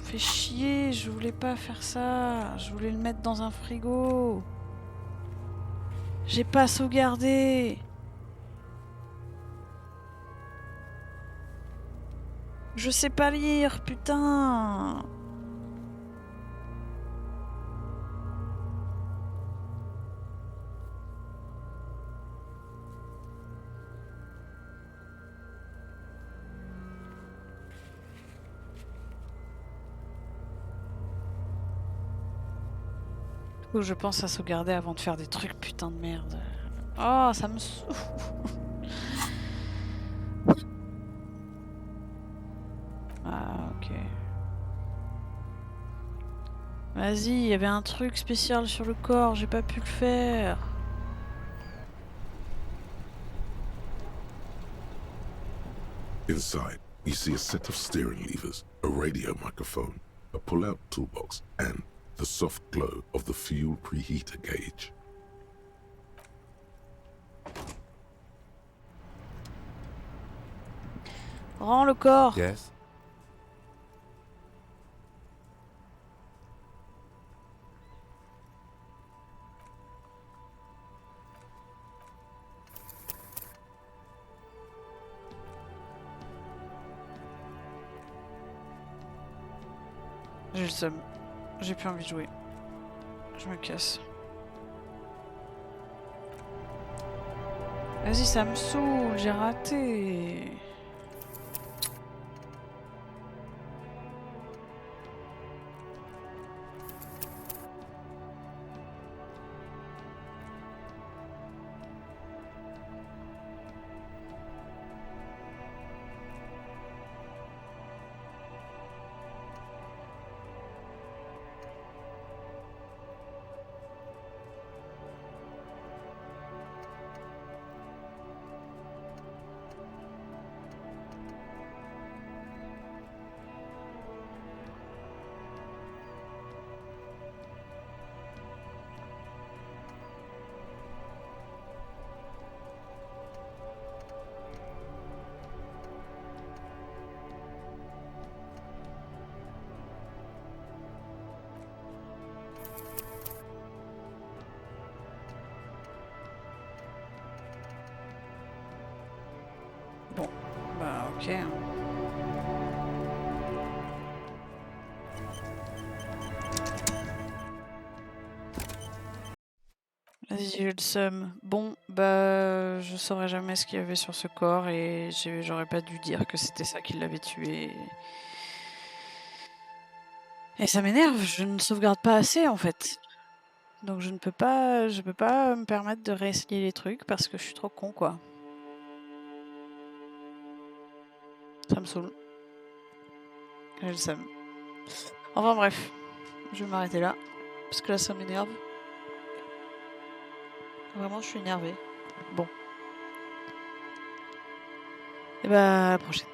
Fais chier, je voulais pas faire ça. Je voulais le mettre dans un frigo. J'ai pas sauvegardé. Je sais pas lire, putain. Faut que je pense à sauvegarder avant de faire des trucs, putain de merde. Oh, ça me saoule. Ah, ok. Vas-y, il y avait un truc spécial sur le corps, j'ai pas pu le faire. Inside, you see a set of steering levers, a radio microphone, a pull-out toolbox, and the soft glow of the fuel preheater gauge. Rends le corps. Yes. J'ai le seum. J'ai plus envie de jouer. Je me casse. Vas-y, ça me saoule, j'ai raté. Ok. Vas-y, j'ai eu le seum. Bon, bah, je saurais jamais ce qu'il y avait sur ce corps et j'aurais pas dû dire que c'était ça qui l'avait tué. Et ça m'énerve, je ne sauvegarde pas assez en fait. Donc je peux pas me permettre de réessayer les trucs parce que je suis trop con quoi. Ça me saoule. J'ai le seum. Enfin bref, je vais m'arrêter là parce que là ça m'énerve. Vraiment, je suis énervée. Bon. Et bah, à la prochaine.